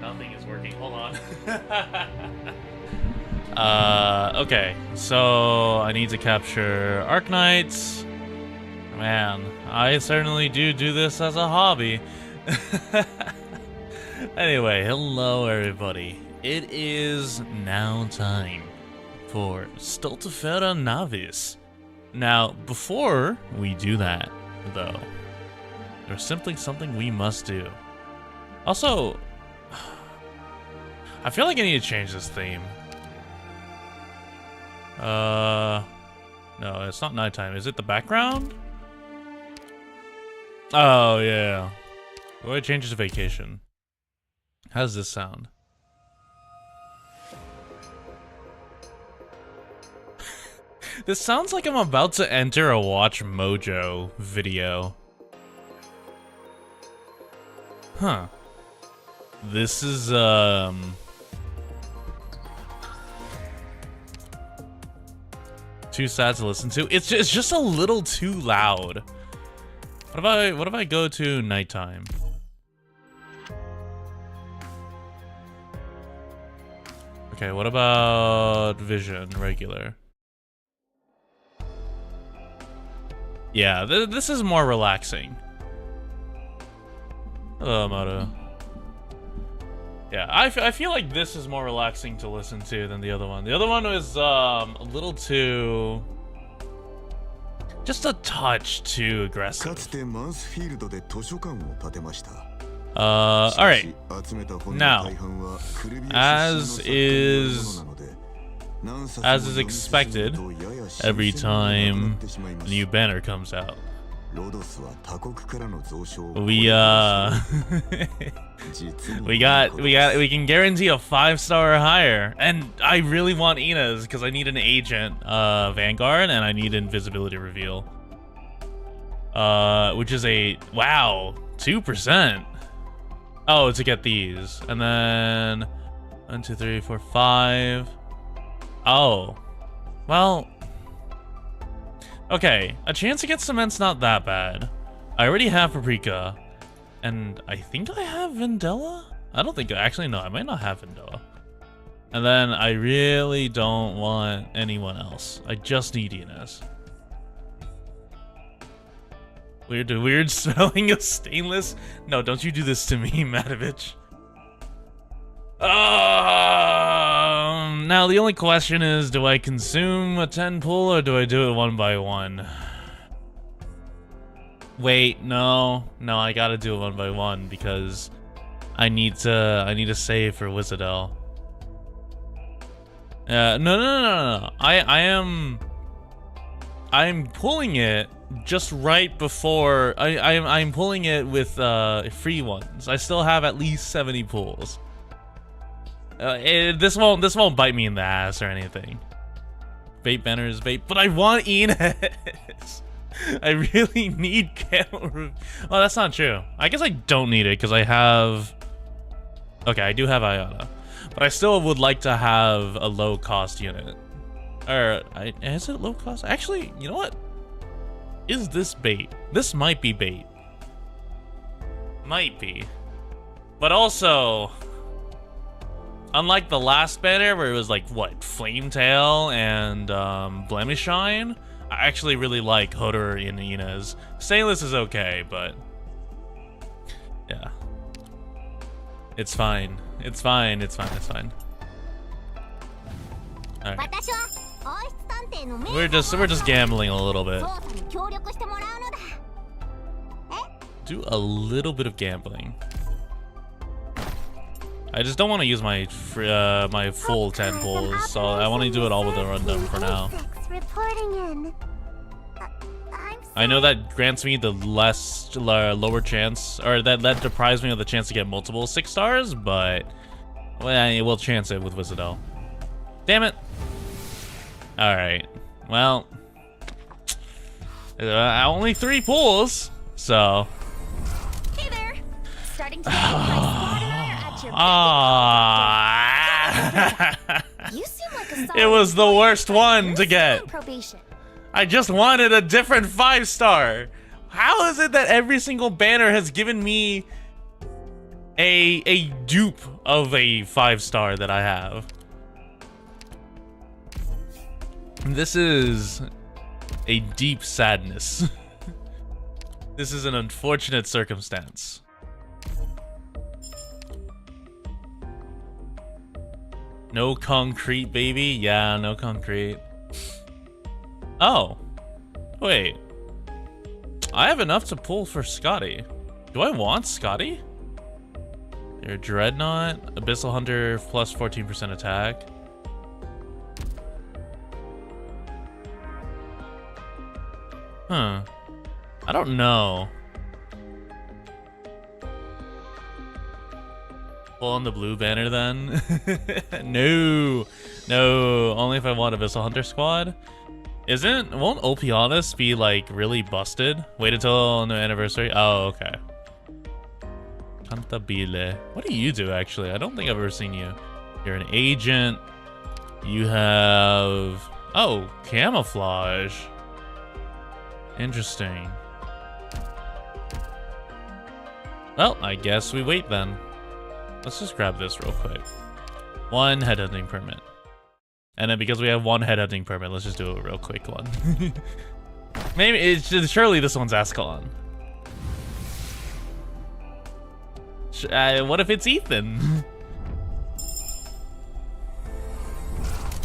Nothing is working. Hold on. Okay. So I need to capture Arknights. Man, I certainly do this as a hobby. Anyway, hello everybody. It is now time for Stultifera Navis. Now, before we do that, though, there's simply something we must do. Also, I feel like I need to change this theme. No, it's not nighttime. Is it the background? Oh, yeah. What do I change to vacation? How does this sound? This sounds like I'm about to enter a Watch Mojo video. Huh. This is, too sad to listen to. It's just a little too loud. What if I go to nighttime? Okay, what about vision, regular? Yeah, this is more relaxing. Hello, Moto. Yeah, I feel like this is more relaxing to listen to than the other one. The other one was a little too... just a touch too aggressive. Alright. Now, as is expected, every time a new banner comes out, we can guarantee a 5-star or higher. And I really want Ina's because I need an agent Vanguard and I need invisibility reveal. Which is a 2%. Oh, to get these. And then 1, 2, 3, 4, 5. Oh. Well, okay, a chance to get cement's not that bad. I already have paprika, and I think I have Vendella? I don't think, actually no, I might not have Vendella. And then I really don't want anyone else. I just need Ines. Weird smelling of stainless? No, don't you do this to me, Matovich. Now the only question is, do I consume a 10 pull or do I do it 1 by 1? Wait, no, I gotta do it 1 by 1 because I need to save for Wizardell. No. I'm pulling it just right before I'm pulling it with free ones. I still have at least 70 pulls. This won't bite me in the ass or anything. Bait banner is bait, but I want Ines. I really need camera. Oh, that's not true. I guess I don't need it because I have. Okay, I do have Iona, but I still would like to have a low cost unit. Or is it low cost? Actually, you know what? Is this bait? This might be bait. Might be, but also. Unlike the last banner where it was like, what, Flametail and Blemishine, I actually really like Hodor and Inez. Stainless is okay, but yeah. It's fine. It's fine. Alright. We're just gambling a little bit. Do a little bit of gambling. I just don't want to use my my full 10 pulls, so I want to do it all with a rundown for now. I know that grants me the lower chance, or that deprives me of the chance to get multiple 6 stars, but well, we'll chance it with Wizardell. Damn it! Alright, well, only 3 pulls, so... Hey there! Starting to get at your You seem like a it was the worst one to get. Probation. I just wanted a different 5-star. How is it that every single banner has given me a dupe of a 5-star that I have. This is a deep sadness. This is an unfortunate circumstance. No concrete, baby? Yeah, no concrete. Oh. Wait. I have enough to pull for Scotty. Do I want Scotty? Your Dreadnought, Abyssal Hunter, plus 14% attack. Huh. I don't know. Pull on the blue banner then? No. No. Only if I want Abyssal Hunter squad. Won't Opianus be like really busted? Wait until the anniversary? Oh, okay. Cantabile. What do you do actually? I don't think I've ever seen you. You're an agent. You have... Oh, camouflage. Interesting. Well, I guess we wait then. Let's just grab this real quick. 1 headhunting permit. And then because we have 1 headhunting permit, let's just do a real quick one. Maybe it's just, surely this one's Ascalon. What if it's Ethan?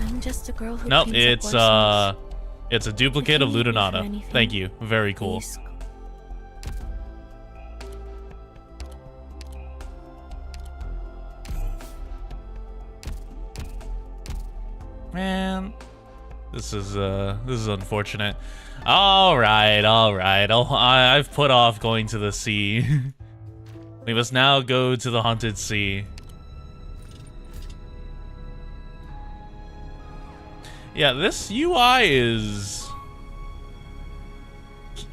I'm just a girl who Nope, cleans up it's a duplicate of Ludonata. Thank you. Very cool. Please. Man, this is unfortunate. All right. Oh, I've put off going to the sea. We must now go to the haunted sea. Yeah, this UI is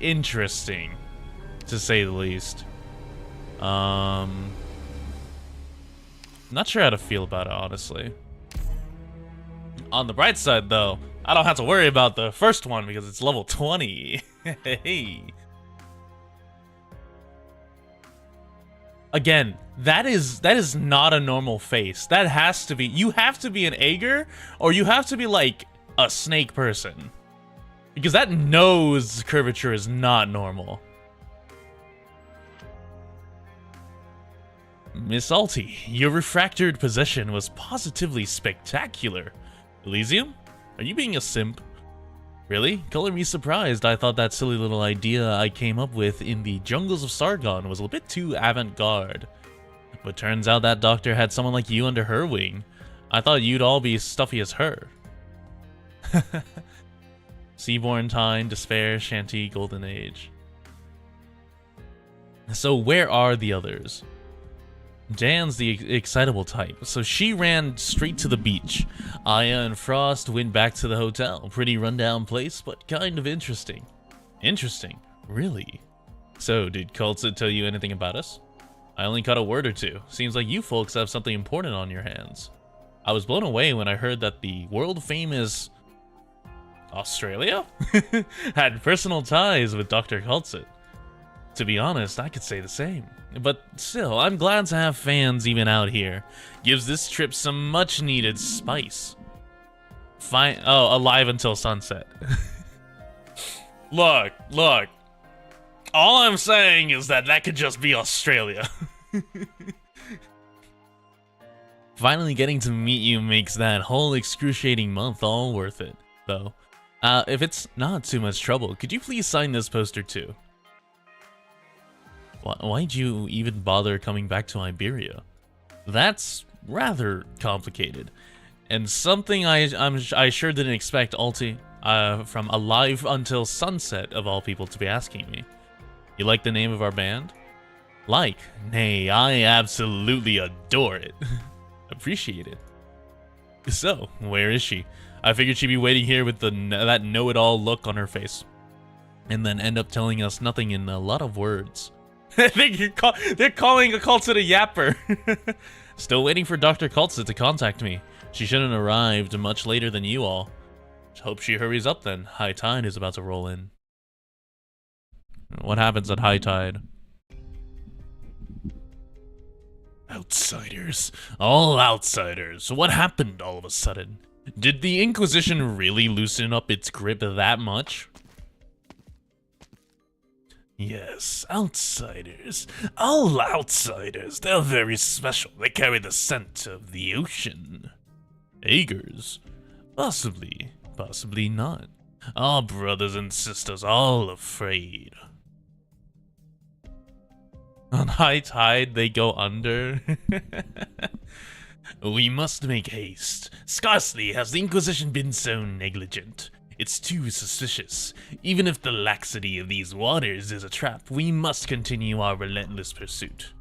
interesting, to say the least. Not sure how to feel about it, honestly. On the bright side, though, I don't have to worry about the first one because it's level 20. Hey. Again, that is not a normal face. That has to be... You have to be an Aegir, or you have to be, like, a snake person. Because that nose curvature is not normal. Miss Alti, your refractored possession was positively spectacular. Elysium? Are you being a simp? Really? Color me surprised. I thought that silly little idea I came up with in the jungles of Sargon was a bit too avant-garde. But turns out that doctor had someone like you under her wing. I thought you'd all be stuffy as her. Seaborn Time, Despair, Shanty, Golden Age. So where are the others? Jan's the excitable type, so she ran straight to the beach. Aya and Frost went back to the hotel. Pretty rundown place, but kind of interesting. Interesting? Really? So, did Kultsit tell you anything about us? I only caught a word or two. Seems like you folks have something important on your hands. I was blown away when I heard that the world-famous... Australia? had personal ties with Dr. Kultsit. To be honest, I could say the same. But still, I'm glad to have fans even out here. Gives this trip some much-needed spice. Fine. Oh, alive until sunset. Look. All I'm saying is that could just be Australia. Finally getting to meet you makes that whole excruciating month all worth it, though. If it's not too much trouble, could you please sign this poster too? Why'd you even bother coming back to Iberia? That's rather complicated, and something I sure didn't expect Alti from Alive Until Sunset of all people to be asking me. You like the name of our band? Like? Nay, I absolutely adore it. Appreciate it. So, where is she? I figured she'd be waiting here with that know-it-all look on her face, and then end up telling us nothing in a lot of words. I think they're calling a Kultsit a yapper. Still waiting for Dr. Kultsit to contact me. She shouldn't have arrived much later than you all. Hope she hurries up then. High tide is about to roll in. What happens at high tide? Outsiders. All outsiders. What happened all of a sudden? Did the Inquisition really loosen up its grip that much? Yes, outsiders. All outsiders. They're very special. They carry the scent of the ocean. Aegers? Possibly. Possibly not. Our brothers and sisters all afraid. On high tide, they go under. We must make haste. Scarcely has the Inquisition been so negligent. It's too suspicious. Even if the laxity of these waters is a trap, we must continue our relentless pursuit.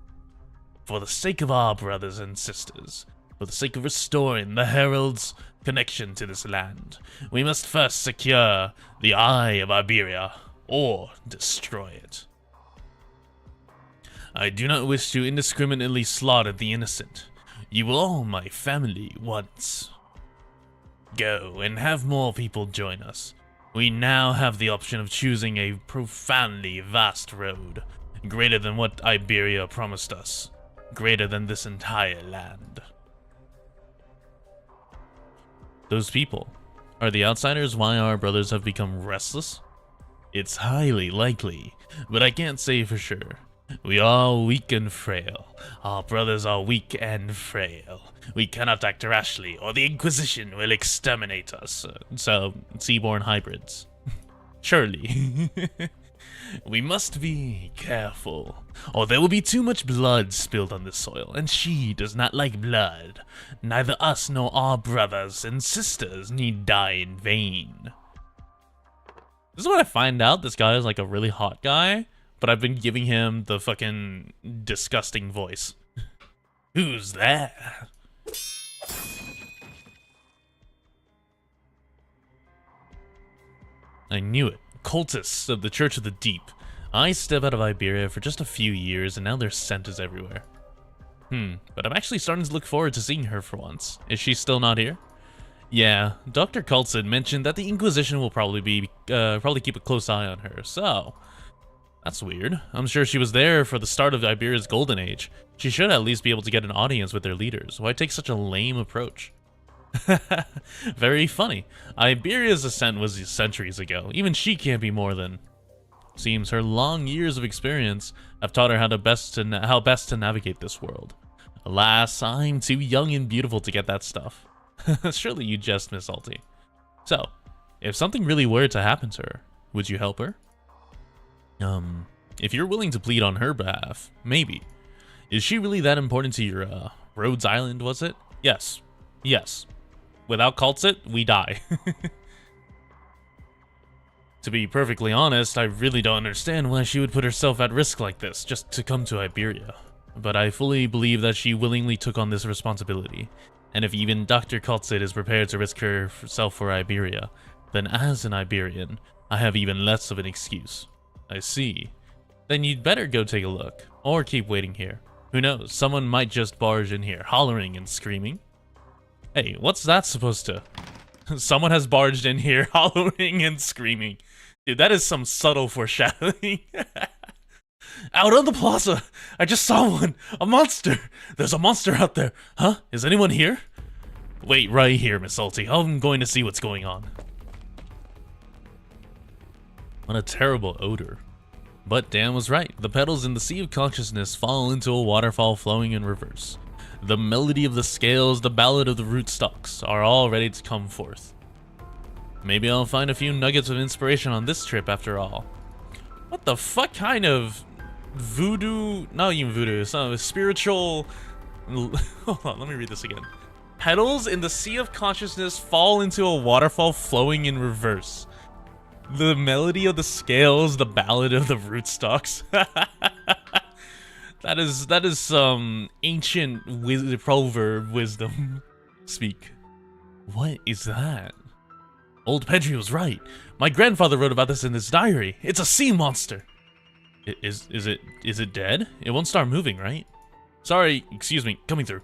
For the sake of our brothers and sisters, for the sake of restoring the Herald's connection to this land, we must first secure the Eye of Iberia, or destroy it. I do not wish to indiscriminately slaughter the innocent. You were all my family once. Go and have more people join us. We now have the option of choosing a profoundly vast road, greater than what Iberia promised us, greater than this entire land. Those people, are the outsiders why our brothers have become restless? It's highly likely, but I can't say for sure. We are weak and frail. Our brothers are weak and frail. We cannot act rashly, or the Inquisition will exterminate us. So, seaborne hybrids. Surely. We must be careful, or there will be too much blood spilled on this soil, and she does not like blood. Neither us nor our brothers and sisters need die in vain. This is what I find out. This guy is like a really hot guy, but I've been giving him the fucking disgusting voice. Who's there? I knew it. Cultists of the Church of the Deep. I step out of Iberia for just a few years, and now their scent is everywhere. But I'm actually starting to look forward to seeing her for once. Is she still not here? Yeah, Dr. Cultsid mentioned that the Inquisition will probably keep a close eye on her, so that's weird. I'm sure she was there for the start of Iberia's golden age. She should at least be able to get an audience with their leaders. Why take such a lame approach? Very funny. Iberia's ascent was centuries ago. Even she can't be more than... Seems her long years of experience have taught her how best to navigate this world. Alas, I'm too young and beautiful to get that stuff. Surely you jest, Miss Salty. So, if something really were to happen to her, would you help her? If you're willing to plead on her behalf, maybe. Is she really that important to your, Rhodes Island, was it? Yes. Yes. Without Cultsit, we die. To be perfectly honest, I really don't understand why she would put herself at risk like this, just to come to Iberia. But I fully believe that she willingly took on this responsibility. And if even Dr. Cultsit is prepared to risk herself for Iberia, then as an Iberian, I have even less of an excuse. I see. Then you'd better go take a look, or keep waiting here. Who knows, someone might just barge in here, hollering and screaming. Hey, what's that supposed to... Someone has barged in here, hollering and screaming. Dude, that is some subtle foreshadowing. Out on the plaza! I just saw one! A monster! There's a monster out there! Huh? Is anyone here? Wait right here, Miss Salty. I'm going to see what's going on. What a terrible odor. But Dan was right. The petals in the Sea of Consciousness fall into a waterfall flowing in reverse. The melody of the scales, the ballad of the rootstocks are all ready to come forth. Maybe I'll find a few nuggets of inspiration on this trip after all. What the fuck kind of voodoo, not even voodoo, some spiritual... Hold on, let me read this again. Petals in the Sea of Consciousness fall into a waterfall flowing in reverse. The melody of the scales, the ballad of the rootstocks. That is some ancient proverb wisdom speak. What is that? Old Pedri was right. My grandfather wrote about this in his diary. It's a sea monster. Is it dead? It won't start moving, right? Sorry, excuse me, coming through.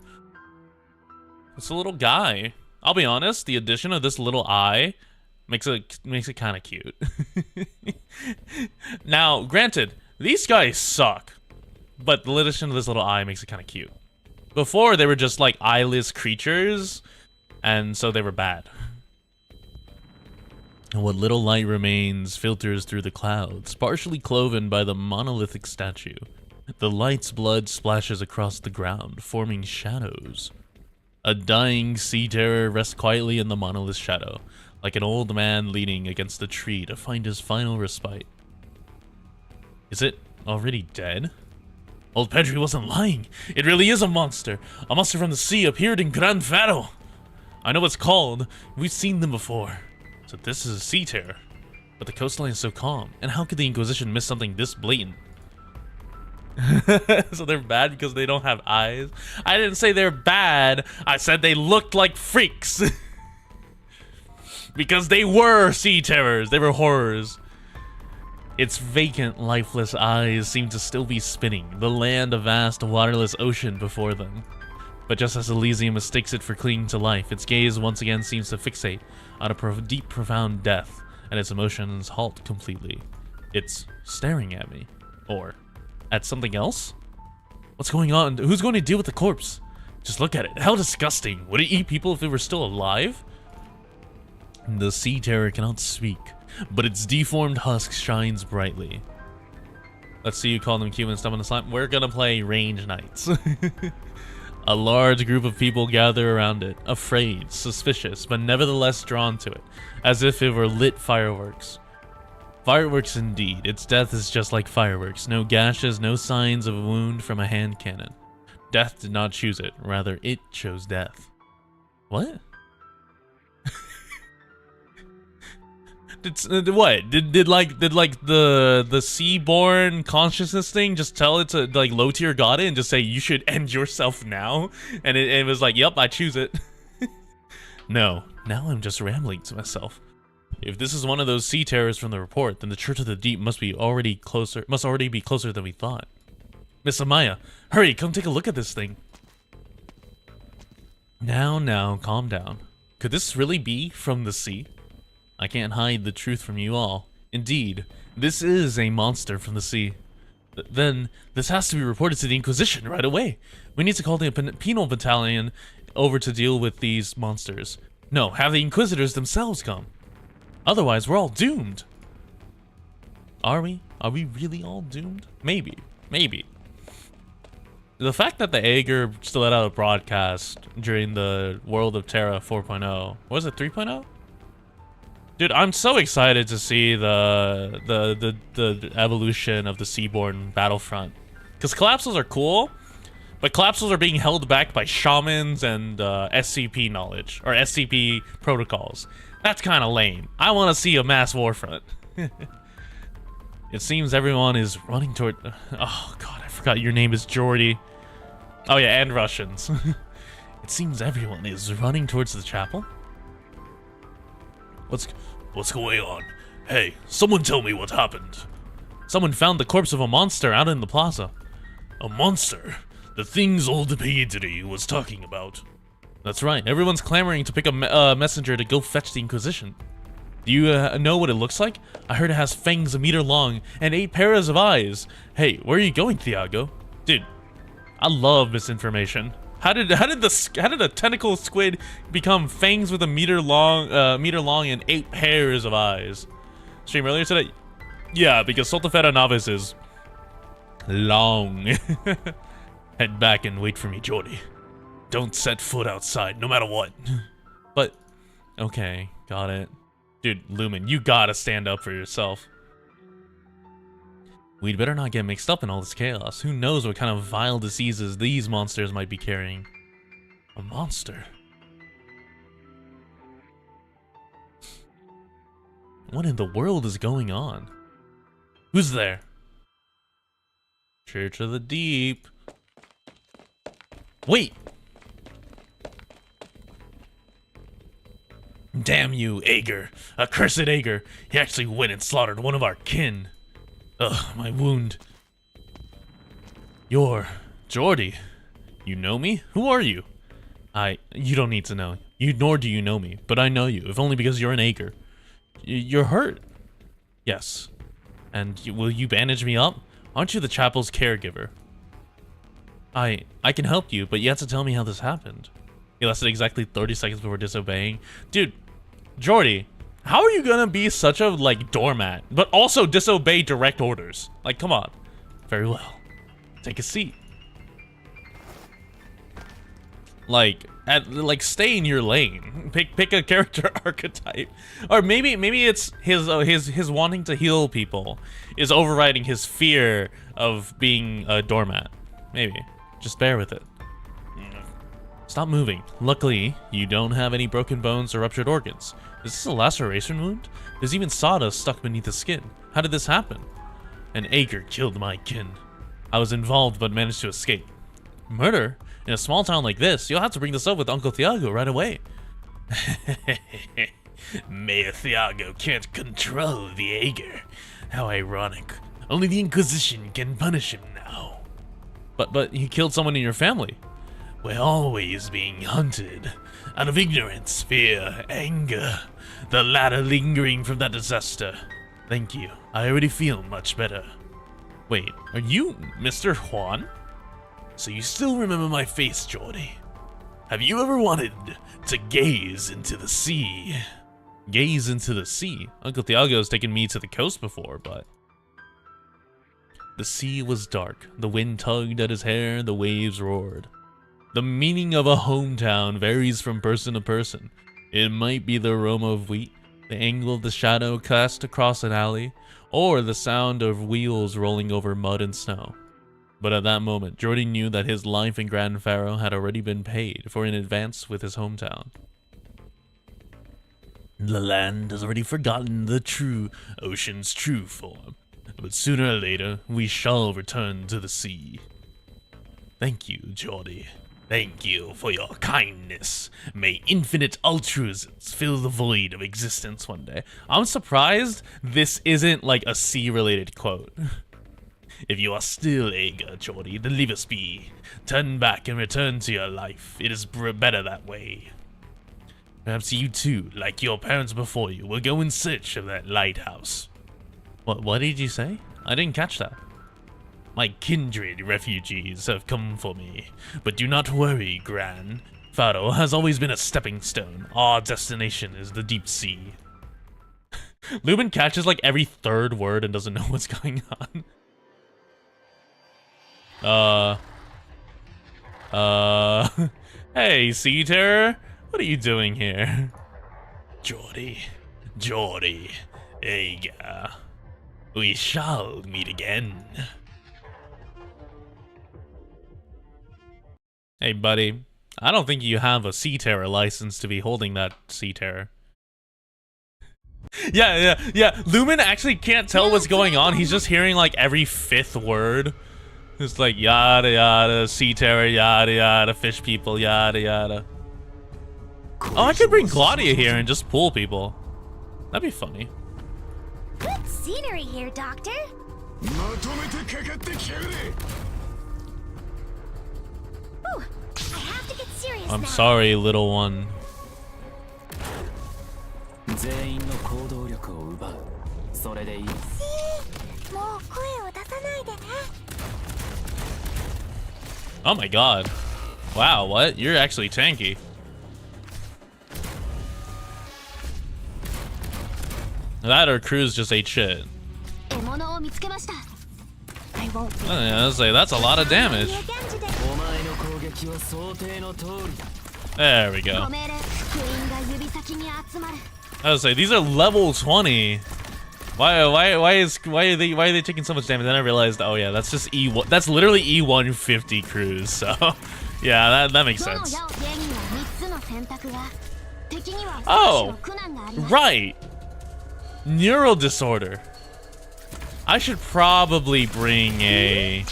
It's a little guy. I'll be honest, the addition of this little eye makes it kind of cute. Now, granted, these guys suck, but the addition of this little eye makes it kind of cute. Before, they were just like eyeless creatures, and so they were bad. And what little light remains filters through the clouds, partially cloven by the monolithic statue. The light's blood splashes across the ground, forming shadows. A dying sea terror rests quietly in the monolith's shadow, like an old man leaning against a tree to find his final respite. Is it already dead? Old Pedri wasn't lying. It really is a monster. A monster from the sea appeared in Gran Faro. I know what it's called. We've seen them before. So this is a sea terror. But the coastline is so calm. And how could the Inquisition miss something this blatant? So they're bad because they don't have eyes? I didn't say they're bad. I said they looked like freaks. Because they were sea terrors. They were horrors. Its vacant, lifeless eyes seem to still be spinning, the land a vast, waterless ocean before them. But just as Elysium mistakes it for clinging to life, its gaze once again seems to fixate on a deep, profound death, and its emotions halt completely. It's staring at me. Or at something else? What's going on? Who's going to deal with the corpse? Just look at it. How disgusting. Would it eat people if it were still alive? The sea terror cannot speak, but its deformed husk shines brightly. Let's see you call them Cuban stuff on the slime. We're gonna play Range Knights. A large group of people gather around it, afraid, suspicious, but nevertheless drawn to it, as if it were lit fireworks. Fireworks indeed. Its death is just like fireworks. No gashes, no signs of a wound from a hand cannon. Death did not choose it, rather it chose death. What? What? Did like the Seaborn consciousness thing just tell it to like low tier god it and just say you should end yourself now? And it was like, yep, I choose it. No, now I'm just rambling to myself. If this is one of those sea terrors from the report, then the Church of the Deep must already be closer than we thought. Miss Amaya, hurry, come take a look at this thing. Now, calm down. Could this really be from the sea? I can't hide the truth from you all. Indeed, this is a monster from the sea. Then, this has to be reported to the Inquisition right away. We need to call the penal battalion over to deal with these monsters. No, have the Inquisitors themselves come. Otherwise, we're all doomed. Are we? Are we really all doomed? Maybe. Maybe. The fact that the Aegir still let out a broadcast during the World of Terra 4.0. Was it 3.0? Dude, I'm so excited to see the evolution of the Seaborn Battlefront. Because collapsals are cool, but collapsals are being held back by shamans and SCP knowledge, or SCP protocols. That's kind of lame. I want to see a mass war front. It seems everyone is running toward... Oh god, I forgot your name is Jordi. Oh yeah, and Russians. It seems everyone is running towards the chapel. What's going on? Hey, someone tell me what happened. Someone found the corpse of a monster out in the plaza. A monster? The things old Pedri was talking about. That's right, everyone's clamoring to pick a messenger to go fetch the Inquisition. Do you know what it looks like? I heard it has fangs a meter long and 8 pairs of eyes. Hey, where are you going, Thiago? Dude, I love misinformation. How did a tentacle squid become fangs with a meter long and 8 pairs of eyes? Stream earlier today? Yeah, because Stultifera Navis is long. Head back and wait for me, Jordi. Don't set foot outside, no matter what. But, okay, got it. Dude, Lumen, you gotta stand up for yourself. We'd better not get mixed up in all this chaos. Who knows what kind of vile diseases these monsters might be carrying. A monster? What in the world is going on? Who's there? Church of the Deep. Wait! Damn you, Aegir. Accursed Aegir. He actually went and slaughtered one of our kin. Ugh, my wound. You're Jordi. You know me? Who are you? You don't need to know. Nor do you know me, but I know you, if only because you're an Aegir. You're hurt. Yes. And will you bandage me up? Aren't you the chapel's caregiver? I can help you, but you have to tell me how this happened. He lasted exactly 30 seconds before disobeying. Dude, Jordi, how are you gonna be such a, like, doormat, but also disobey direct orders? Like, come on. Very well. Take a seat. Like, stay in your lane. Pick a character archetype. Or maybe it's his wanting to heal people is overriding his fear of being a doormat. Maybe. Just bear with it. Stop moving. Luckily, you don't have any broken bones or ruptured organs. Is this a laceration wound? There's even sawdust stuck beneath the skin. How did this happen? An Ager killed my kin. I was involved but managed to escape. Murder? In a small town like this, you'll have to bring this up with Uncle Thiago right away. Mayor Thiago can't control the Ager. How ironic. Only the Inquisition can punish him now. But he killed someone in your family. We're always being hunted. Out of ignorance, fear, anger. The latter lingering from that disaster. Thank you. I already feel much better. Wait, are you Mr. Juan? So you still remember my face, Jordi? Have you ever wanted to gaze into the sea? Gaze into the sea? Uncle Thiago's taken me to the coast before, but... The sea was dark. The wind tugged at his hair, the waves roared. The meaning of a hometown varies from person to person. It might be the aroma of wheat, the angle of the shadow cast across an alley, or the sound of wheels rolling over mud and snow. But at that moment, Jordi knew that his life in Grand Faro had already been paid for in advance with his hometown. The land has already forgotten the true ocean's true form, but sooner or later, we shall return to the sea. Thank you, Jordi. Thank you for your kindness. May infinite altruisms fill the void of existence one day. I'm surprised this isn't like a sea-related quote. If you are still eager, Jordi, then leave us be. Turn back and return to your life. It is better that way. Perhaps you too, like your parents before you, will go in search of that lighthouse. What did you say? I didn't catch that. My kindred refugees have come for me, but do not worry, Gran. Faro has always been a stepping stone. Our destination is the deep sea. Lubin catches like every third word and doesn't know what's going on. Hey, Sea Terror, what are you doing here? Jordi, Aga, we shall meet again. Hey, buddy, I don't think you have a Sea Terror license to be holding that Sea Terror. Yeah. Lumen actually can't tell what's going on. He's just hearing like every fifth word. It's like yada yada, Sea Terror, yada yada, fish people, yada yada. Oh, I could bring Claudia here and just pull people. That'd be funny. Good scenery here, Doctor. Ooh, I have to get serious I'm now. sorry, little one. Oh my god. Wow, what? You're actually tanky. That or Cruz just ate shit. I won't be. I was like, that's a lot of damage. There we go. I was like, these are level 20. Why are they taking so much damage? Then I realized, oh yeah, that's just E1. That's literally E150 Cruz. So yeah, that makes sense. Oh, right. Neural disorder. I should probably bring a...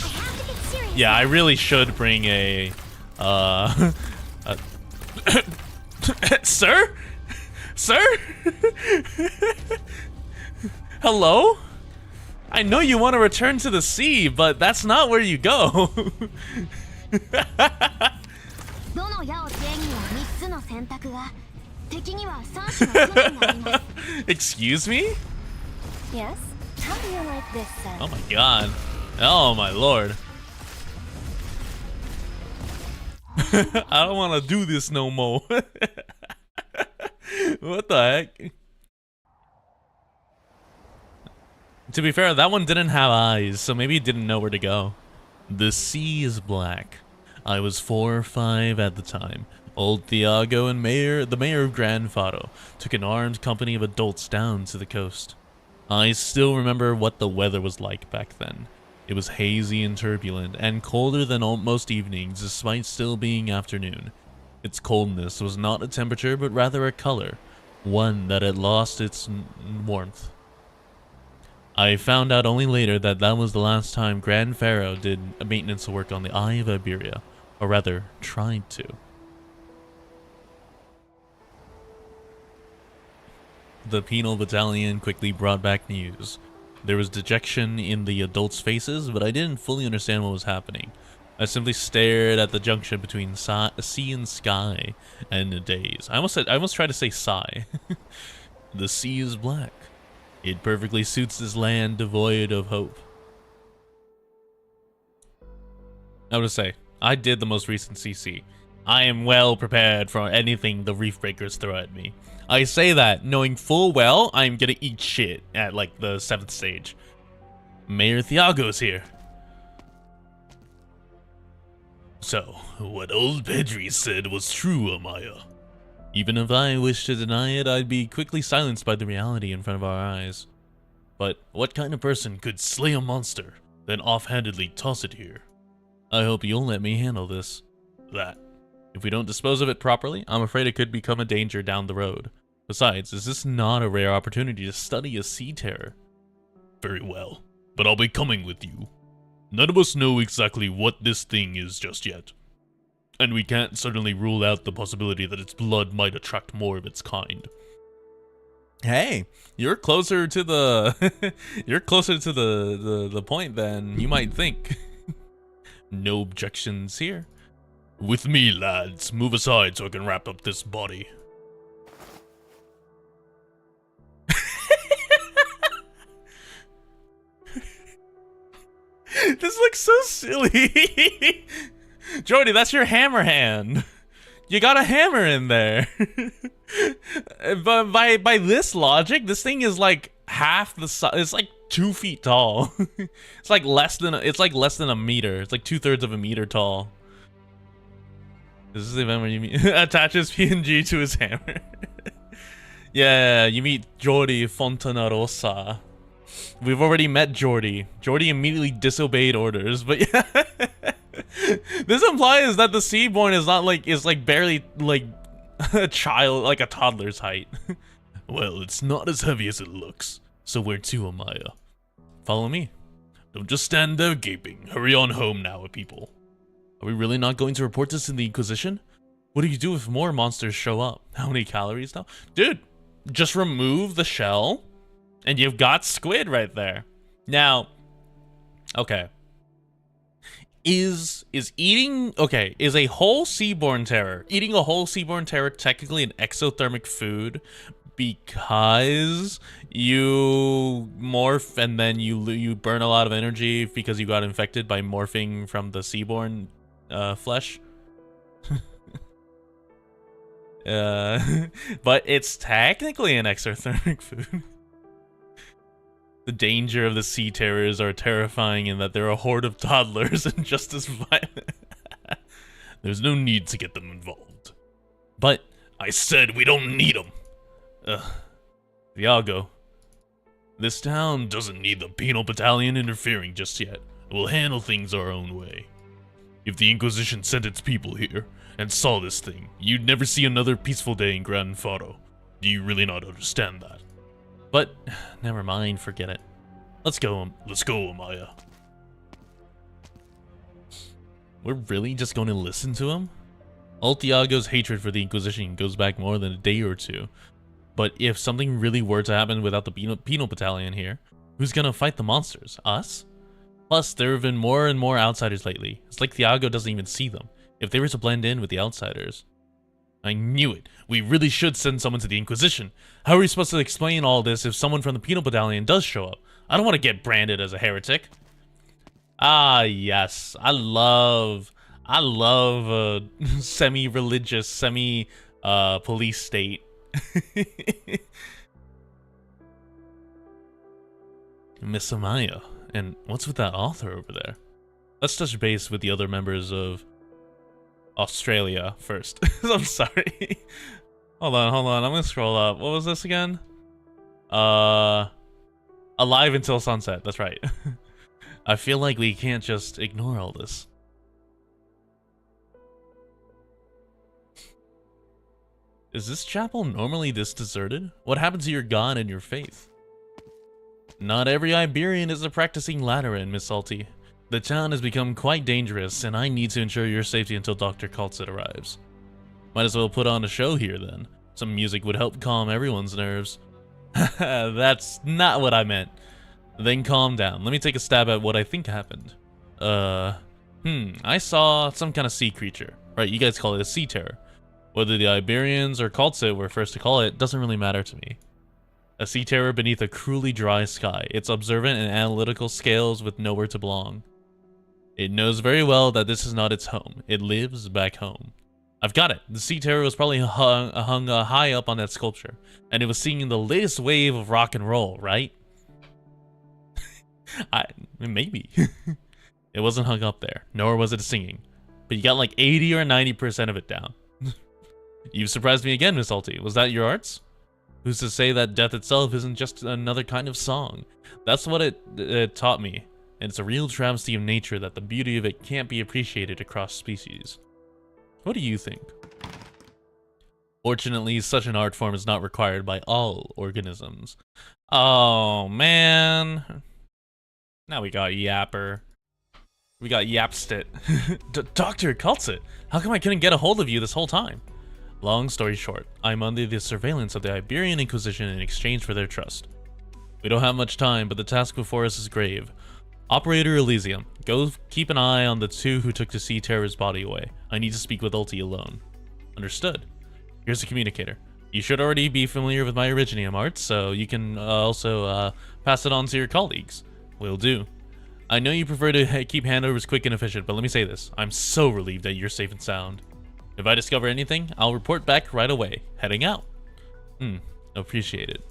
Yeah, I really should bring a... Sir? Sir? Hello? I know you want to return to the sea, but that's not where you go. Excuse me? Yes? How do you like this, Oh my god. Oh my lord. I don't want to do this no more. What the heck? To be fair, that one didn't have eyes, so maybe it didn't know where to go. The sea is black. I was 4 or 5 at the time. Old Thiago and the mayor of Gran Fado took an armed company of adults down to the coast. I still remember what the weather was like back then. It was hazy and turbulent, and colder than most evenings despite still being afternoon. Its coldness was not a temperature, but rather a color, one that had lost its warmth. I found out only later that that was the last time Gran Faro did a maintenance work on the Eye of Iberia, or rather, tried to. The penal battalion quickly brought back news. There was dejection in the adults' faces, but I didn't fully understand what was happening. I simply stared at the junction between sea and sky, and a daze. I almost tried to say sigh. The sea is black. It perfectly suits this land devoid of hope. I would say, I did the most recent CC. I am well prepared for anything the Reef Breakers throw at me. I say that knowing full well I'm gonna eat shit at like the 7th stage. Mayor Thiago's here. So, what old Pedri said was true, Amaya. Even if I wished to deny it, I'd be quickly silenced by the reality in front of our eyes. But what kind of person could slay a monster, then offhandedly toss it here? I hope you'll let me handle this. That. If we don't dispose of it properly, I'm afraid it could become a danger down the road. Besides, is this not a rare opportunity to study a sea terror? Very well, but I'll be coming with you. None of us know exactly what this thing is just yet. And we can't certainly rule out the possibility that its blood might attract more of its kind. Hey, you're closer to the you're closer to the point than you might think. No objections here. With me, lads. Move aside so I can wrap up this body. This looks so silly. Jordi, that's your hammer hand. You got a hammer in there. But by this logic, this thing is like half the size. It's like 2 feet tall. It's like less than a meter. It's like 2/3 of a meter tall. This is the event where you attaches PNG to his hammer. Yeah, you meet Jordi Fontanarosa. We've already met Jordi. Jordi immediately disobeyed orders, but yeah. This implies that the Seaborn is like barely like a child, like a toddler's height. Well, it's not as heavy as it looks. So where to, Amaya? Follow me. Don't just stand there gaping. Hurry on home now, people. Are we really not going to report this in the Inquisition? What do you do if more monsters show up? How many calories now? Dude, just remove the shell and you've got squid right there. Now, okay. Is a whole seaborn terror, eating a whole seaborn terror technically an exothermic food because you morph and then you burn a lot of energy because you got infected by morphing from the seaborn flesh? But it's technically an exothermic food. The danger of the sea terrors are terrifying in that they're a horde of toddlers and just as violent. There's no need to get them involved. But I said we don't need them. Viago. This town doesn't need the penal battalion interfering just yet. We'll handle things our own way. If the Inquisition sent its people here and saw this thing, you'd never see another peaceful day in Gran Fado. Do you really not understand that? But, never mind, forget it. Let's go, Amaya. We're really just going to listen to him? Old Thiago's hatred for the Inquisition goes back more than a day or two. But if something really were to happen without the penal battalion here, who's gonna fight the monsters? Us? Plus, there have been more and more outsiders lately. It's like Thiago doesn't even see them, if they were to blend in with the outsiders. I knew it. We really should send someone to the Inquisition. How are we supposed to explain all this if someone from the penal battalion does show up? I don't want to get branded as a heretic. Ah, yes. I love I love a semi-religious, police state. Miss Amaya. And what's with that author over there? Let's touch base with the other members of Australia first. I'm sorry. Hold on. I'm gonna scroll up. What was this again? Alive Until Sunset. That's right. I feel like we can't just ignore all this. Is this chapel normally this deserted? What happened to your god and your faith? Not every Iberian is a practicing Lateran, Miss Salty. The town has become quite dangerous, and I need to ensure your safety until Dr. Kaltzit arrives. Might as well put on a show here, then. Some music would help calm everyone's nerves. That's not what I meant. Then calm down. Let me take a stab at what I think happened. I saw some kind of sea creature. Right, you guys call it a sea terror. Whether the Iberians or Kaltzit were first to call it doesn't really matter to me. A sea terror beneath a cruelly dry sky. It's observant and analytical scales with nowhere to belong. It knows very well that this is not its home. It lives back home. I've got it. The sea terror was probably hung high up on that sculpture, and it was seeing the latest wave of rock and roll, right? Maybe. It wasn't hung up there, nor was it singing, but you got like 80 or 90% of it down. You've surprised me again, Miss Salty. Was that your arts? Who's to say that death itself isn't just another kind of song? That's what it taught me, and it's a real travesty of nature that the beauty of it can't be appreciated across species. What do you think? Fortunately, such an art form is not required by all organisms. Oh, man. Now we got Yapper. We got Yapstit. Dr. Kaltzit, how come I couldn't get a hold of you this whole time? Long story short, I'm under the surveillance of the Iberian Inquisition in exchange for their trust. We don't have much time, but the task before us is grave. Operator Elysium, go keep an eye on the two who took the Sea Terror's body away. I need to speak with Ulti alone. Understood. Here's the communicator. You should already be familiar with my Originium art, so you can also pass it on to your colleagues. Will do. I know you prefer to keep handovers quick and efficient, but let me say this. I'm so relieved that you're safe and sound. If I discover anything, I'll report back right away. Heading out. Appreciate it.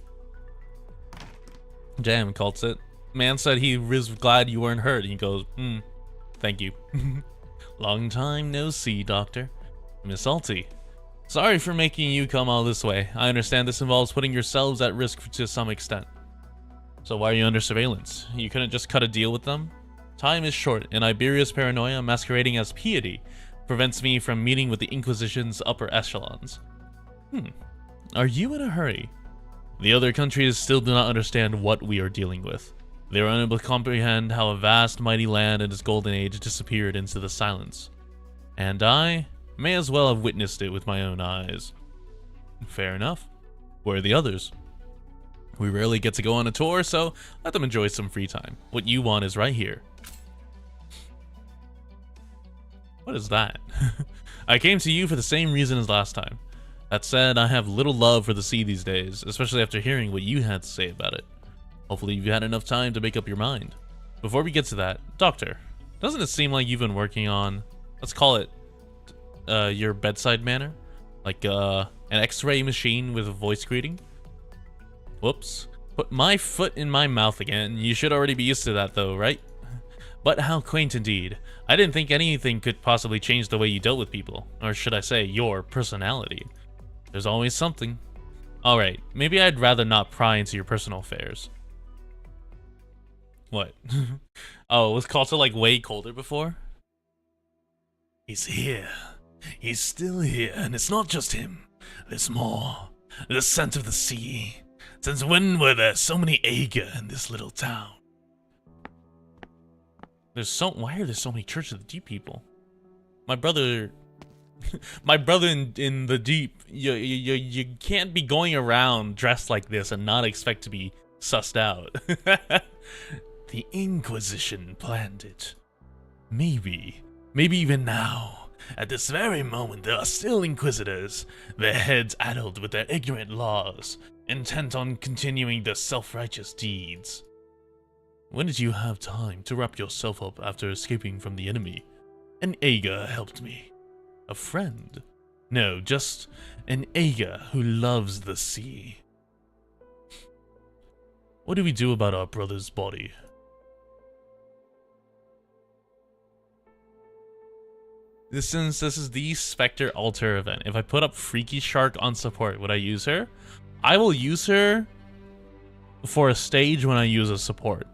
Damn, Kaltzit. Man said he was glad you weren't hurt. He goes, thank you. Long time no see, Doctor. Miss Salty. Sorry for making you come all this way. I understand this involves putting yourselves at risk to some extent. So why are you under surveillance? You couldn't just cut a deal with them? Time is short, and Iberia's paranoia masquerading as piety prevents me from meeting with the Inquisition's upper echelons. Are you in a hurry? The other countries still do not understand what we are dealing with. They are unable to comprehend how a vast, mighty land in its golden age disappeared into the silence. And I may as well have witnessed it with my own eyes. Fair enough. Where are the others? We rarely get to go on a tour, so let them enjoy some free time. What you want is right here. What is that? I came to you for the same reason as last time. That said, I have little love for the sea these days, especially after hearing what you had to say about it. Hopefully you've had enough time to make up your mind. Before we get to that, Doctor, doesn't it seem like you've been working on, let's call it, your bedside manner? Like, an X-ray machine with a voice greeting? Whoops. Put my foot in my mouth again. You should already be used to that though, right? But how quaint indeed. I didn't think anything could possibly change the way you dealt with people. Or should I say, your personality. There's always something. Alright, maybe I'd rather not pry into your personal affairs. What? Oh, was Kaltzit like way colder before? He's here. He's still here, and it's not just him. There's more. The scent of the sea. Since when were there so many Ager in this little town? Why are there so many Church of the Deep people? My brother in the Deep, you can't be going around dressed like this and not expect to be sussed out. The Inquisition planned it. Maybe even now, at this very moment, there are still Inquisitors, their heads addled with their ignorant laws, intent on continuing their self-righteous deeds. When did you have time to wrap yourself up after escaping from the enemy? An Aga helped me. A friend? No, just an Aga who loves the sea. What do we do about our brother's body? Since this is the Spectre Altar event, if I put up Freaky Shark on support, would I use her? I will use her for a stage when I use a support.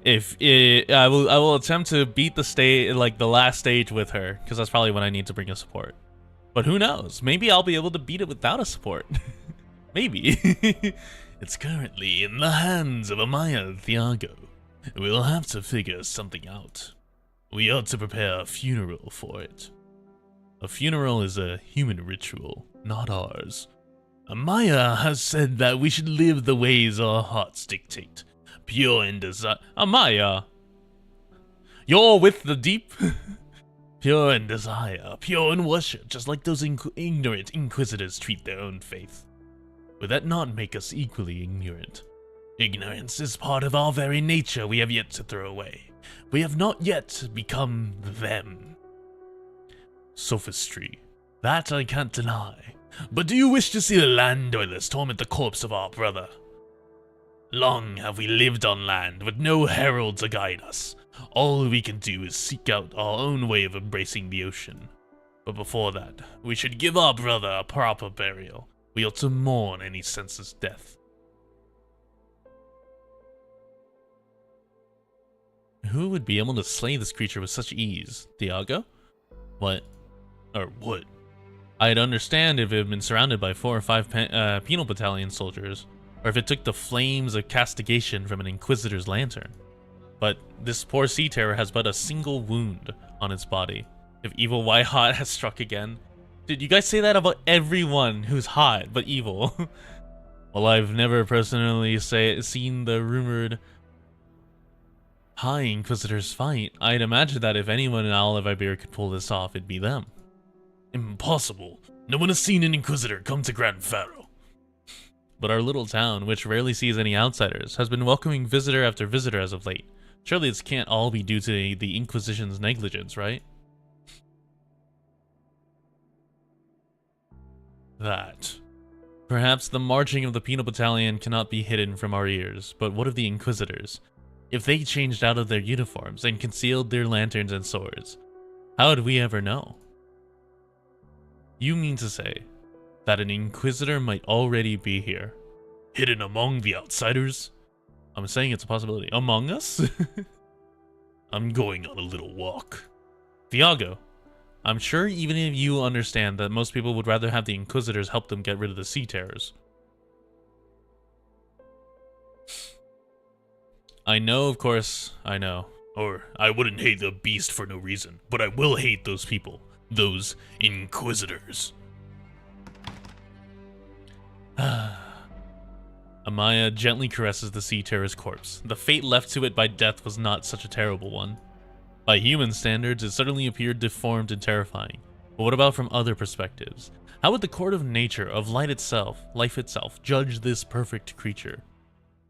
I will attempt to beat the stage, like the last stage with her, because that's probably when I need to bring a support. But who knows? Maybe I'll be able to beat it without a support. Maybe. It's currently in the hands of Amaya Thiago. We'll have to figure something out. We ought to prepare a funeral for it. A funeral is a human ritual, not ours. Amaya has said that we should live the ways our hearts dictate. Pure in desire. Amaya! You're with the deep? Pure in desire, pure in worship, just like those ignorant inquisitors treat their own faith. Would that not make us equally ignorant? Ignorance is part of our very nature we have yet to throw away. We have not yet become them. Sophistry. That I can't deny. But do you wish to see the land dwellers torment the corpse of our brother? Long have we lived on land with no herald to guide us. All we can do is seek out our own way of embracing the ocean. But before that, we should give our brother a proper burial. We ought to mourn any senseless death. Who would be able to slay this creature with such ease? Thiago? What? Or would? I'd understand if it had been surrounded by 4 or 5 penal battalion soldiers, or if it took the flames of castigation from an Inquisitor's lantern. But this poor sea terror has but a single wound on its body. If evil white hot has struck again. Did you guys say that about everyone who's hot but evil? Well, I've never personally seen the rumored High Inquisitors fight. I'd imagine that if anyone in Isle of Iberia could pull this off, it'd be them. Impossible. No one has seen an Inquisitor come to Grand Pharaoh. But our little town, which rarely sees any outsiders, has been welcoming visitor after visitor as of late. Surely this can't all be due to the Inquisition's negligence, right? That. Perhaps the marching of the penal battalion cannot be hidden from our ears, but what of the Inquisitors? If they changed out of their uniforms and concealed their lanterns and swords, how would we ever know? You mean to say that an Inquisitor might already be here, hidden among the outsiders? I'm saying it's a possibility. Among us? I'm going on a little walk. Thiago, I'm sure even if you understand that most people would rather have the Inquisitors help them get rid of the Sea Terrors. I know, of course, I know. Or, I wouldn't hate the beast for no reason, but I will hate those people. Those Inquisitors. Amaya gently caresses the Sea Terror's corpse. The fate left to it by death was not such a terrible one. By human standards, it certainly appeared deformed and terrifying. But what about from other perspectives? How would the court of nature, of life itself, judge this perfect creature?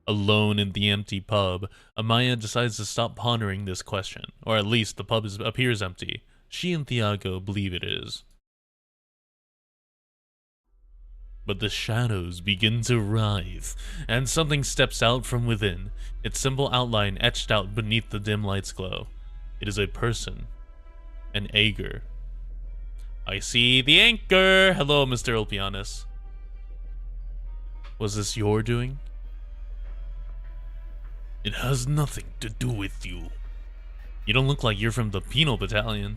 Alone in the empty pub, Amaya decides to stop pondering this question. Or at least the pub appears empty. She and Thiago believe it is. But the shadows begin to writhe, and something steps out from within, its simple outline etched out beneath the dim light's glow. It is a person. An Aegir. I see the anchor! Hello, Mr. Ulpianus. Was this your doing? It has nothing to do with you. You don't look like you're from the penal battalion.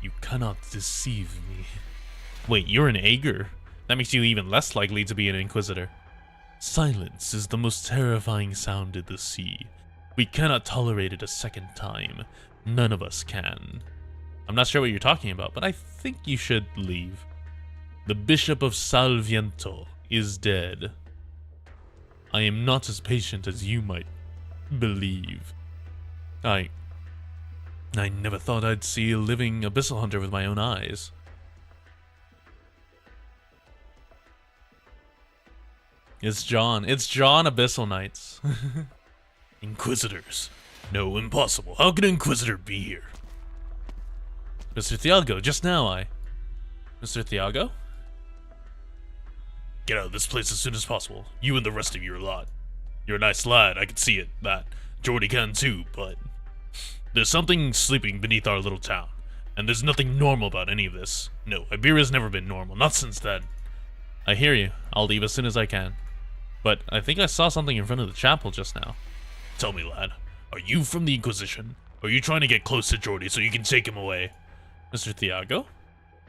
You cannot deceive me. Wait, you're an Aegir? That makes you even less likely to be an Inquisitor. Silence is the most terrifying sound in the sea. We cannot tolerate it a second time. None of us can. I'm not sure what you're talking about, but I think you should leave. The Bishop of Salviento is dead. I am not as patient as you might believe. I never thought I'd see a living Abyssal Hunter with my own eyes. It's John. It's John Abyssal Knights. Inquisitors. No, impossible. How can an Inquisitor be here? Mr. Thiago, just now Mr. Thiago? Get out of this place as soon as possible. You and the rest of your lot. You're a nice lad, I can see it, that. Jordi can too, but... There's something sleeping beneath our little town. And there's nothing normal about any of this. No, Iberia's never been normal, not since then. I hear you. I'll leave as soon as I can. But I think I saw something in front of the chapel just now. Tell me, lad, are you from the Inquisition? Or are you trying to get close to Jordi so you can take him away? Mr. Thiago?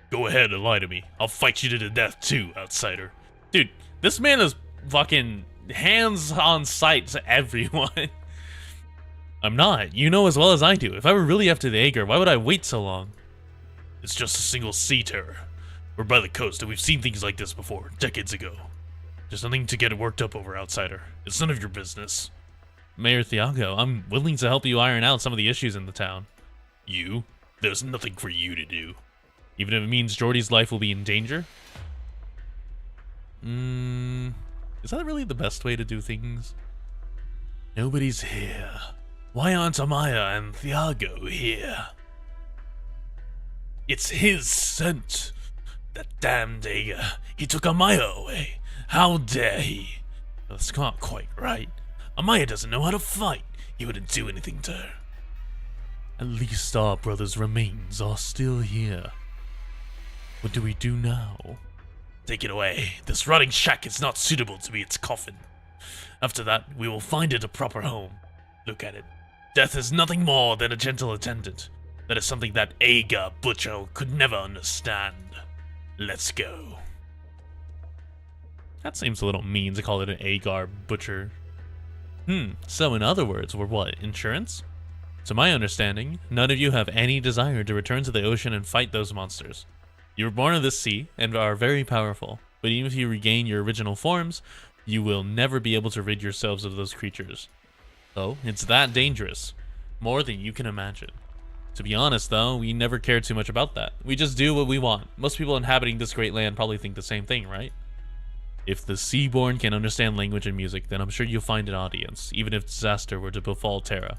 Go ahead and lie to me. I'll fight you to the death too, outsider. Dude, this man is fucking hands on sight to everyone. I'm not. You know as well as I do. If I were really after the Aegir, why would I wait so long? It's just a single sea terror. We're by the coast, and we've seen things like this before, decades ago. There's nothing to get worked up over, outsider. It's none of your business. Mayor Thiago, I'm willing to help you iron out some of the issues in the town. You? There's nothing for you to do. Even if it means Jordi's life will be in danger? Is that really the best way to do things? Nobody's here. Why aren't Amaya and Thiago here? It's his scent. That damned Aegir. He took Amaya away. How dare he? That's not quite right. Amaya doesn't know how to fight. He wouldn't do anything to her. At least our brother's remains are still here. What do we do now? Take it away. This rotting shack is not suitable to be its coffin. After that, we will find it a proper home. Look at it. Death is nothing more than a gentle attendant. That is something that Aegir Butcher could never understand. Let's go. That seems a little mean to call it an Aegir Butcher. So in other words, we're what, insurance? To my understanding, none of you have any desire to return to the ocean and fight those monsters. You were born of this sea and are very powerful, but even if you regain your original forms, you will never be able to rid yourselves of those creatures. Oh, it's that dangerous. More than you can imagine. To be honest though, we never cared too much about that. We just do what we want. Most people inhabiting this great land probably think the same thing, right? If the Seaborn can understand language and music, then I'm sure you'll find an audience, even if disaster were to befall Terra.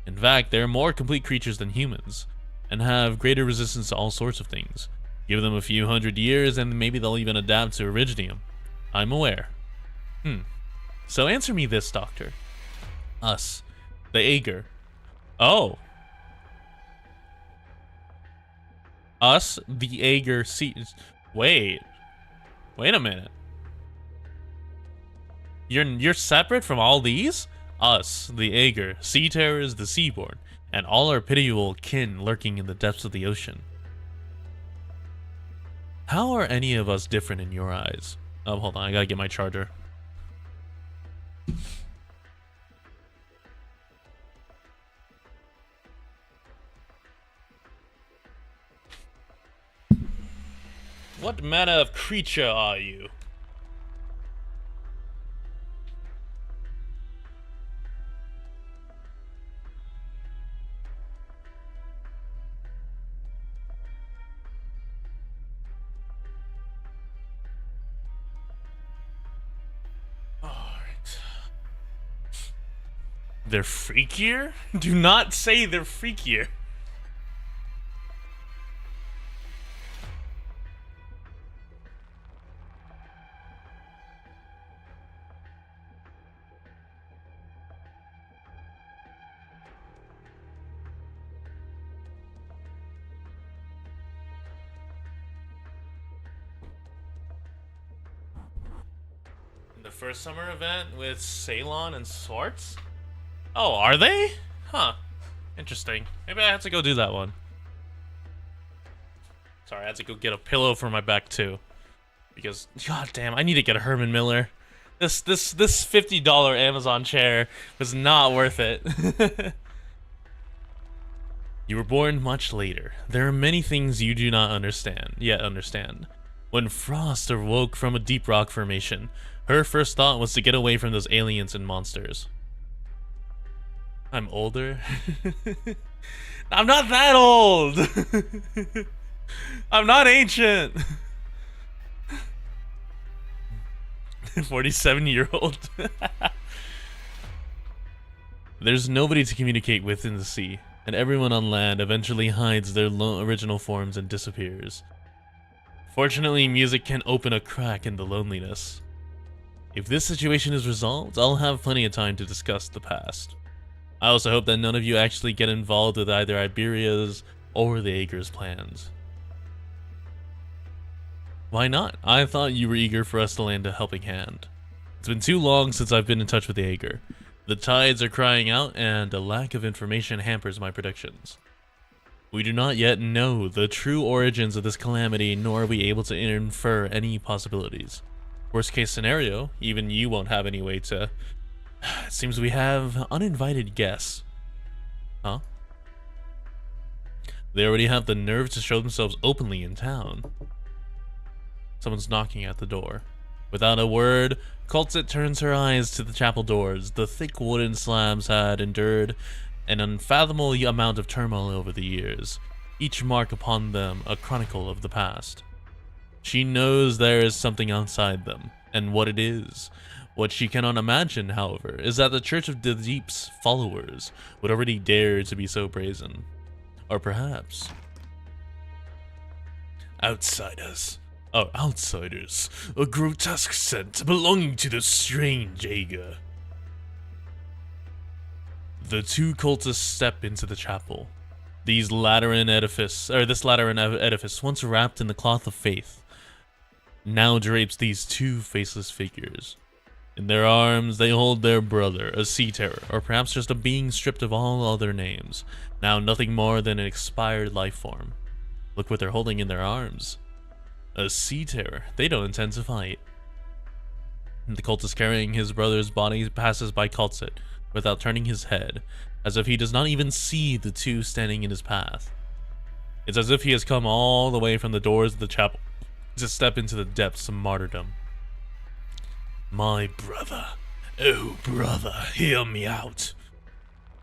In fact, they're more complete creatures than humans, and have greater resistance to all sorts of things. Give them a few hundred years, and maybe they'll even adapt to Iridium. I'm aware. So answer me this, Doctor. Us. The Aegir. Oh. Us, the Aegir Wait a minute. You're separate from all these? Us, the Aegir, Sea Terrors, the Seaborn, and all our pitiable kin lurking in the depths of the ocean. How are any of us different in your eyes? Oh, hold on, I gotta get my charger. What manner of creature are you? They're freakier? Do not say they're freakier. The first summer event with Ceylon and Swartz? Oh, are they? Huh. Interesting. Maybe I have to go do that one. Sorry, I had to go get a pillow for my back too. Because, god damn, I need to get a Herman Miller. This $50 Amazon chair was not worth it. You were born much later. There are many things you do not yet understand. When Frost awoke from a deep rock formation, her first thought was to get away from those aliens and monsters. I'm older. I'm not that old. I'm not ancient. 47-year-old. There's nobody to communicate with in the sea, and everyone on land eventually hides their original forms and disappears. Fortunately, music can open a crack in the loneliness. If this situation is resolved, I'll have plenty of time to discuss the past. I also hope that none of you actually get involved with either Iberia's or the Ager's plans. Why not? I thought you were eager for us to lend a helping hand. It's been too long since I've been in touch with the Ager. The tides are crying out, and a lack of information hampers my predictions. We do not yet know the true origins of this calamity, nor are we able to infer any possibilities. Worst case scenario, even you won't have any way to... It seems we have uninvited guests. Huh? They already have the nerve to show themselves openly in town. Someone's knocking at the door. Without a word, Cultsit turns her eyes to the chapel doors. The thick wooden slabs had endured an unfathomable amount of turmoil over the years, each mark upon them a chronicle of the past. She knows there is something outside them, and what it is. What she cannot imagine, however, is that the Church of the Deep's followers would already dare to be so brazen. Or perhaps... Outsiders. Are outsiders, a grotesque scent belonging to the strange Ager. The two cultists step into the chapel. This Lateran edifice, once wrapped in the cloth of faith, now drapes these two faceless figures. In their arms, they hold their brother, a sea terror, or perhaps just a being stripped of all other names, now nothing more than an expired life form. Look what they're holding in their arms. A sea terror. They don't intend to fight. The cultist carrying his brother's body passes by Cultsit without turning his head, as if he does not even see the two standing in his path. It's as if he has come all the way from the doors of the chapel to step into the depths of martyrdom. My brother, oh brother, hear me out.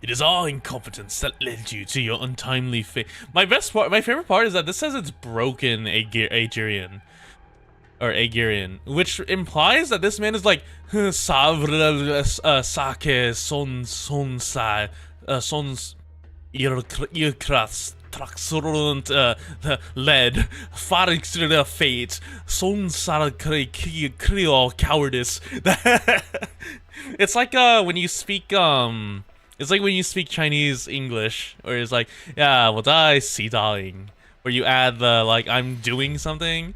It is our incompetence that led you to your untimely fate. My favorite part is that this says it's broken Agerian. Or Agerian, which implies that this man is like sake sons irkras traxrunt led farix the fate sonsar creo cowardice. It's like when you speak it's like when you speak Chinese English, or it's like, yeah, what I see, darling, where you add the like I'm doing something.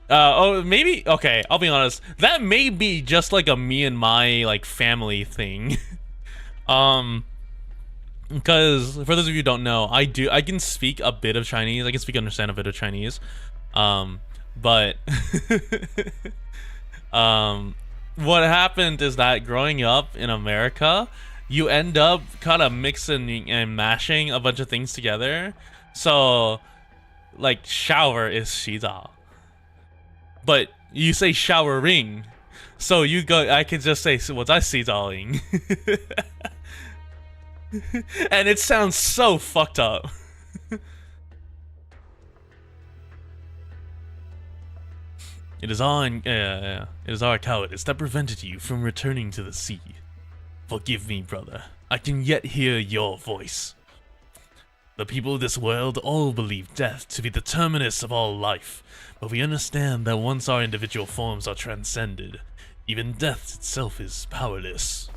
Oh, maybe, okay, I'll be honest, that may be just like a me and my like family thing. Because for those of you who don't know, I can speak a bit of Chinese. I can understand a bit of Chinese, but what happened is that growing up in America, you end up kind of mixing and mashing a bunch of things together. So, like, shower is 洗澡, but you say showering, so you go. I can just say 我在洗澡ing, and it sounds so fucked up. It is our cowardice that prevented you from returning to the sea. Forgive me, brother. I can yet hear your voice. The people of this world all believe death to be the terminus of all life, but we understand that once our individual forms are transcended, even death itself is powerless.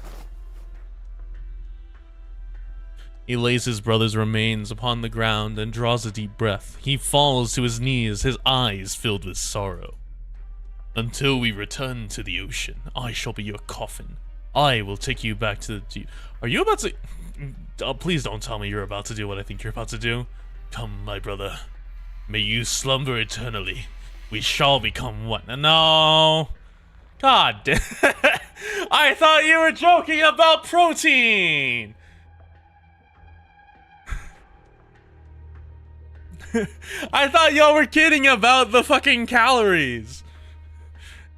He lays his brother's remains upon the ground and draws a deep breath. He falls to his knees, his eyes filled with sorrow. Until we return to the ocean, I shall be your coffin. I will take you back to the deep. Are you about to... please don't tell me you're about to do what I think you're about to do. Come, my brother. May you slumber eternally. We shall become one. No. God damn. I thought you were joking about protein. I thought y'all were kidding about the fucking calories.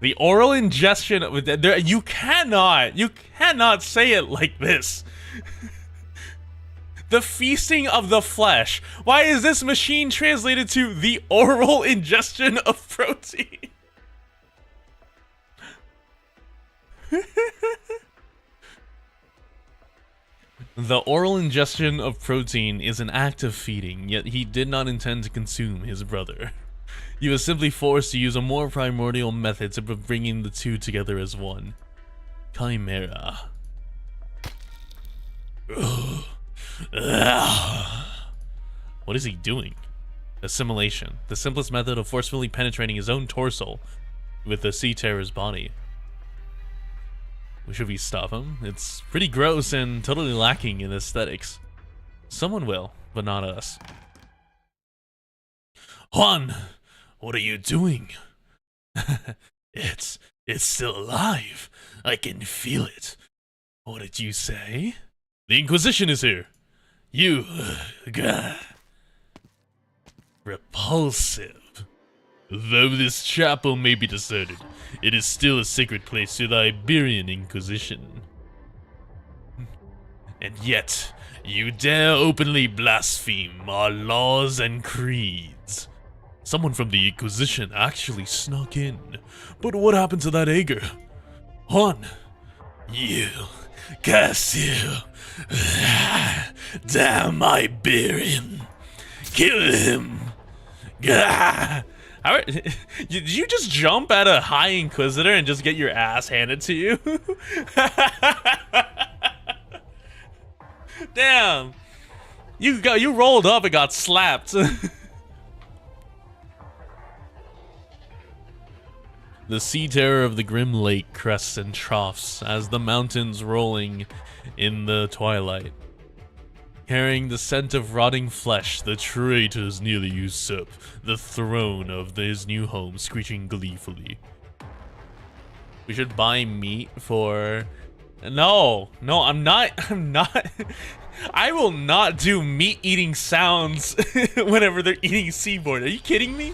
The oral ingestion of you cannot say it like this. The feasting of the flesh. Why is this machine translated to the oral ingestion of protein? The oral ingestion of protein is an act of feeding, yet he did not intend to consume his brother. He was simply forced to use a more primordial method of bringing the two together as one. Chimera. What is he doing? Assimilation, the simplest method of forcefully penetrating his own torso with the Sea Terror's body. Should we stop him? It's pretty gross and totally lacking in aesthetics. Someone will, but not us. Juan, what are you doing? It's still alive. I can feel it. What did you say? The Inquisition is here. You, repulsive. Though this chapel may be deserted, it is still a sacred place to the Iberian Inquisition. And yet, you dare openly blaspheme our laws and creeds. Someone from the Inquisition actually snuck in. But what happened to that Ager? Juan, you, curse you. Damn Iberian. Kill him. Did you just jump at a High Inquisitor and just get your ass handed to you? Damn. You rolled up and got slapped. The sea terror of the grim lake crests and troughs as the mountains rolling in the twilight. Carrying the scent of rotting flesh, the traitors nearly usurp the throne of his new home, screeching gleefully. We should buy meat for... No, I'm not. I will not do meat-eating sounds whenever they're eating seaboard. Are you kidding me?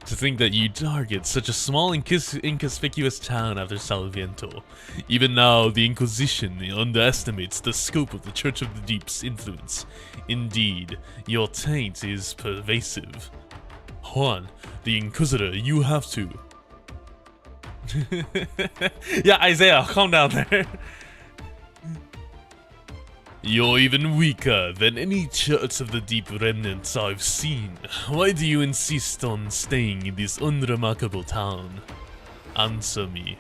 To think that you target such a small inconspicuous town after Salviento. Even now, the Inquisition underestimates the scope of the Church of the Deep's influence. Indeed, your taint is pervasive. Juan, the Inquisitor, you have to... Yeah, Isaiah, calm down there. You're even weaker than any Church of the Deep remnants I've seen. Why do you insist on staying in this unremarkable town? Answer me.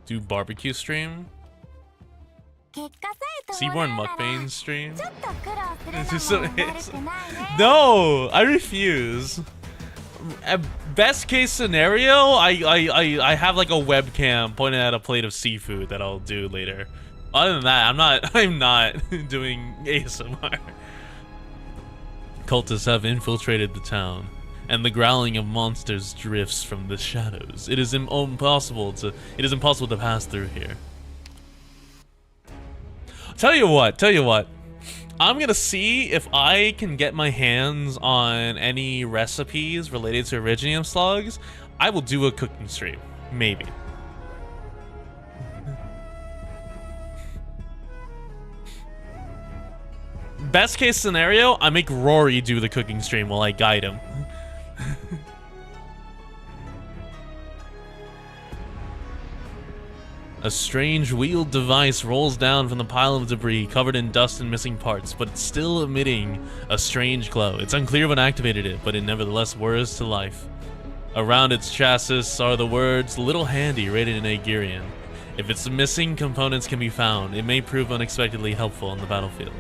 Do barbecue stream? Seaborn mukbang stream? No, I refuse. At best case scenario, I have like a webcam pointing at a plate of seafood that I'll do later. Other than that, I'm not doing ASMR. Cultists have infiltrated the town, and the growling of monsters drifts from the shadows. It is impossible to pass through here. Tell you what. I'm gonna see if I can get my hands on any recipes related to Iridium slugs. I will do a cooking stream, maybe. Best case scenario, I make Rory do the cooking stream while I guide him. A strange wheeled device rolls down from the pile of debris covered in dust and missing parts, but it's still emitting a strange glow. It's unclear what activated it, but it nevertheless whirs to life. Around its chassis are the words, "Little Handy," rated in Aegirian. If its missing components can be found, it may prove unexpectedly helpful on the battlefield.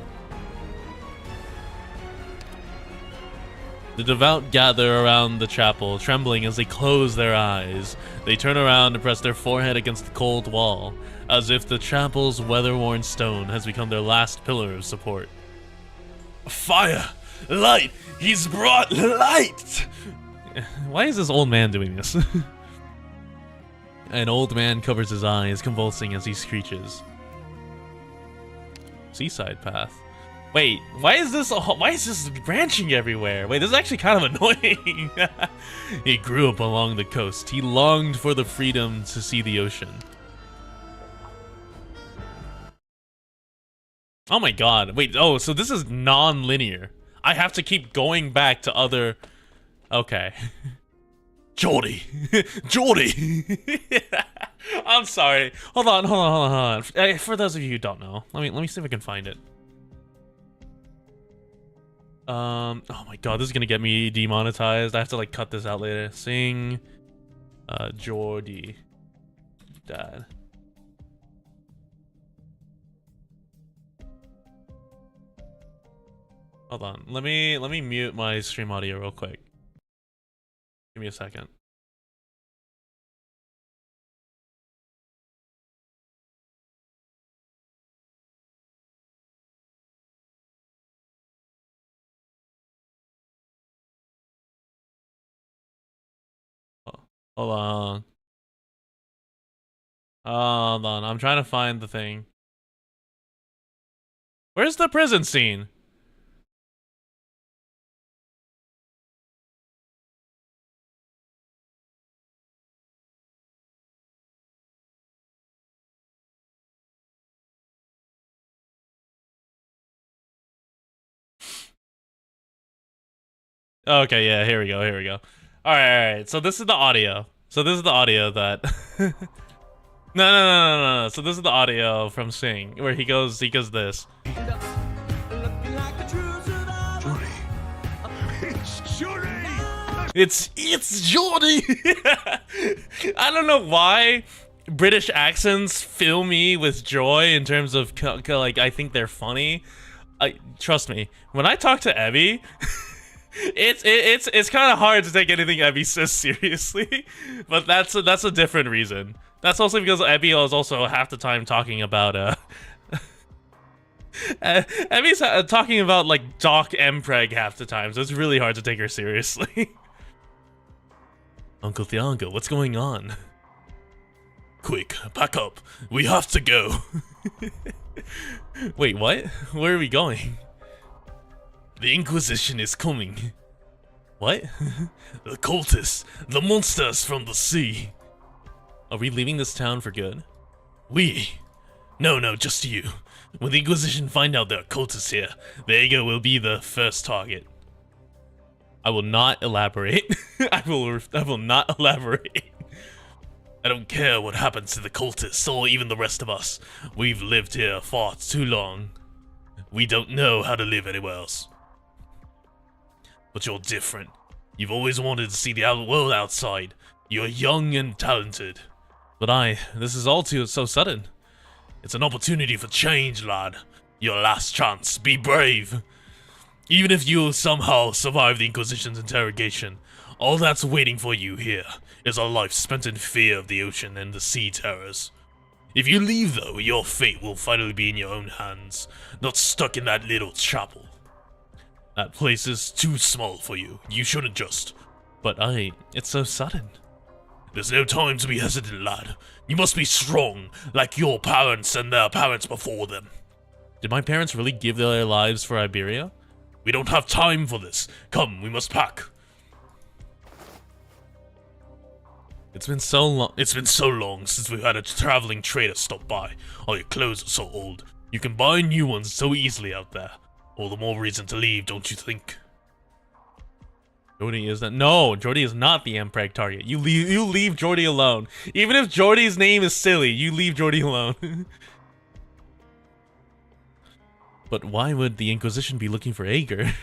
The devout gather around the chapel, trembling as they close their eyes. They turn around and press their forehead against the cold wall, as if the chapel's weather-worn stone has become their last pillar of support. Fire! Light! He's brought light! Why is this old man doing this? An old man covers his eyes, convulsing as he screeches. Seaside path. Wait, why is this branching everywhere? Wait, this is actually kind of annoying. He grew up along the coast. He longed for the freedom to see the ocean. Oh my god. Wait, oh, so this is non-linear. I have to keep going back to other... Okay. Jordi! Jordi! I'm sorry. Hold on. For those of you who don't know, let me see if I can find it. Oh my god, this is gonna get me demonetized. I have to like cut this out later. Sing Jordi Dad. Hold on. Let me mute my stream audio real quick. Give me a second. Hold on. Hold on. I'm trying to find the thing. Where's the prison scene? Okay, yeah, here we go. All right. So this is the audio. That No. So this is the audio from Sing where he goes this. It's Jordi. I don't know why British accents fill me with joy in terms of like I think they're funny. Trust me, when I talk to Evie, it's kind of hard to take anything Evie says seriously. But that's a different reason. That's also because Evie is also half the time talking about Evie's talking about like Doc Mpreg half the time, so it's really hard to take her seriously. Uncle Thiago, what's going on? Quick, pack up. We have to go. Wait, what? Where are we going? The Inquisition is coming. What? The cultists, the monsters from the sea. Are we leaving this town for good? We? No, just you. When the Inquisition find out there are cultists here, the Aegir will be the first target. I will not elaborate. I will not elaborate. I don't care what happens to the cultists or even the rest of us. We've lived here far too long. We don't know how to live anywhere else. But you're different. You've always wanted to see the world outside. You're young and talented. But this is all too so sudden. It's an opportunity for change, lad. Your last chance. Be brave. Even if you somehow survive the Inquisition's interrogation, all that's waiting for you here is a life spent in fear of the ocean and the sea terrors. If you leave, though, your fate will finally be in your own hands, not stuck in that little chapel. That place is too small for you. You shouldn't just. But it's so sudden. There's no time to be hesitant, lad. You must be strong, like your parents and their parents before them. Did my parents really give their lives for Iberia? We don't have time for this. Come, we must pack. It's been so long since we've had a traveling trader stop by. All your clothes are so old. You can buy new ones so easily out there. All the more reason to leave, don't you think? Jordi is that? No, Jordi is not the Mpreg target. You leave Jordi alone. Even if Jordi's name is silly, you leave Jordi alone. But why would the Inquisition be looking for Aegir?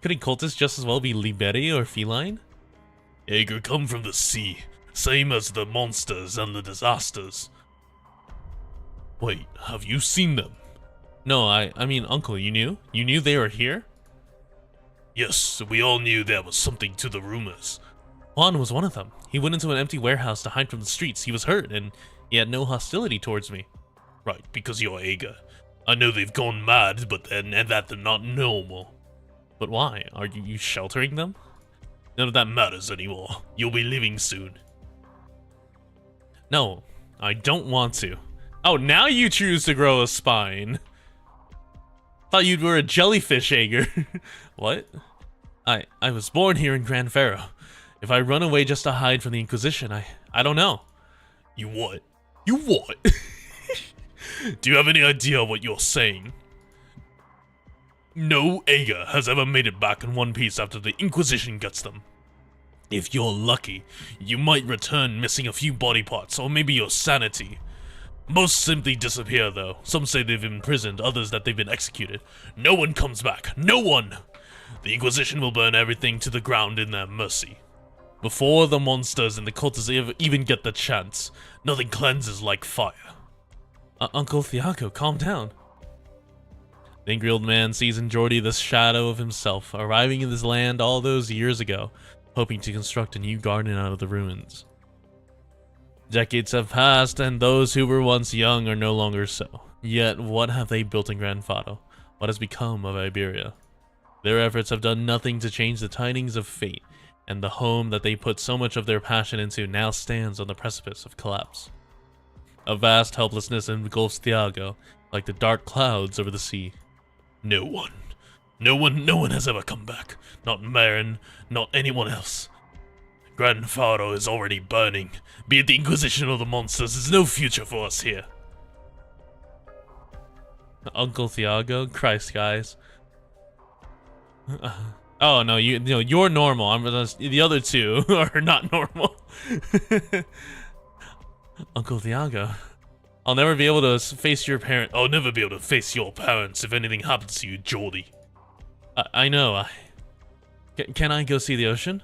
Couldn't cultists just as well be Liberi or feline? Aegir come from the sea, same as the monsters and the disasters. Wait, have you seen them? No, I mean, Uncle, you knew? You knew they were here? Yes, we all knew there was something to the rumors. Juan was one of them. He went into an empty warehouse to hide from the streets. He was hurt, and he had no hostility towards me. Right, because you're Aegir. I know they've gone mad, but and that they're not normal. But why? Are you sheltering them? None of that matters anymore. You'll be leaving soon. No, I don't want to. Oh, now you choose to grow a spine. Thought you were a jellyfish, Aegir. What? I was born here in Grand Pharaoh. If I run away just to hide from the Inquisition, I don't know. You what? You what? Do you have any idea what you're saying? No Aegir has ever made it back in one piece after the Inquisition gets them. If you're lucky, you might return missing a few body parts, or maybe your sanity. Most simply disappear though. Some say they've been imprisoned, others that they've been executed. No one comes back. No one! The Inquisition will burn everything to the ground in their mercy. Before the monsters and the cultists even get the chance, nothing cleanses like fire. Uncle Thiago, calm down. The angry old man sees in Jordi the shadow of himself, arriving in this land all those years ago, hoping to construct a new garden out of the ruins. Decades have passed, and those who were once young are no longer so. Yet, what have they built in Gran Fado? What has become of Iberia? Their efforts have done nothing to change the tidings of fate, and the home that they put so much of their passion into now stands on the precipice of collapse. A vast helplessness engulfs Thiago, like the dark clouds over the sea. No one has ever come back. Not Marin, not anyone else. Gran Fado is already burning. Be it the Inquisition or the monsters, there's no future for us here. Uncle Thiago? Christ, guys. Oh no, you're normal. The other two are not normal. Uncle Thiago, I'll never be able to face your parent. I'll never be able to face your parents if anything happens to you, Jordi. I know. Can I go see the ocean?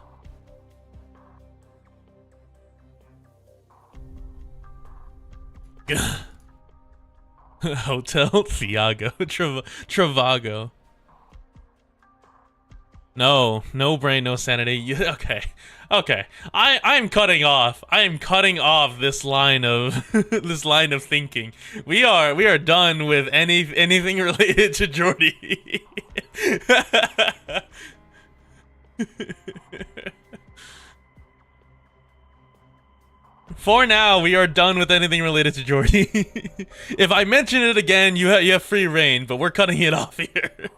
Hotel Thiago, Travago. No brain, no sanity. Okay. I'm cutting off. I am cutting off this line of this line of thinking. We are done with anything related to Jordi. For now, we are done with anything related to Jordi. If I mention it again, you have free reign, but we're cutting it off here.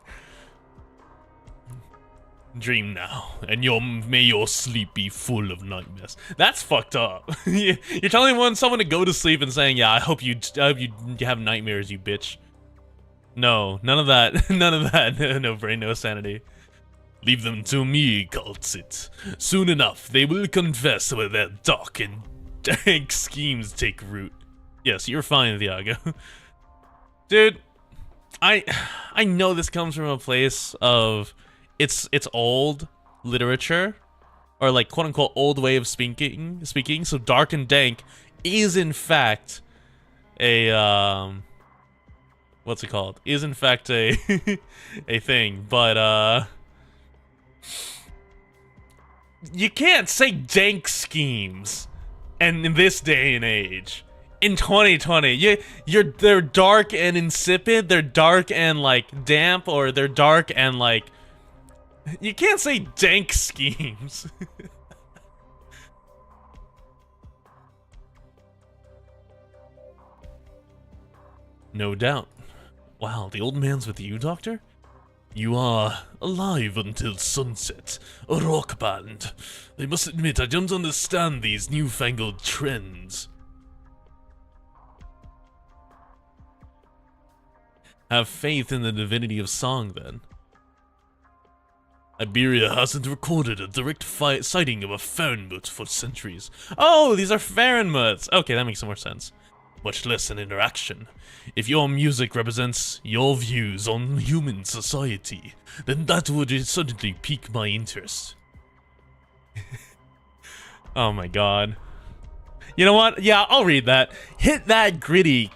Dream now, and may your sleep be full of nightmares. That's fucked up. You're telling someone to go to sleep and saying, "Yeah, I hope you have nightmares, you bitch." No, none of that. None of that. No brain, no sanity. Leave them to me, cultist. Soon enough, they will confess where their dark and dank schemes take root. Yes, you're fine, Thiago. Dude, I know this comes from a place of it's old literature, or like quote unquote old way of speaking. So dark and dank is in fact a what's it called? Is in fact a a thing, but you can't say dank schemes. And in this day and age, in 2020, they're dark and insipid, they're dark and like damp, or they're dark and like, you can't say dank schemes. No doubt. Wow, the old man's with you, Doctor? You are alive until sunset. A rock band. I must admit, I don't understand these newfangled trends. Have faith in the divinity of song, then. Iberia hasn't recorded a direct sighting of a Fahrenmut for centuries. Oh, these are Fahrenmuts! Okay, that makes some more sense. Much less an interaction. If your music represents your views on human society, then that would certainly pique my interest. Oh my god. You know what? Yeah, I'll read that. Hit that gritty.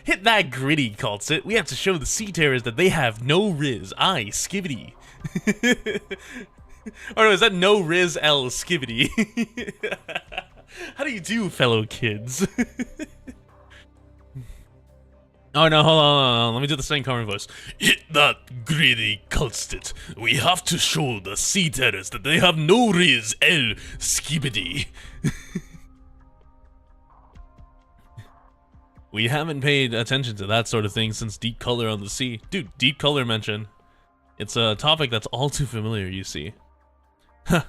Hit that gritty, cultist. We have to show the Sea Terrors that they have no riz. Aye, skibbity. Or no, is that no riz L skibbity? How do you do, fellow kids? Oh no, hold on. Let me do the same common voice. Hit that greedy cultist. We have to show the Sea Terrors that they have no riz L skibbity. We haven't paid attention to that sort of thing since Deep Color on the Sea. Dude, Deep Color mention. It's a topic that's all too familiar, you see. Huh.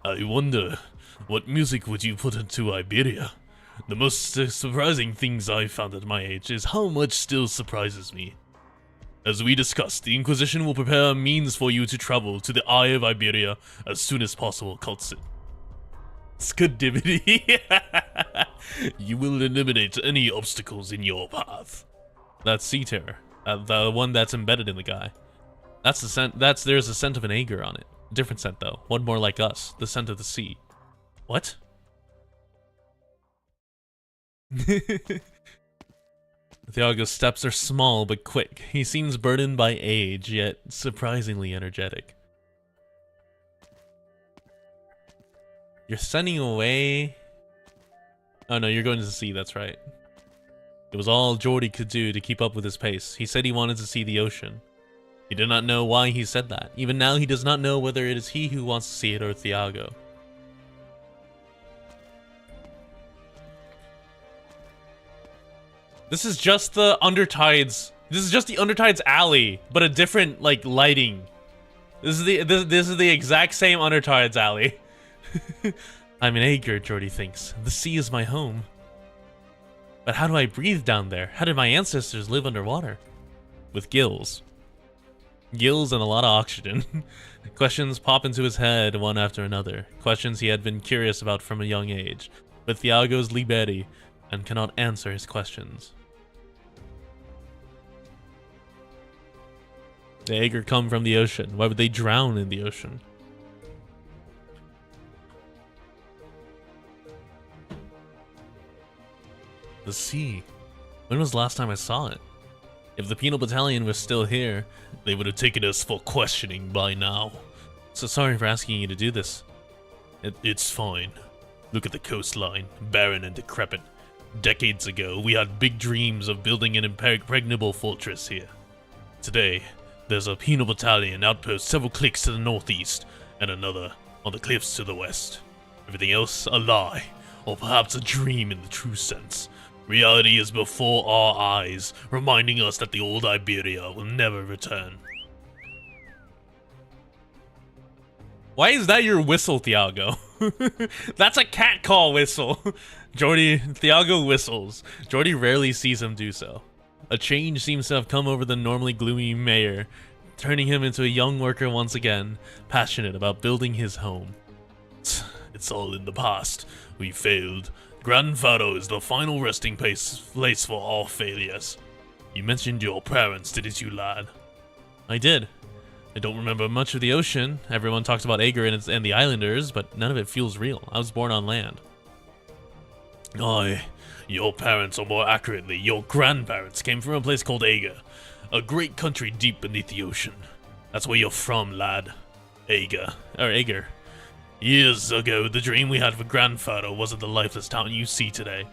I wonder, what music would you put into Iberia? The most surprising things I found at my age is how much still surprises me. As we discussed, the Inquisition will prepare a means for you to travel to the Eye of Iberia as soon as possible, Cultsit. Skidivity. You will eliminate any obstacles in your path. That's Sea Terror. The one that's embedded in the guy. That's the scent. There's a scent of an Ager on it. Different scent though. One more like us. The scent of the sea. What? Thiago's steps are small but quick. He seems burdened by age, yet surprisingly energetic. You're sending away... Oh no, you're going to the sea, that's right. It was all Jordi could do to keep up with his pace. He said he wanted to see the ocean. He did not know why he said that. Even now, he does not know whether it is he who wants to see it or Thiago. This is just the Undertides. This is just the Undertides alley, but a different like lighting. This is the exact same Undertides alley. I'm an Ager, Jordi thinks. The sea is my home. But how do I breathe down there? How did my ancestors live underwater? With gills. Gills and a lot of oxygen. Questions pop into his head one after another. Questions he had been curious about from a young age. But Thiago's liberi and cannot answer his questions. The Ager come from the ocean. Why would they drown in the ocean? The sea. When was the last time I saw it? If the penal battalion was still here, they would have taken us for questioning by now. So sorry for asking you to do this. It's fine. Look at the coastline, barren and decrepit. Decades ago, we had big dreams of building an impregnable fortress here. Today, there's a penal battalion outpost several clicks to the northeast, and another on the cliffs to the west. Everything else a lie, or perhaps a dream in the true sense. Reality is before our eyes, reminding us that the old Iberia will never return. Why is that your whistle, Thiago? That's a cat call whistle. Thiago whistles. Jordi rarely sees him do so. A change seems to have come over the normally gloomy mayor, turning him into a young worker once again, passionate about building his home. It's all in the past. We failed. Gran Faro is the final resting place for all failures. You mentioned your parents, didn't you, lad? I did. I don't remember much of the ocean. Everyone talks about Ager and the islanders, but none of it feels real. I was born on land. Aye, your parents, or more accurately, your grandparents, came from a place called Ager, a great country deep beneath the ocean. That's where you're from, lad. Ager. Years ago, the dream we had for Gran Faro wasn't the lifeless town you see today.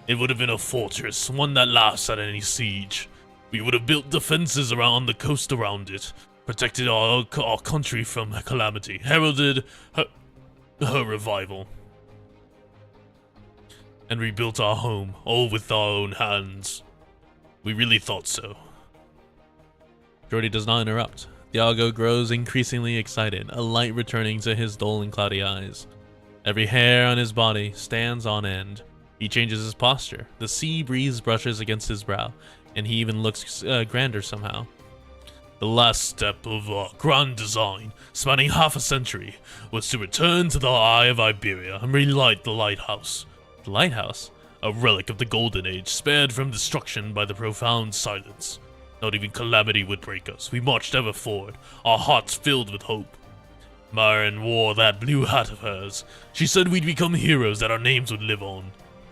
It would have been a fortress, one that laughs at any siege. We would have built defenses around the coast around it, protected our country from calamity, heralded her revival, and rebuilt our home, all with our own hands. We really thought so. Jordi does not interrupt. Thiago grows increasingly excited, a light returning to his dull and cloudy eyes. Every hair on his body stands on end. He changes his posture. The sea breeze brushes against his brow, and he even looks grander somehow. The last step of our grand design, spanning half a century, was to return to the Eye of Iberia and relight the lighthouse. The lighthouse? A relic of the Golden Age, spared from destruction by the profound silence. Not even calamity would break us. We marched ever forward, our hearts filled with hope. Myron wore that blue hat of hers. She said we'd become heroes, that our names would live on.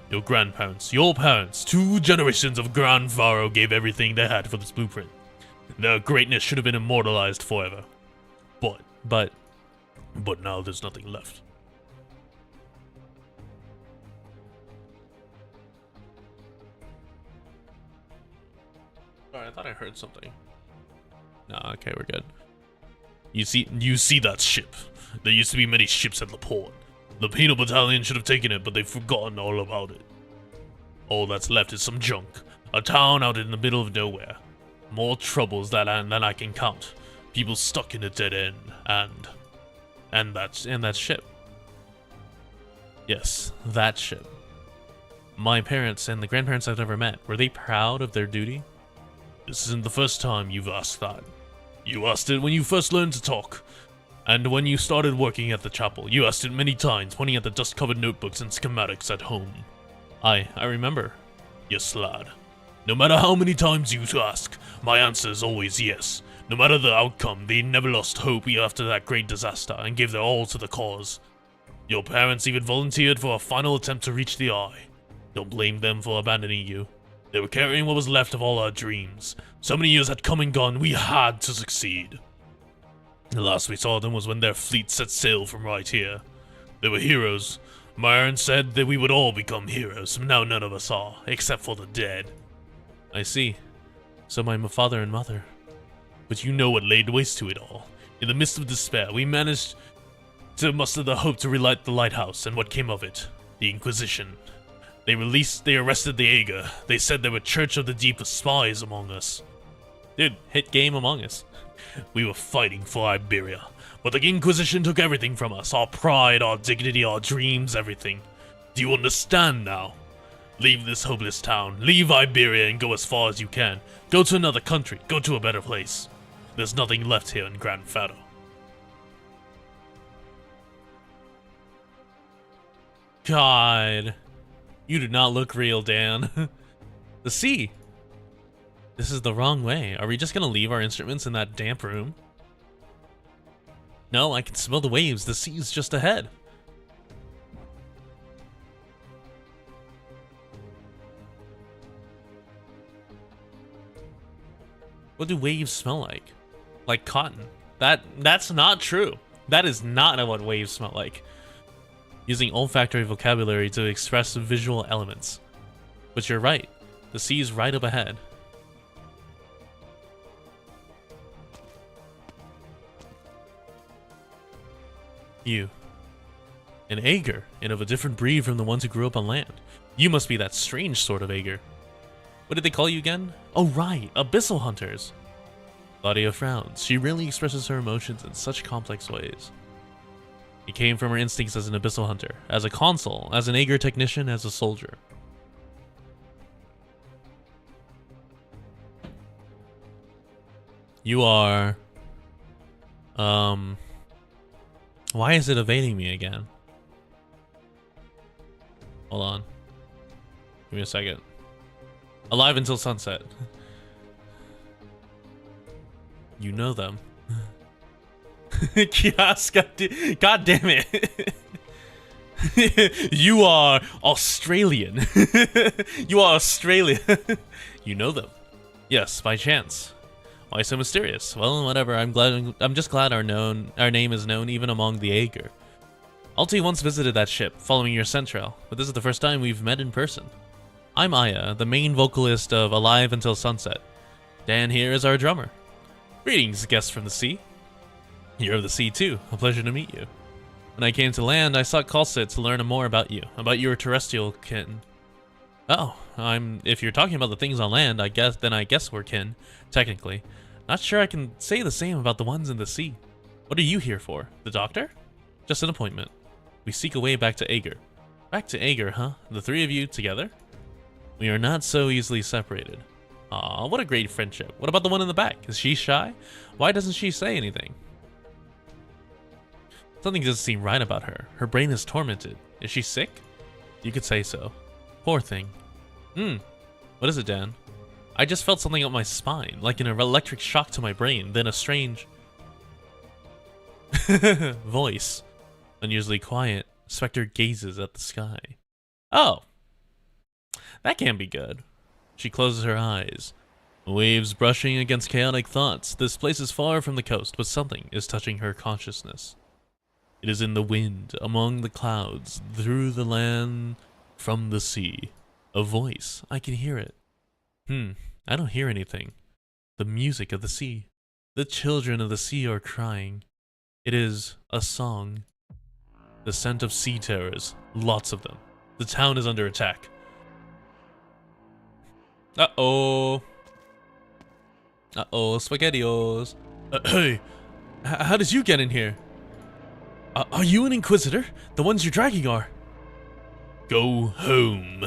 Your grandparents, your parents, 2 generations of Gran Faro gave everything they had for this blueprint. Their greatness should have been immortalized forever. But now there's nothing left. Sorry, I thought I heard something. No, okay, we're good. You see that ship? There used to be many ships at the port. The penal battalion should have taken it, but they've forgotten all about it. All that's left is some junk. A town out in the middle of nowhere. More troubles than I can count. People stuck in a dead end, and that ship. Yes, that ship. My parents and the grandparents I've never met, were they proud of their duty? This isn't the first time you've asked that. You asked it when you first learned to talk. And when you started working at the chapel, you asked it many times, pointing at the dust-covered notebooks and schematics at home. I remember. Yes, lad. No matter how many times you ask, my answer is always yes. No matter the outcome, they never lost hope after that great disaster and gave their all to the cause. Your parents even volunteered for a final attempt to reach the eye. Don't blame them for abandoning you. They were carrying what was left of all our dreams. So many years had come and gone, we had to succeed. The last we saw them was when their fleet set sail from right here. They were heroes. Myron said that we would all become heroes, now none of us are, except for the dead. I see. So my father and mother. But you know what laid waste to it all. In the midst of despair, we managed to muster the hope to relight the lighthouse, and what came of it? The Inquisition. They arrested the Aegir. They said there were Church of the Deep spies among us. Dude, hit game Among Us. We were fighting for Iberia, but the Inquisition took everything from us. Our pride, our dignity, our dreams, everything. Do you understand now? Leave this hopeless town, leave Iberia and go as far as you can. Go to another country, go to a better place. There's nothing left here in Gran Fado. God. You do not look real, Dan. The sea. This is the wrong way. Are we just gonna leave our instruments in that damp room? No, I can smell the waves. The sea's just ahead. What do waves smell like? Like cotton. That's not true. That is not what waves smell like. Using olfactory vocabulary to express visual elements. But you're right. The sea is right up ahead. You. An Aegir, and of a different breed from the ones who grew up on land. You must be that strange sort of Aegir. What did they call you again? Oh right, Abyssal Hunters. Claudia frowns. She really expresses her emotions in such complex ways. It came from her instincts as an Abyssal Hunter, as a consul, as an Aegir technician, as a soldier. You are... Why is it evading me again? Hold on. Give me a second. Alive until sunset. You know them. Kios, God damn it. You are Australian. You are Australian. You know them. Yes, by chance. Why so mysterious? Well, whatever. I'm just glad our name is known even among the Aegir. Alti once visited that ship, following your scent trail, but this is the first time we've met in person. I'm Aya, the main vocalist of Alive Until Sunset. Dan here is our drummer. Greetings, guests from the sea. You're of the sea too. A pleasure to meet you. When I came to land, I sought Kalsit to learn more about you, about your terrestrial kin. Oh, if you're talking about the things on land, I guess we're kin, technically. Not sure I can say the same about the ones in the sea. What are you here for? The doctor? Just an appointment. We seek a way back to Aegir. Back to Aegir, huh? The three of you together? We are not so easily separated. Aw, what a great friendship. What about the one in the back? Is she shy? Why doesn't she say anything? Something doesn't seem right about her. Her brain is tormented. Is she sick? You could say so. Poor thing. What is it, Dan? I just felt something up my spine, like an electric shock to my brain, then a strange... voice. Unusually quiet, Spectre gazes at the sky. Oh! That can't be good. She closes her eyes. Waves brushing against chaotic thoughts. This place is far from the coast, but something is touching her consciousness. It is in the wind, among the clouds, through the land, from the sea. A voice. I can hear it. I don't hear anything. The music of the sea. The children of the sea are crying. It is a song. The scent of sea terrors. Lots of them. The town is under attack. Uh-oh. Uh-oh, SpaghettiOs. Hey, how did you get in here? Are you an Inquisitor? The ones you're dragging are. Go home.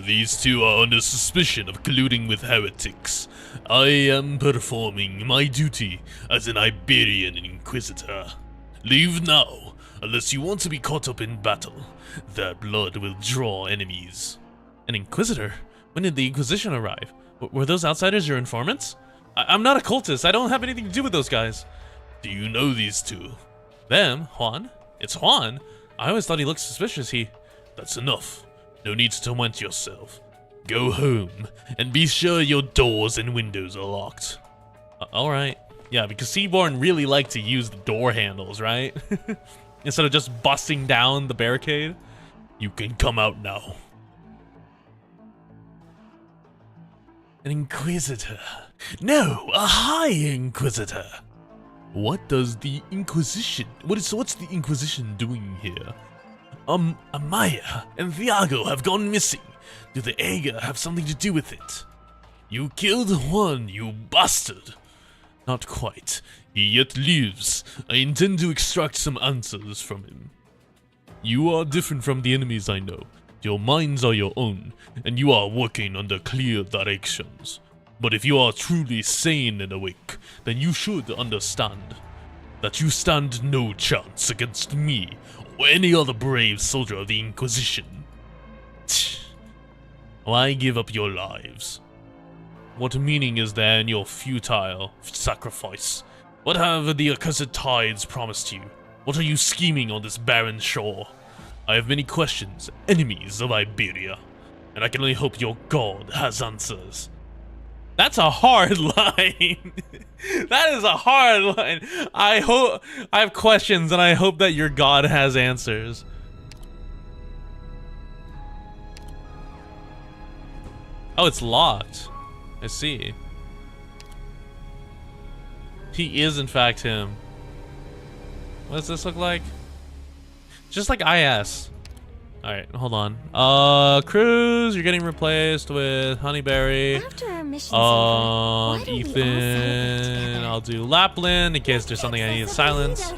These two are under suspicion of colluding with heretics. I am performing my duty as an Iberian Inquisitor. Leave now, unless you want to be caught up in battle. Their blood will draw enemies. An Inquisitor? When did the Inquisition arrive? Were those outsiders your informants? I'm not a cultist. I don't have anything to do with those guys. Do you know these two? Them? Juan? It's Juan? I always thought he looked suspicious. That's enough. No need to torment yourself. Go home, and be sure your doors and windows are locked. Alright. Yeah, because Seaborn really like to use the door handles, right? Instead of just busting down the barricade. You can come out now. An Inquisitor. No, a High Inquisitor. What does the Inquisition... What's the Inquisition doing here? Amaya and Thiago have gone missing. Do the Aga have something to do with it? You killed Juan, you bastard! Not quite. He yet lives. I intend to extract some answers from him. You are different from the enemies I know. Your minds are your own, and you are working under clear directions. But if you are truly sane and awake, then you should understand that you stand no chance against me or any other brave soldier of the Inquisition. Why give up your lives? What meaning is there in your futile sacrifice? What have the accursed tides promised you? What are you scheming on this barren shore? I have many questions, enemies of Iberia, and I can only hope your god has answers. That's a hard line. That is a hard line. I have questions, and I hope that your god has answers. Oh, it's locked. I see. He is, in fact, him. What does this look like? Just like IS. Alright, hold on. Cruz, you're getting replaced with Honeyberry. After our mission's over, why don't we all celebrate Ethan. together? I'll do Lapland in case there's something I need to silence.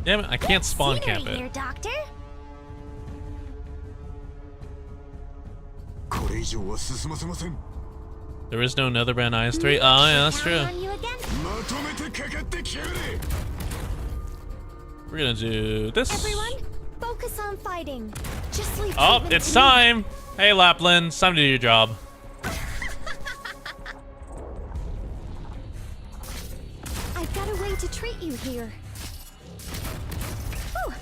Damn it, I can't spawn camp Scenery here, it. Doctor. There is no Netherbrand IS3. Oh, yeah, that's true. Counting on you again. We're gonna do this. Everyone, focus on fighting. Just leave Oh, treatment it's to me. time! Hey, Lapland, it's time to do your job. I've got a way to treat you here. Whew.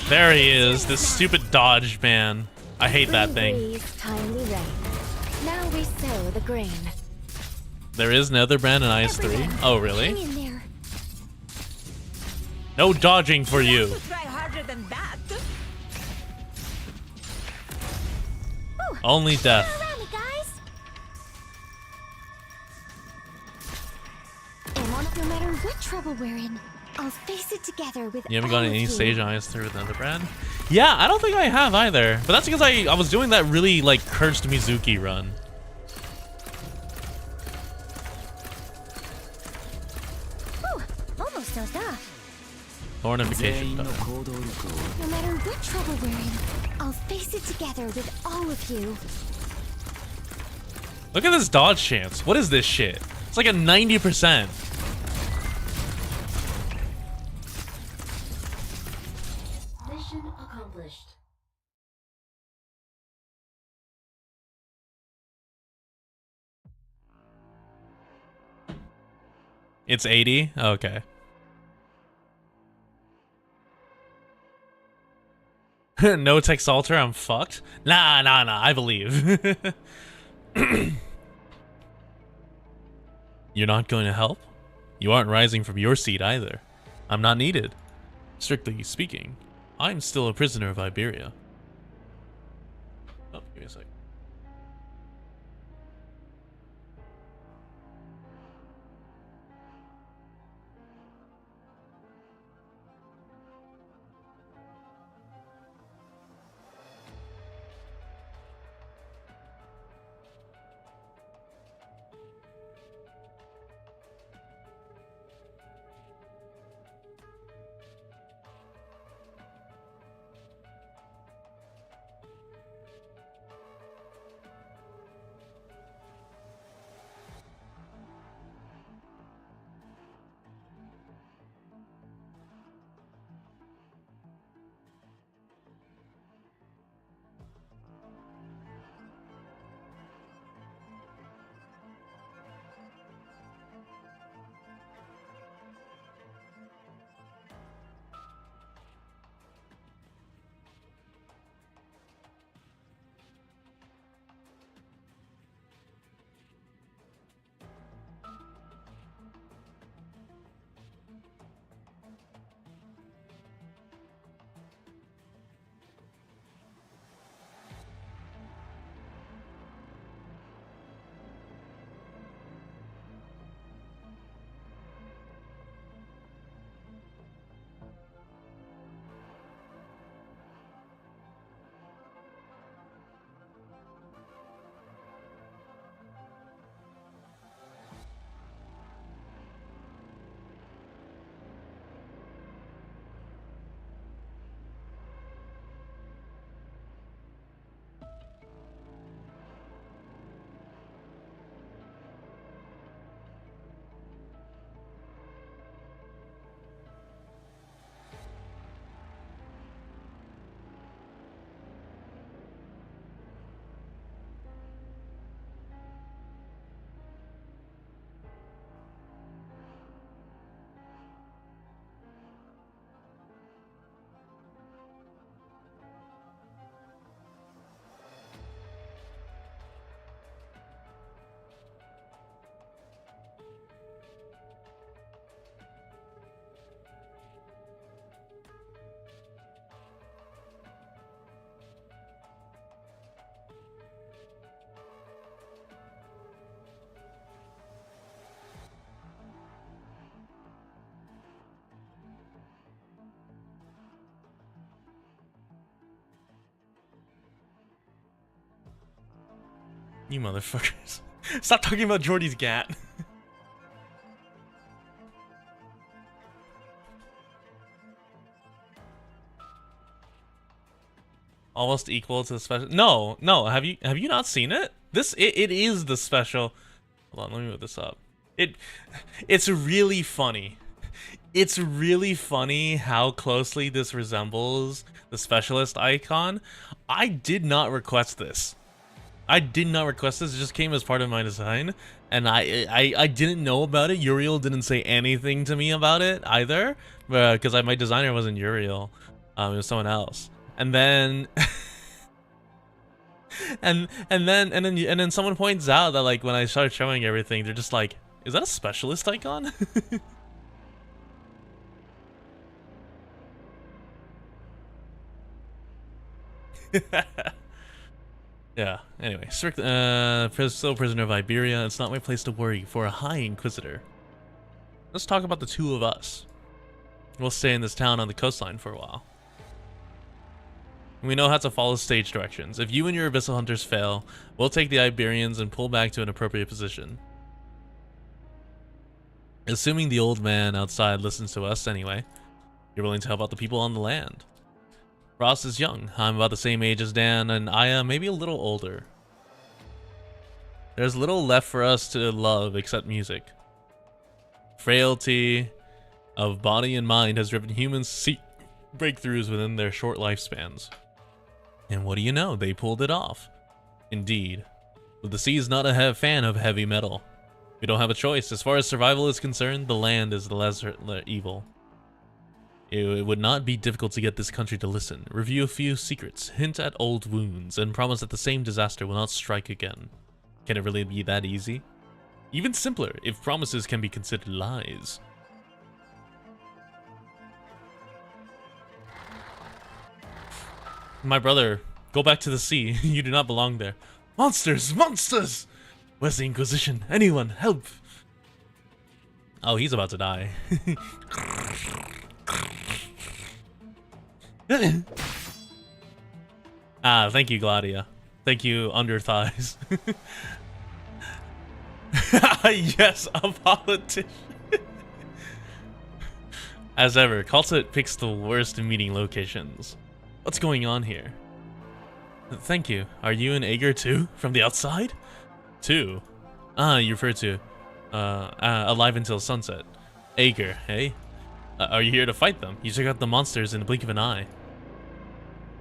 There he is, this stupid dodge man. I hate that Spring thing. breeze, timely rain. Now we sow the grain. There is Netherbrand and IS3. Everyone, Oh, really? hang in there. No dodging for you. Try harder than that. Whew. Only death. Turn around me, guys. And no matter what trouble we're in, I'll face it together with You haven't all gone of any you. stage IS3 with Netherbrand? Yeah, I don't think I have either. But that's because I was doing that really, like, cursed Mizuki run. Whew, almost dozed off. Hornification done. No matter what trouble we're in, I'll face it together with all of you. Look at this dodge chance. What is this shit? It's like a 90%. Mission accomplished. It's 80? Okay. No Texalter, I'm fucked? Nah, I believe. You're not going to help? You aren't rising from your seat either. I'm not needed. Strictly speaking, I'm still a prisoner of Iberia. Oh, give me a sec. You motherfuckers. Stop talking about Jordi's gat. Almost equal to the special. No, no. Have you not seen it? It is the special. Hold on, let me move this up. It's really funny. It's really funny how closely this resembles the specialist icon. I did not request this. It just came as part of my design, and I didn't know about it. Uriel didn't say anything to me about it either, because my designer wasn't Uriel. It was someone else. And then and then someone points out that like when I started showing everything, they're just like, is that a specialist icon? Yeah, anyway, still prisoner of Iberia. It's not my place to worry for a High Inquisitor. Let's talk about the two of us. We'll stay in this town on the coastline for a while. We know how to follow stage directions. If you and your Abyssal Hunters fail, we'll take the Iberians and pull back to an appropriate position. Assuming the old man outside listens to us anyway, you're willing to help out the people on the land. Ross is young. I'm about the same age as Dan, and Aya maybe a little older. There's little left for us to love except music. Frailty of body and mind has driven humans to seek breakthroughs within their short lifespans. And what do you know? They pulled it off. Indeed. But the sea is not a fan of heavy metal. We don't have a choice. As far as survival is concerned, the land is the lesser evil. It would not be difficult to get this country to listen, review a few secrets, hint at old wounds, and promise that the same disaster will not strike again. Can it really be that easy? Even simpler, if promises can be considered lies. My brother, go back to the sea. You do not belong there. Monsters! Monsters! Where's the Inquisition? Anyone, help! Oh, he's about to die. Ah, thank you, Gladia. Thank you, under thighs. Yes, a politician. As ever, Cultit picks the worst meeting locations. What's going on here? Thank you. Are you an Aegir too? From the outside? Two? Ah, you refer to alive until sunset. Aegir, hey? Are you here to fight them? You took out the monsters in the blink of an eye.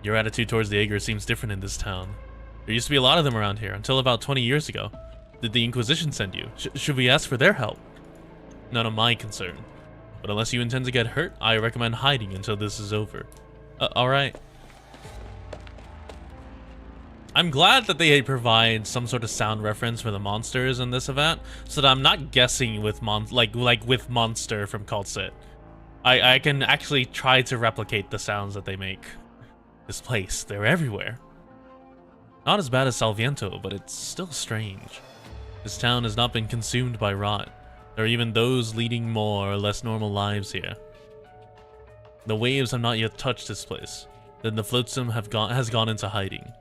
Your attitude towards the Aegir seems different in this town. There used to be a lot of them around here, until about 20 years ago. Did the Inquisition send you? Should we ask for their help? None of my concern. But unless you intend to get hurt, I recommend hiding until this is over. Alright. I'm glad that they provide some sort of sound reference for the monsters in this event, so that I'm not guessing with with Monster from Cultit. I can actually try to replicate the sounds that they make. This place, they're everywhere. Not as bad as Salviento, but it's still strange. This town has not been consumed by rot. There are even those leading more or less normal lives here. The waves have not yet touched this place. Then the flotsam has gone into hiding.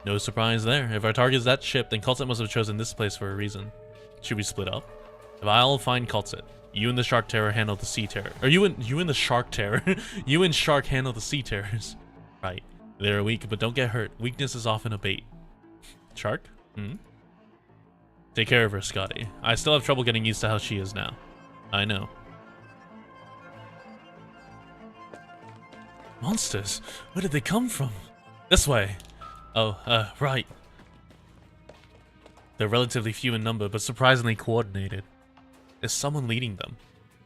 No surprise there. If our target is that ship, then Cultit must have chosen this place for a reason. Should we split up? If I'll find Cultit, you and the Shark Terror handle the Sea Terror. Or you and the Shark Terror. You and Shark handle the Sea Terrors. Right. They're weak, but don't get hurt. Weakness is often a bait. Shark? Take care of her, Scotty. I still have trouble getting used to how she is now. I know. Monsters? Where did they come from? This way. Oh, right. They're relatively few in number, but surprisingly coordinated. Is someone leading them?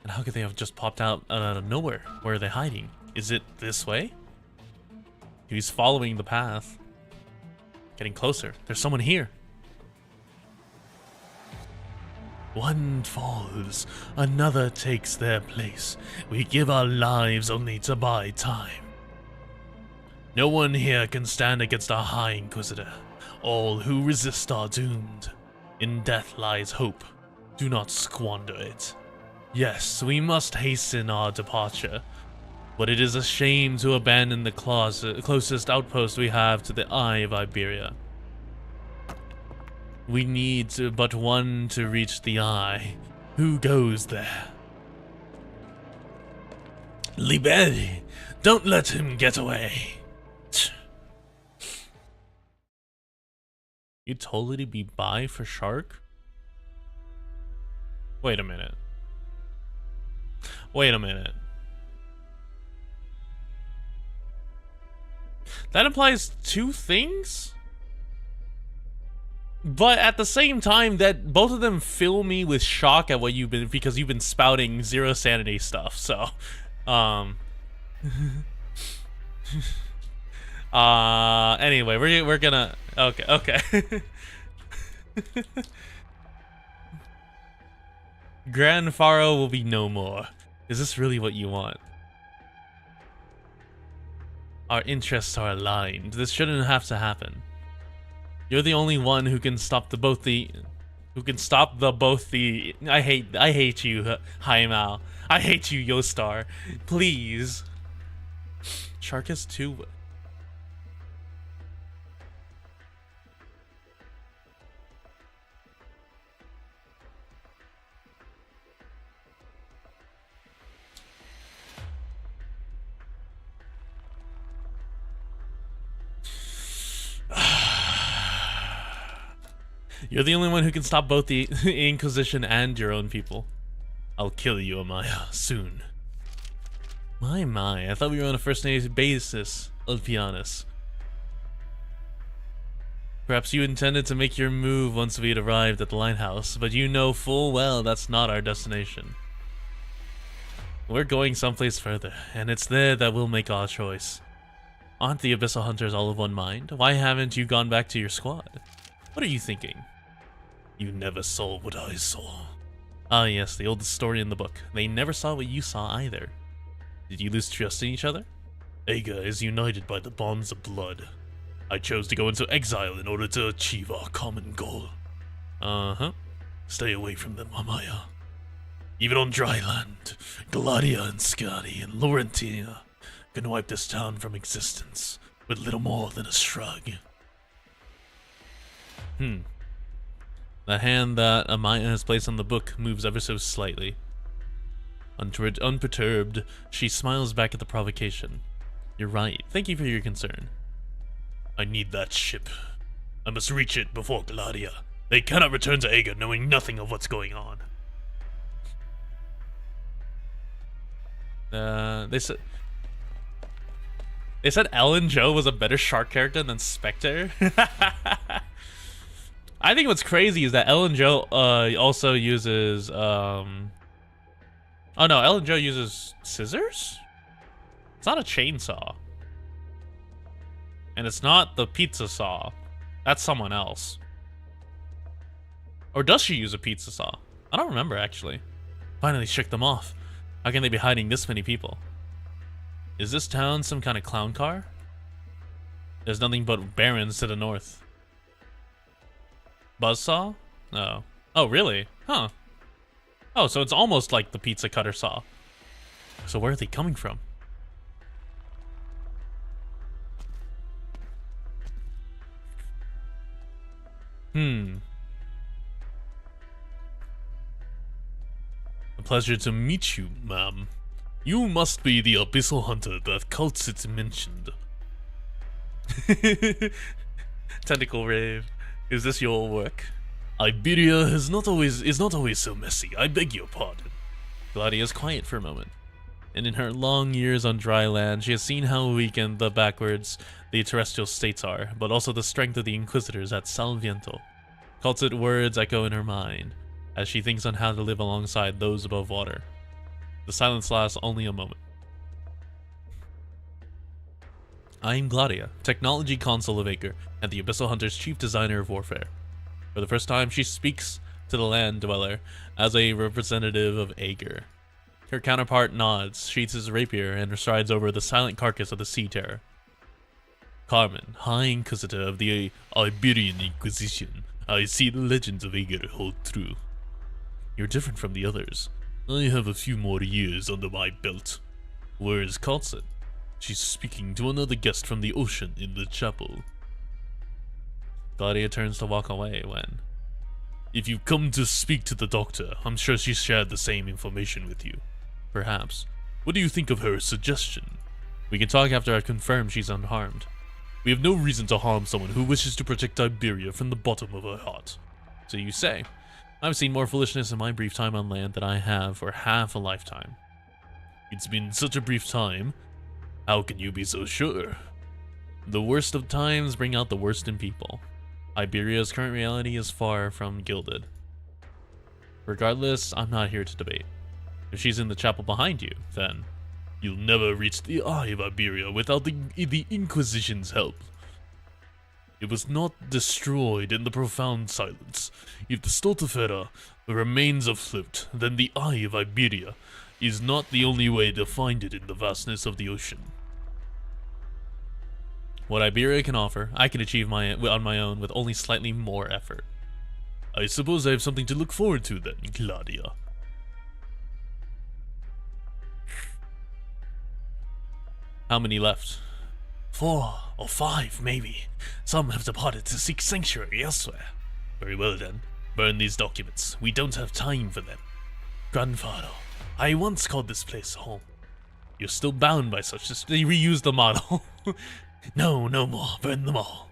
And how could they have just popped out of nowhere? Where are they hiding? Is it this way? He's following the path. Getting closer. There's someone here. One falls, another takes their place. We give our lives only to buy time. No one here can stand against our High Inquisitor. All who resist are doomed. In death lies hope. Do not squander it. Yes, we must hasten our departure. But it is a shame to abandon the closest outpost we have to the Eye of Iberia. We need but one to reach the eye. Who goes there? Liberi, don't let him get away. You'd totally be bi for Shark? Wait a minute. Wait a minute. That implies two things? But at the same time, that both of them fill me with shock at what you've been, because you've been spouting zero sanity stuff, so anyway, we're gonna okay. Grand Pharaoh will be no more. Is this really what you want? Our interests are aligned. This shouldn't have to happen. You're the only one who can stop the I hate you, Haimao. I hate you, Yostar. Please. Shark has two. You're the only one who can stop both the Inquisition and your own people. I'll kill you, Amaya, soon. My, I thought we were on a first-name basis, Ulpianus. Perhaps you intended to make your move once we had arrived at the lighthouse, but you know full well that's not our destination. We're going someplace further, and it's there that we'll make our choice. Aren't the Abyssal Hunters all of one mind? Why haven't you gone back to your squad? What are you thinking? You never saw what I saw. Ah yes, the oldest story in the book. They never saw what you saw either. Did you lose trust in each other? Eiga is united by the bonds of blood. I chose to go into exile in order to achieve our common goal. Uh-huh. Stay away from them, Amaya. Even on dry land, Gladia and Skadi and Laurentia can wipe this town from existence with little more than a shrug. The hand that Amaya has placed on the book moves ever so slightly. Unperturbed, she smiles back at the provocation. You're right. Thank you for your concern. I need that ship. I must reach it before Gladia. They cannot return to Eiga knowing nothing of what's going on. They said Ellen Joe was a better Shark character than Spectre. I think what's crazy is that Ellen Joe also uses oh no, Ellen Joe uses scissors? It's not a chainsaw. And it's not the pizza saw. That's someone else. Or does she use a pizza saw? I don't remember actually. Finally shook them off. How can they be hiding this many people? Is this town some kind of clown car? There's nothing but barrens to the north. Buzzsaw? No. Oh, really? Huh. Oh, so it's almost like the pizza cutter saw. So where are they coming from? A pleasure to meet you, ma'am. You must be the Abyssal Hunter that Cultsit mentioned. Tentacle Rave. Is this your work? Iberia is not always so messy. I beg your pardon. Gladia is quiet for a moment. And in her long years on dry land, she has seen how weakened the backwards the terrestrial states are, but also the strength of the Inquisitors at Salviento. Cultsit words echo in her mind, as she thinks on how to live alongside those above water. The silence lasts only a moment. I am Gladia, Technology Consul of Acre, and the Abyssal Hunter's Chief Designer of Warfare. For the first time, she speaks to the Land Dweller as a representative of Acre. Her counterpart nods, sheathes his rapier, and strides over the silent carcass of the Sea Terror. Carmen, High Inquisitor of the Iberian Inquisition, I see the legends of Acre hold true. You're different from the others. I have a few more years under my belt. Where is Cultsit? She's speaking to another guest from the ocean in the chapel. Gladia turns to walk away when If you come to speak to the doctor, I'm sure she shared the same information with you. Perhaps. What do you think of her suggestion? We can talk after I've confirmed she's unharmed. We have no reason to harm someone who wishes to protect Iberia from the bottom of her heart. So you say. I've seen more foolishness in my brief time on land than I have for half a lifetime. It's been such a brief time. How can you be so sure? The worst of times bring out the worst in people. Iberia's current reality is far from gilded. Regardless, I'm not here to debate. If she's in the chapel behind you, then you'll never reach the eye of Iberia without the Inquisition's help. It was not destroyed in the profound silence. If the Stultifera remains afloat, then the eye of Iberia is not the only way to find it in the vastness of the ocean. What Iberia can offer, I can achieve on my own with only slightly more effort. I suppose I have something to look forward to then, Claudia. How many left? 4 or 5, maybe. Some have departed to seek sanctuary elsewhere. Very well then. Burn these documents. We don't have time for them. Grandfather, I once called this place home. You're still bound by such. Just they reuse the model. No, no more. Burn them all.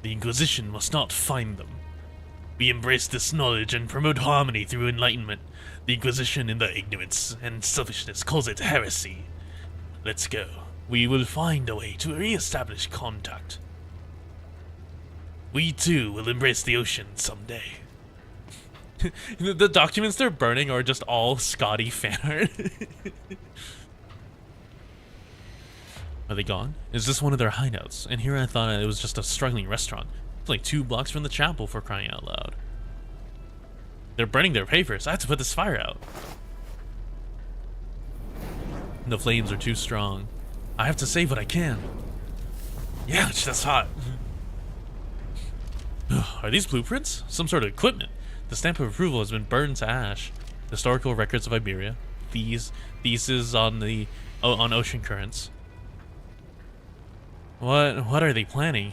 The Inquisition must not find them. We embrace this knowledge and promote harmony through enlightenment. The Inquisition, in their ignorance and selfishness, calls it heresy. Let's go. We will find a way to re-establish contact. We too will embrace the ocean someday. The documents they're burning are just all Scotty fan art. Are they gone? Is this one of their hideouts? And here I thought it was just a struggling restaurant. It's like 2 blocks from the chapel, for crying out loud. They're burning their papers. I have to put this fire out. The flames are too strong. I have to save what I can. Yeah, that's hot. Are these blueprints? Some sort of equipment. The stamp of approval has been burned to ash. Historical records of Iberia. Theses on on ocean currents. What are they planning?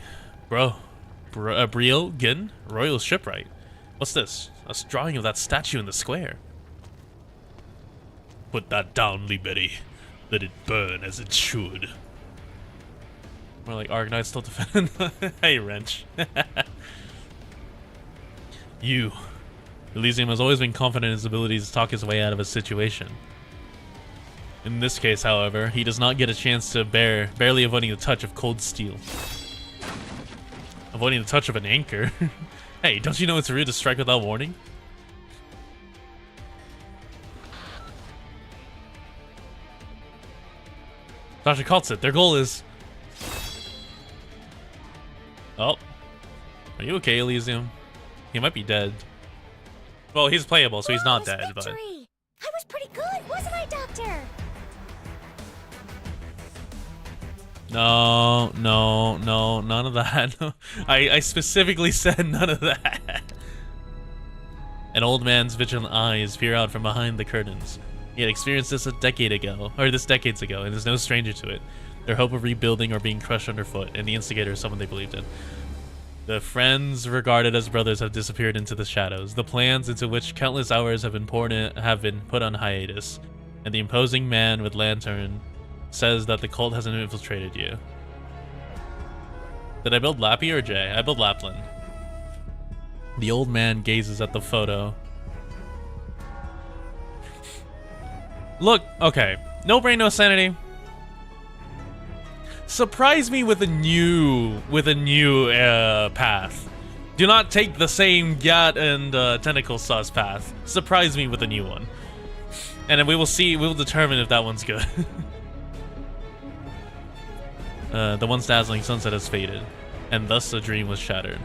Briel Royal Shipwright. What's this? A drawing of that statue in the square. Put that down, Liberi. Let it burn as it should. More like Arknights Stultifera. Hey, Wrench. You. Elysium has always been confident in his ability to talk his way out of a situation. In this case, however, he does not get a chance to barely avoiding the touch of cold steel. Avoiding the touch of an anchor. Hey, don't you know it's rude to strike without warning? Dr. Kaltsit, their goal is... Oh. Are you okay, Elysium? He might be dead. Well, he's playable, so he's not dead, victory. but... I was pretty good, wasn't I, Doctor? No, none of that. No. I specifically said none of that. An old man's vigilant eyes peer out from behind the curtains. He had experienced this decades ago, and is no stranger to it. Their hope of rebuilding or being crushed underfoot, and the instigator is someone they believed in. The friends regarded as brothers have disappeared into the shadows. The plans into which countless hours have been put on hiatus, and the imposing man with lantern says that the cult hasn't infiltrated you. Did I build Lappy or Jay? I built Lapland. The old man gazes at the photo. Look, okay. No brain, no sanity. Surprise me with a new path. Do not take the same Gat and Tentacle Sauce path. Surprise me with a new one. And then we will determine if that one's good. The once dazzling sunset has faded, and thus a dream was shattered.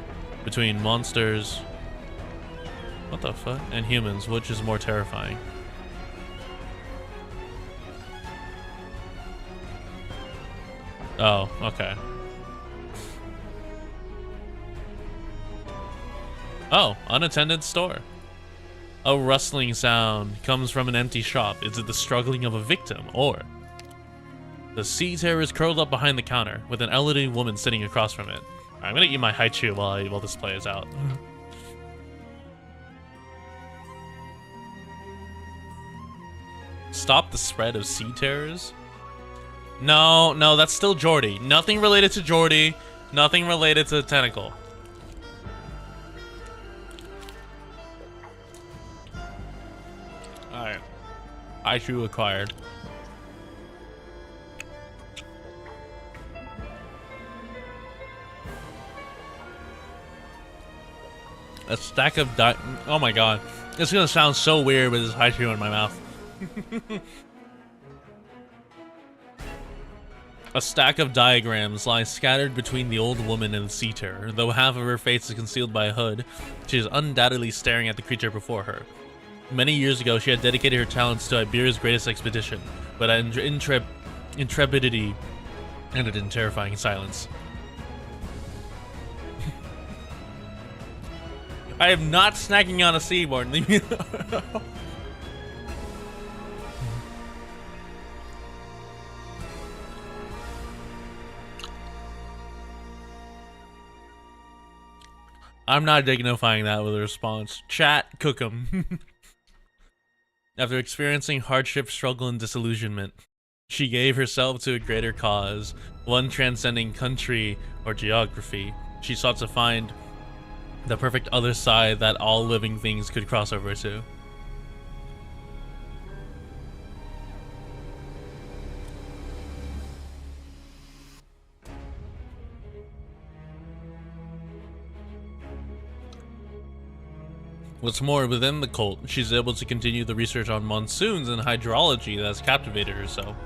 Between monsters... What the fuck? And humans, which is more terrifying? Oh, okay. Oh, unattended store. A rustling sound comes from an empty shop. Is it the struggling of a victim, or... The sea terror is curled up behind the counter, with an elderly woman sitting across from it. Alright, I'm gonna eat my haichu while this plays out. Stop the spread of sea terrors? No, that's still Jordi. Nothing related to Jordi. Nothing related to the tentacle. Alright. Haichu acquired. A stack of oh my god. It's gonna sound so weird with this haichu in my mouth. A stack of diagrams lies scattered between the old woman and the sea terror. Though half of her face is concealed by a hood, she is undoubtedly staring at the creature before her. Many years ago, she had dedicated her talents to Iberia's greatest expedition, but intrepidity ended in terrifying silence. I am not snacking on a seaborn. Leave me alone. I'm not dignifying that with a response. Chat, cook 'em. After experiencing hardship, struggle, and disillusionment, she gave herself to a greater cause, one transcending country or geography. She sought to find the perfect other side that all living things could cross over to. What's more, within the cult, she's able to continue the research on monsoons and hydrology that has captivated her so.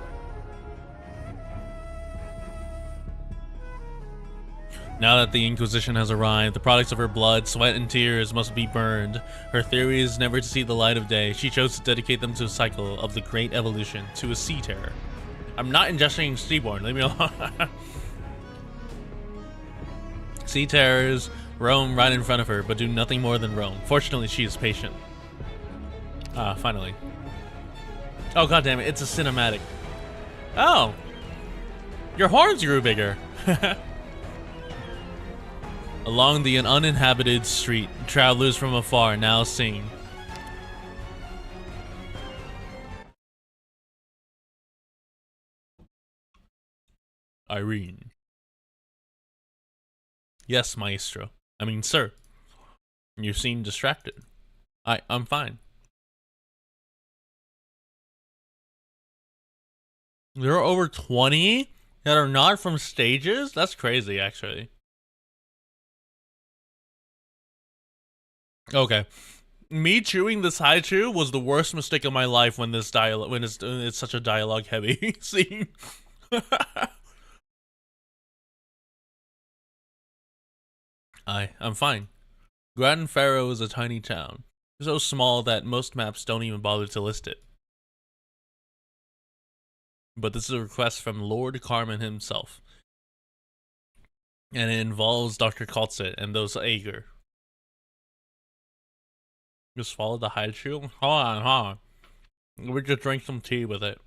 Now that the Inquisition has arrived, the products of her blood, sweat, and tears must be burned. Her theory is never to see the light of day. She chose to dedicate them to a cycle of the Great Evolution, to a sea terror. I'm not ingesting seaborn, leave me alone. Sea terrors roam right in front of her, but do nothing more than roam. Fortunately, she is patient. Ah, finally. Oh, god damn it, it's a cinematic. Oh! Your horns grew bigger! Along the uninhabited street, travelers from afar now sing. Irene. Yes, maestro. I mean, sir. You seem distracted. I'm fine. There are over 20 that are not from stages? That's crazy, actually. Okay. Me chewing this haichu was the worst mistake of my life when this dialogue, when it's such a dialogue heavy scene. I'm fine. Grand Pharaoh is a tiny town, so small that most maps don't even bother to list it. But this is a request from Lord Carmen himself, and it involves Dr. Kaltzit and those Ager. Just follow the haichu? Hold on. We just drink some tea with it.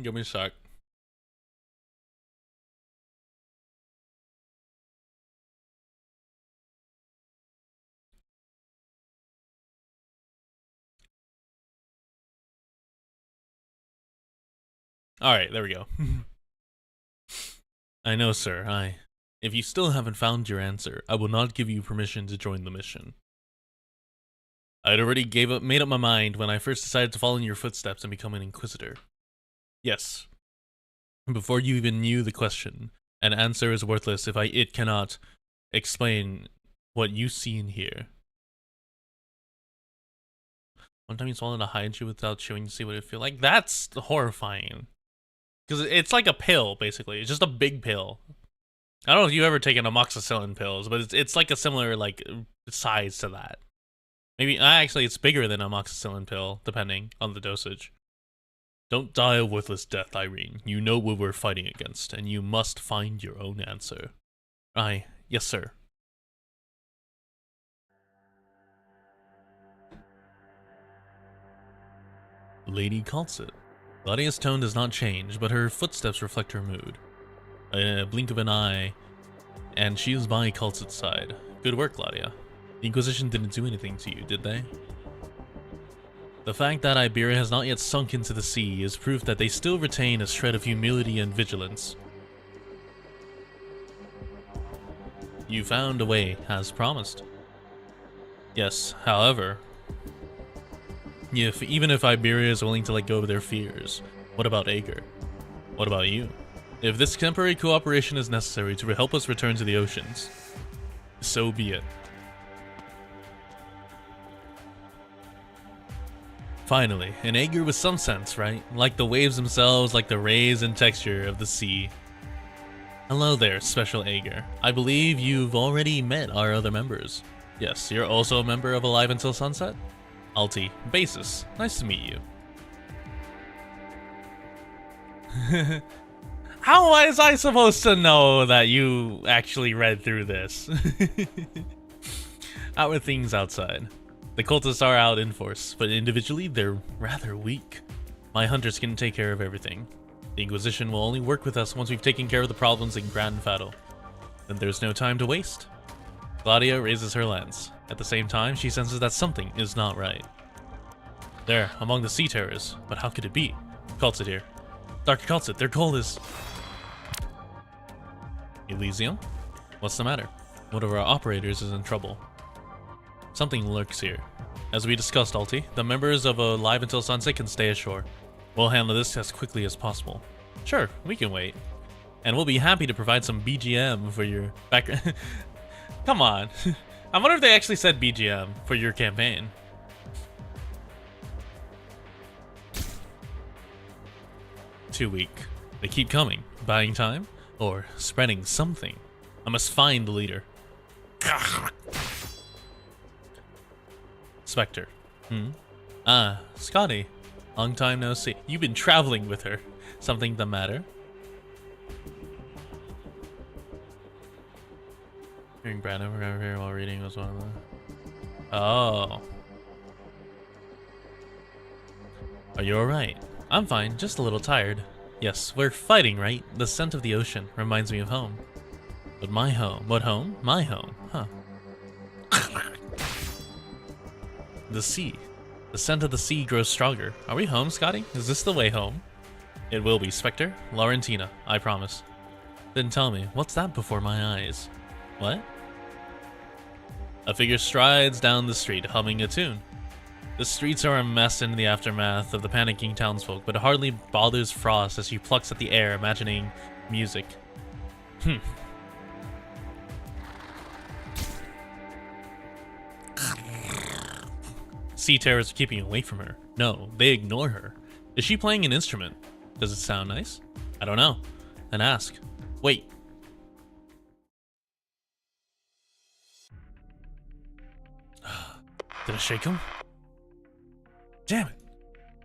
Give me a sec. Alright, there we go. I know, sir. If you still haven't found your answer, I will not give you permission to join the mission. I'd already made up my mind when I first decided to follow in your footsteps and become an Inquisitor. Yes. Before you even knew the question, an answer is worthless if it cannot explain what you see and hear. One time you swallowed a haichu without chewing to see what it feels like. That's horrifying. Because it's like a pill, basically. It's just a big pill. I don't know if you've ever taken amoxicillin pills, but it's like a similar like size to that. Maybe actually it's bigger than an amoxicillin pill, depending on the dosage. Don't die a worthless death, Irene. You know what we're fighting against, and you must find your own answer. Yes, sir. Lady calls it. Gladia's tone does not change, but her footsteps reflect her mood. A blink of an eye, and she is by Cultit's side. Good work, Gladia. The Inquisition didn't do anything to you, did they? The fact that Iberia has not yet sunk into the sea is proof that they still retain a shred of humility and vigilance. You found a way, as promised. Yes, however, even if Iberia is willing to let go of their fears, what about Ager? What about you? If this temporary cooperation is necessary to help us return to the oceans, so be it. Finally, an Ager with some sense, right? Like the waves themselves, like the rays and texture of the sea. Hello there, Special Ager. I believe you've already met our other members. Yes, you're also a member of Alive Until Sunset? Alti, Basis, nice to meet you. How was I supposed to know that you actually read through this? How are things outside? The cultists are out in force, but individually they're rather weak. My hunters can take care of everything. The Inquisition will only work with us once we've taken care of the problems in Grand Fatal. Then there's no time to waste. Gladia raises her lance. At the same time, she senses that something is not right. There, among the sea terrors. But how could it be? Cultit here. Dr. Cultit, their goal is... Elysium? What's the matter? One of our operators is in trouble. Something lurks here. As we discussed, Alti, the members of Alive Until Sunset can stay ashore. We'll handle this as quickly as possible. Sure, we can wait. And we'll be happy to provide some BGM for your background. Come on. I wonder if they actually said BGM for your campaign. Too weak. They keep coming. Buying time? Or spreading something. I must find the leader. Spectre. Ah, Scotty. Long time no see. You've been traveling with her. Something the matter? Hearing Brad over here while reading was one of the... Oh. Are you alright? I'm fine, just a little tired. Yes, we're fighting, right? The scent of the ocean reminds me of home. But my home? What home? My home, huh? The sea. The scent of the sea grows stronger. Are we home, Scotty? Is this the way home? It will be, Spectre. Laurentina, I promise. Then tell me, what's that before my eyes? What? A figure strides down the street, humming a tune. The streets are a mess in the aftermath of the panicking townsfolk, but it hardly bothers Frost as she plucks at the air, imagining music. Sea terrors are keeping away from her. No, they ignore her. Is she playing an instrument? Does it sound nice? I don't know. Then ask. Wait. Did I shake him? Damn it.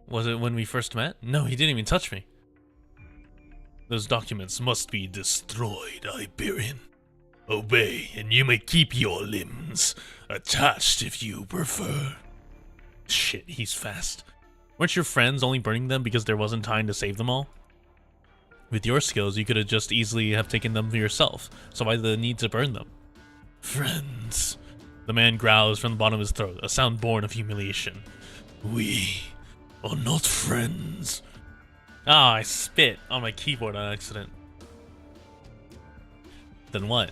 Was it when we first met? No, he didn't even touch me. Those documents must be destroyed, Iberian. Obey, and you may keep your limbs attached if you prefer. Shit, he's fast. Weren't your friends only burning them because there wasn't time to save them all? With your skills, you could have just easily have taken them for yourself, so why the need to burn them? Friends. The man growls from the bottom of his throat, a sound born of humiliation. We are not friends. Ah, I spit on my keyboard on accident. Then what?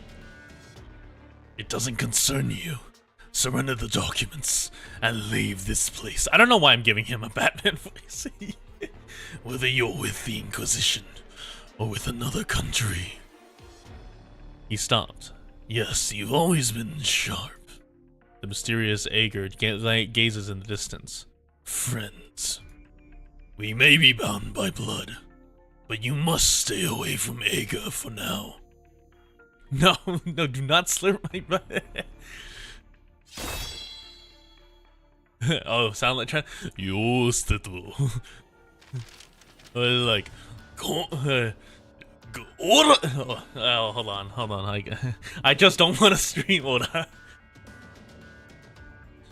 It doesn't concern you. Surrender the documents and leave this place. I don't know why I'm giving him a Batman voice. Whether you're with the Inquisition or with another country. He stopped. Yes, you've always been sharp. The mysterious Ager gazes in the distance. Friends. We may be bound by blood, but you must stay away from Ager for now. No, no, do not slurp my butt. Oh, sound like trying. Like, oh, hold on. I just don't want to stream.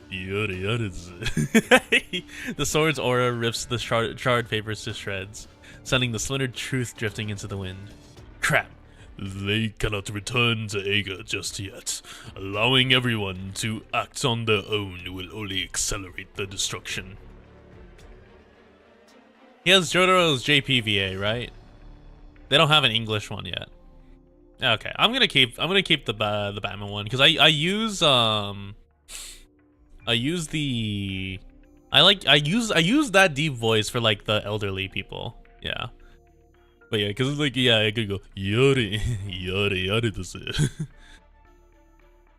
Yori The sword's aura rips the charred papers to shreds, sending the slender truth drifting into the wind. Crap. They cannot return to Aga just yet. Allowing everyone to act on their own will only accelerate the destruction. He has Jotaro's JPVA, right? They don't have an English one yet. Okay, I'm gonna keep the Batman one because I use that deep voice for like the elderly people. Yeah. But yeah, because it's like, yeah, I could go, Yori, yori, yori desu.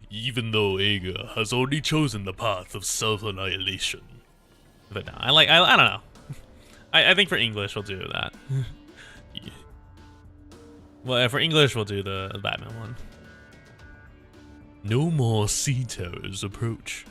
Even though Aga has already chosen the path of self-annihilation. but no, I don't know. I think for English we'll do that. Yeah. Well, for English we'll do the Batman one. No more sea terrors approach.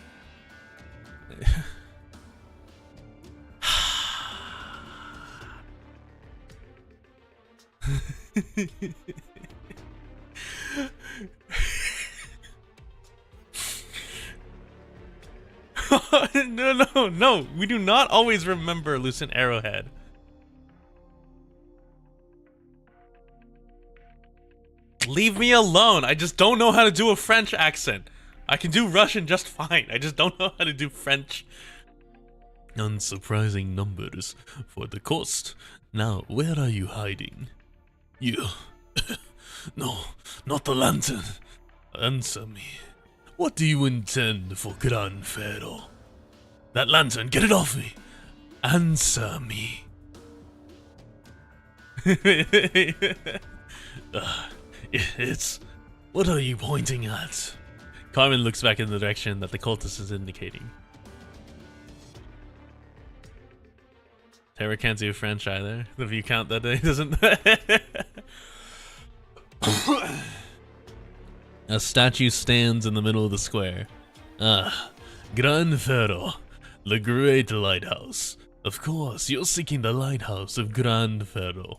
No. We do not always remember Lucent Arrowhead. Leave me alone. I just don't know how to do a French accent. I can do Russian just fine. I just don't know how to do French. Unsurprising numbers for the cost. Now, where are you hiding? You. No, not the lantern. Answer me. What do you intend for Gran Ferro? That lantern, get it off me. Answer me. It's... What are you pointing at? Carmen looks back in the direction that the cultist is indicating. Terra can't do French either. If you count that he doesn't. A statue stands in the middle of the square. Gran Ferro, the great lighthouse. Of course, you're seeking the lighthouse of Gran Ferro.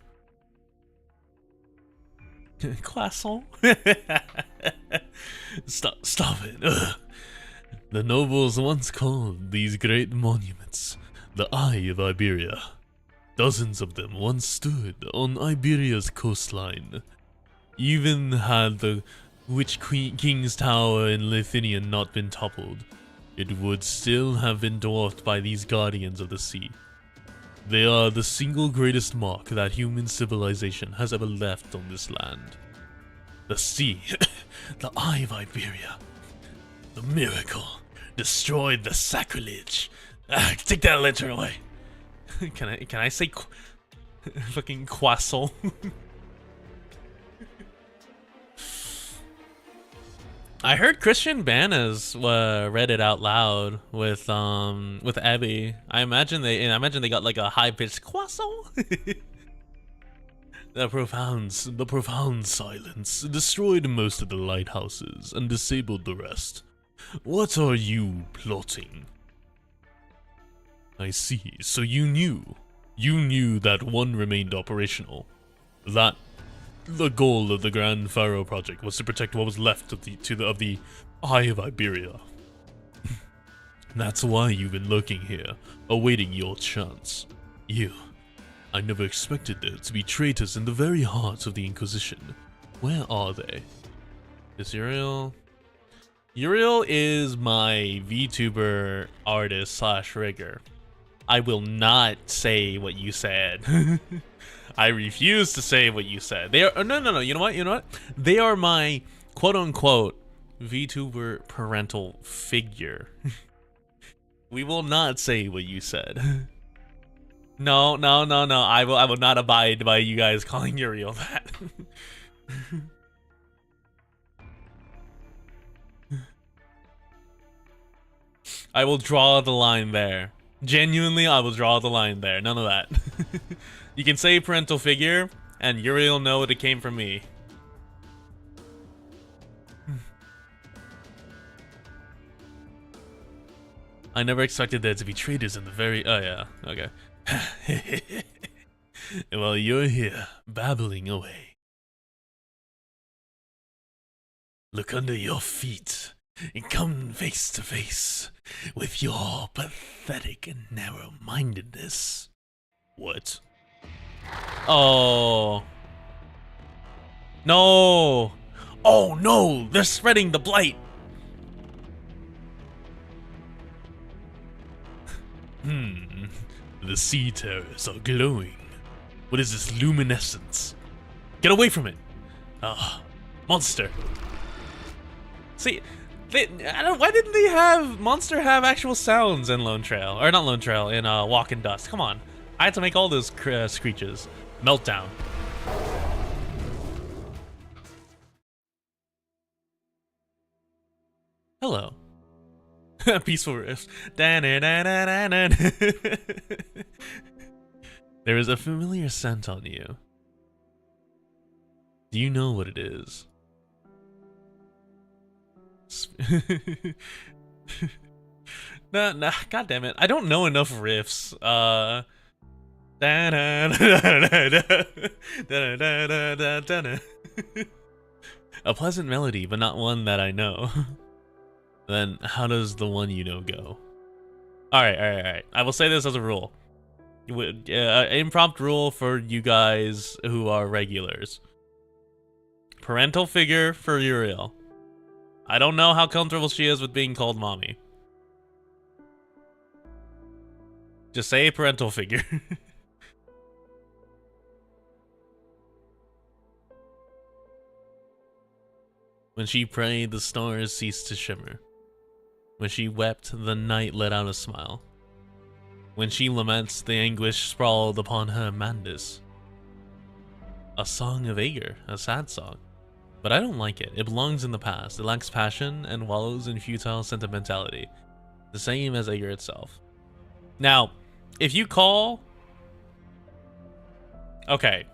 Croissant? Stop it. Ugh. The nobles once called these great monuments the Eye of Iberia. Dozens of them once stood on Iberia's coastline. Even had the Witch King's Tower in Lithuania not been toppled, it would still have been dwarfed by these guardians of the sea. They are the single greatest mark that human civilization has ever left on this land. The sea, the Eye of Iberia, the miracle, destroyed the sacrilege. Take that lantern away. Can I say fucking croissant? I heard Christian Bana's read it out loud with Abby. I imagine they got like a high pitched croissant. The profound silence destroyed most of the lighthouses and disabled the rest. What are you plotting? I see. So you knew that one remained operational. That the goal of the Gran Faro project was to protect what was left of the Eye of Iberia. That's why you've been lurking here, awaiting your chance. I never expected there to be traitors in the very heart of the Inquisition. Where are they? Is Uriel? Uriel is my VTuber artist slash rigger. I will not say what you said. I refuse to say what you said. They are no. You know what? They are my quote unquote VTuber parental figure. We will not say what you said. No. I will not abide by you guys calling Uriel that. I will draw the line there. Genuinely, I will draw the line there. None of that. You can say parental figure, and Uriel know it came from me. I never expected there to be traitors in the very... Oh, yeah. Okay. Well, you're here, babbling away. Look under your feet. and come face to face with your pathetic and narrow-mindedness. What? Oh. No. Oh no, they're spreading the blight. The sea terrors are glowing. What is this luminescence? Get away from it. Ah, monster. See, why didn't they have Monster have actual sounds in Lone Trail? Or not Lone Trail, in Walk in Dust. Come on. I had to make all those screeches. Meltdown. Hello. Peaceful riff. There is a familiar scent on you. Do you know what it is? Nah, god damn it. I don't know enough riffs. A pleasant melody, but not one that I know. Then how does the one you know go? Alright. I will say this as a rule. Impromptu rule for you guys who are regulars. Parental figure for Uriel. I don't know how comfortable she is with being called mommy. Just say parental figure. When she prayed, the stars ceased to shimmer. When she wept, the night let out a smile. When she laments, the anguish sprawled upon her Mandis. A song of Aegir, a sad song. But I don't like it. It belongs in the past. It lacks passion and wallows in futile sentimentality. The same as Aegir itself. Now, if you call... Okay.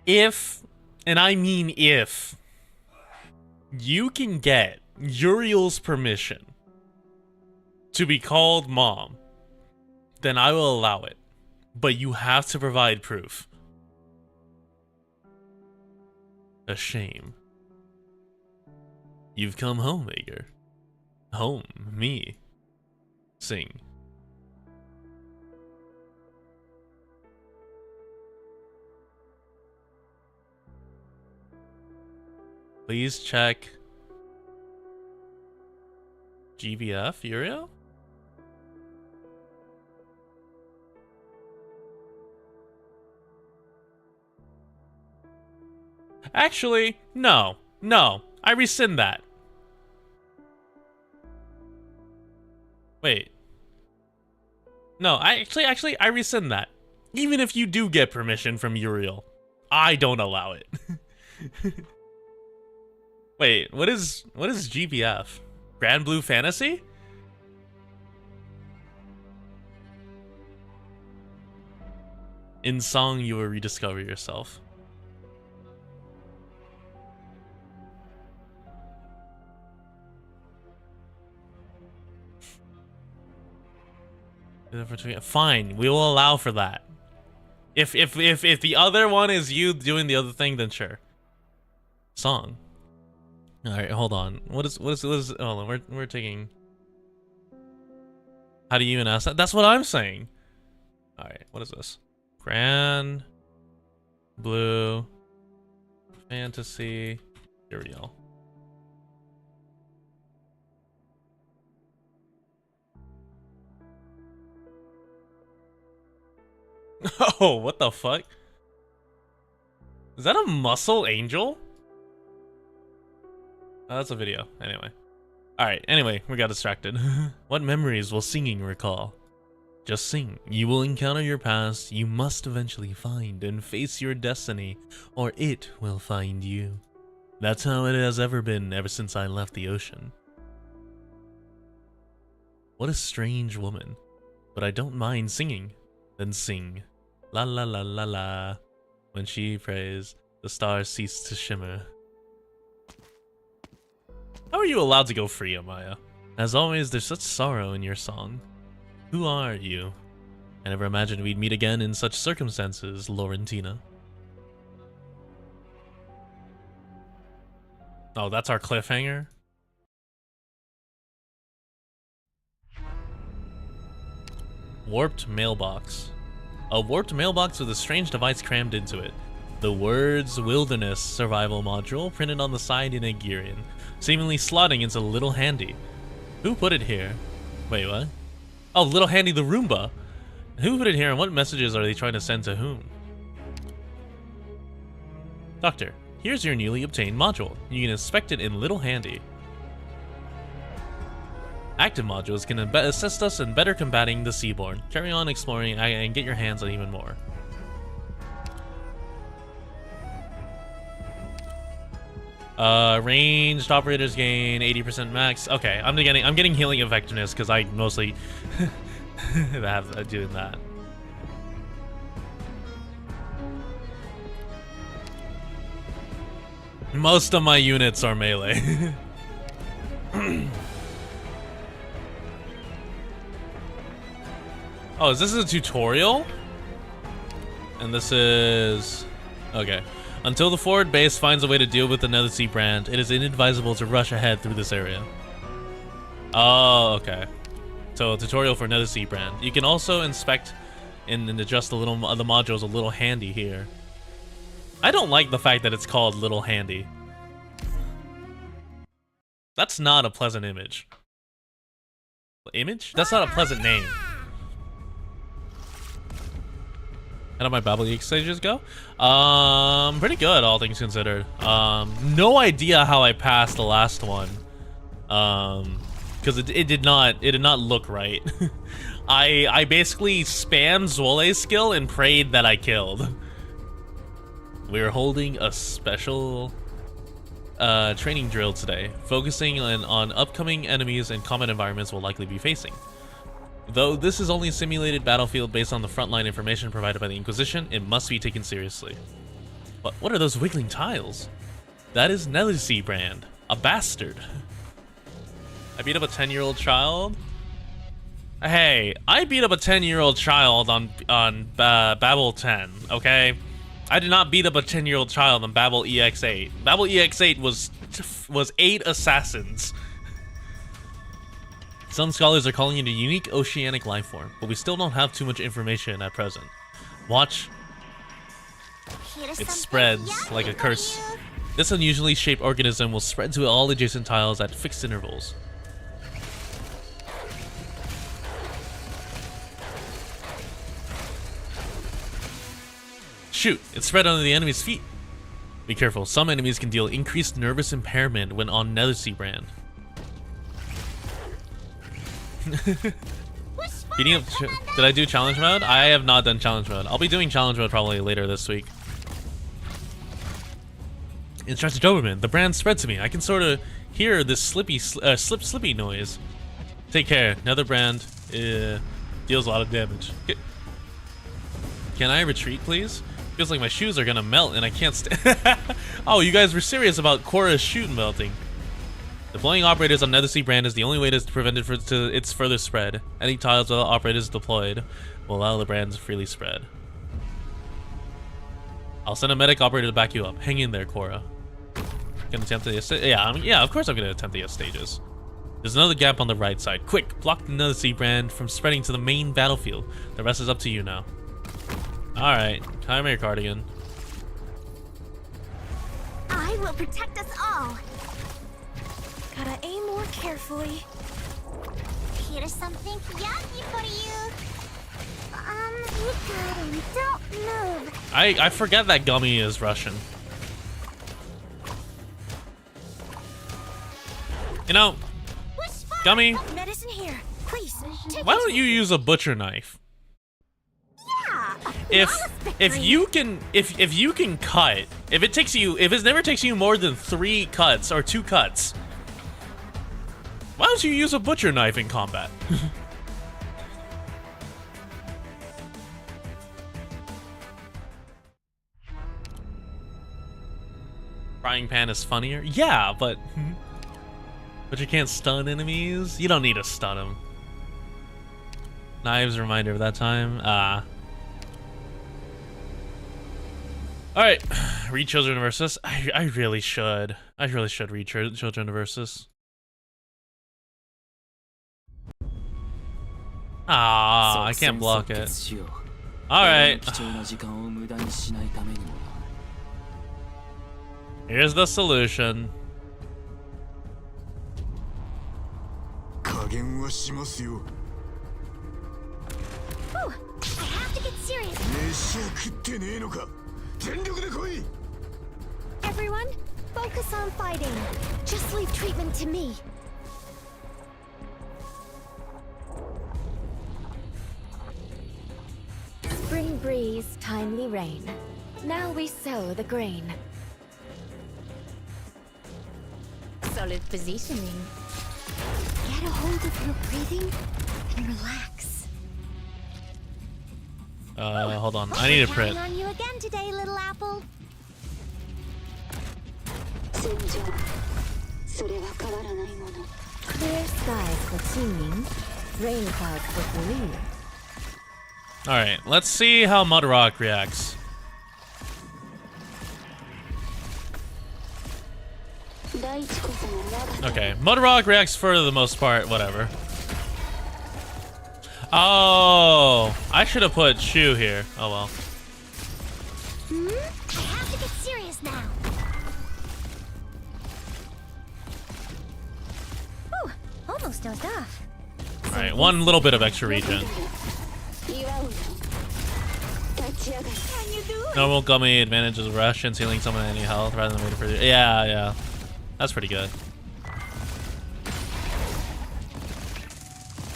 If, and I mean if, you can get Uriel's permission to be called mom, then I will allow it. But you have to provide proof. A shame. You've come home, Aegir. Home, me. Sing. Please check GBF, Uriel? Actually, no, I rescind that. Wait. No, I rescind that. Even if you do get permission from Uriel, I don't allow it. Wait, what is GBF? Grand Blue Fantasy? In song, you will rediscover yourself. Fine, we will allow for that. If the other one is you doing the other thing, then sure. Song. All right, hold on. What is hold on, we're taking. How do you even ask that? That's what I'm saying. All right, what is this? Grand Blue Fantasy Uriel. Oh, what the fuck? Is that a muscle angel? Oh, that's a video. Anyway. Alright, anyway, we got distracted. What memories will singing recall? Just sing. You will encounter your past, you must eventually find and face your destiny, or it will find you. That's how it has ever been ever since I left the ocean. What a strange woman. But I don't mind singing. Then sing. La la la la la. When she prays, the stars cease to shimmer. How are you allowed to go free, Amaya? As always, there's such sorrow in your song. Who are you? I never imagined we'd meet again in such circumstances, Laurentina. Oh, that's our cliffhanger? Warped mailbox. A warped mailbox with a strange device crammed into it. The words Wilderness Survival Module printed on the side in Agirian, seemingly slotting into Little Handy. Who put it here? Wait, what? Oh, Little Handy the Roomba! Who put it here and what messages are they trying to send to whom? Doctor, here's your newly obtained module. You can inspect it in Little Handy. Active modules can assist us in better combating the Seaborn. Carry on exploring and get your hands on even more. Ranged operators gain 80% max. Okay, I'm getting healing effectiveness because I mostly have doing that. Most of my units are melee. Oh, is this a tutorial? And this is... Okay. Until the forward base finds a way to deal with the Nether Sea brand, it is inadvisable to rush ahead through this area. Oh, okay. So, a tutorial for Nether Sea brand. You can also inspect and adjust the modules a little handy here. I don't like the fact that it's called Little Handy. That's not a pleasant image. Image? That's not a pleasant name. How did my Babel EX stages go? Pretty good, all things considered. No idea how I passed the last one. Because it did not look right. I basically spammed Zwole's skill and prayed that I killed. We're holding a special training drill today, focusing on upcoming enemies and combat environments we'll likely be facing. Though this is only a simulated battlefield based on the frontline information provided by the Inquisition, it must be taken seriously. But what are those wiggling tiles? That is Nether Sea brand, a bastard. I beat up a 10-year-old child? Hey, I beat up a 10-year-old child on Babel 10, okay? I did not beat up a 10-year-old child on Babel EX8. Babel EX8 was 8 assassins. Some scholars are calling it a unique oceanic life form, but we still don't have too much information at present. Watch. It spreads like a curse. This unusually shaped organism will spread to all adjacent tiles at fixed intervals. Shoot! It spread under the enemy's feet. Be careful, some enemies can deal increased nervous impairment when on Nether Sea brand. Beating up. Did I do challenge mode? I have not done challenge mode. I'll be doing challenge mode probably later this week. Instructor Doberman, the brand spread to me. I can sort of hear this slippy noise. Take care. Nether brand deals a lot of damage. Can I retreat, please? Feels like my shoes are gonna melt and I can't Oh, you guys were serious about Korra's shoe melting. Deploying operators on Nether Sea brand is the only way to prevent its further spread. Any tiles without operators deployed will allow the brand to freely spread. I'll send a medic operator to back you up. Hang in there, Korra. Gonna attempt the yeah, of course I'm gonna attempt the stages. There's another gap on the right side. Quick, block the Nether Sea brand from spreading to the main battlefield. The rest is up to you now. Alright, come here, Cardigan. I will protect us all. Gotta aim more carefully. Here's something yummy for you. You got him. Don't move. I forget that Gummy is Russian. You know, Gummy, Medicine here, please. why don't you use a butcher knife? Yeah. If you can cut, if it never takes you more than 3 cuts or 2 cuts, why don't you use a butcher knife in combat? Frying pan is funnier? Yeah, but you can't stun enemies? You don't need to stun them. Knives, reminder of that time. Alright, read Children versus. I really should. I really should read Children versus. Ah, I can't block it. Alright. Here's the solution. Ooh, I have to get serious. Everyone, focus on fighting. Just leave treatment to me. Spring breeze, timely rain. Now we sow the grain. Solid positioning. Get a hold of your breathing and relax. Hold on. I need a print. Counting on you again today, little apple. Clear skies for Qingming, rain clouds for Korea. Alright, let's see how Mudrock reacts. Okay, Mudrock reacts for the most part, whatever. Oh, I should have put Shu here. Oh well. I have to get serious now. Ooh, almost dozed off. Alright, one little bit of extra regen. Can you do it? Normal gummy advantages of rush and healing someone any health rather than waiting for the. Yeah. That's pretty good.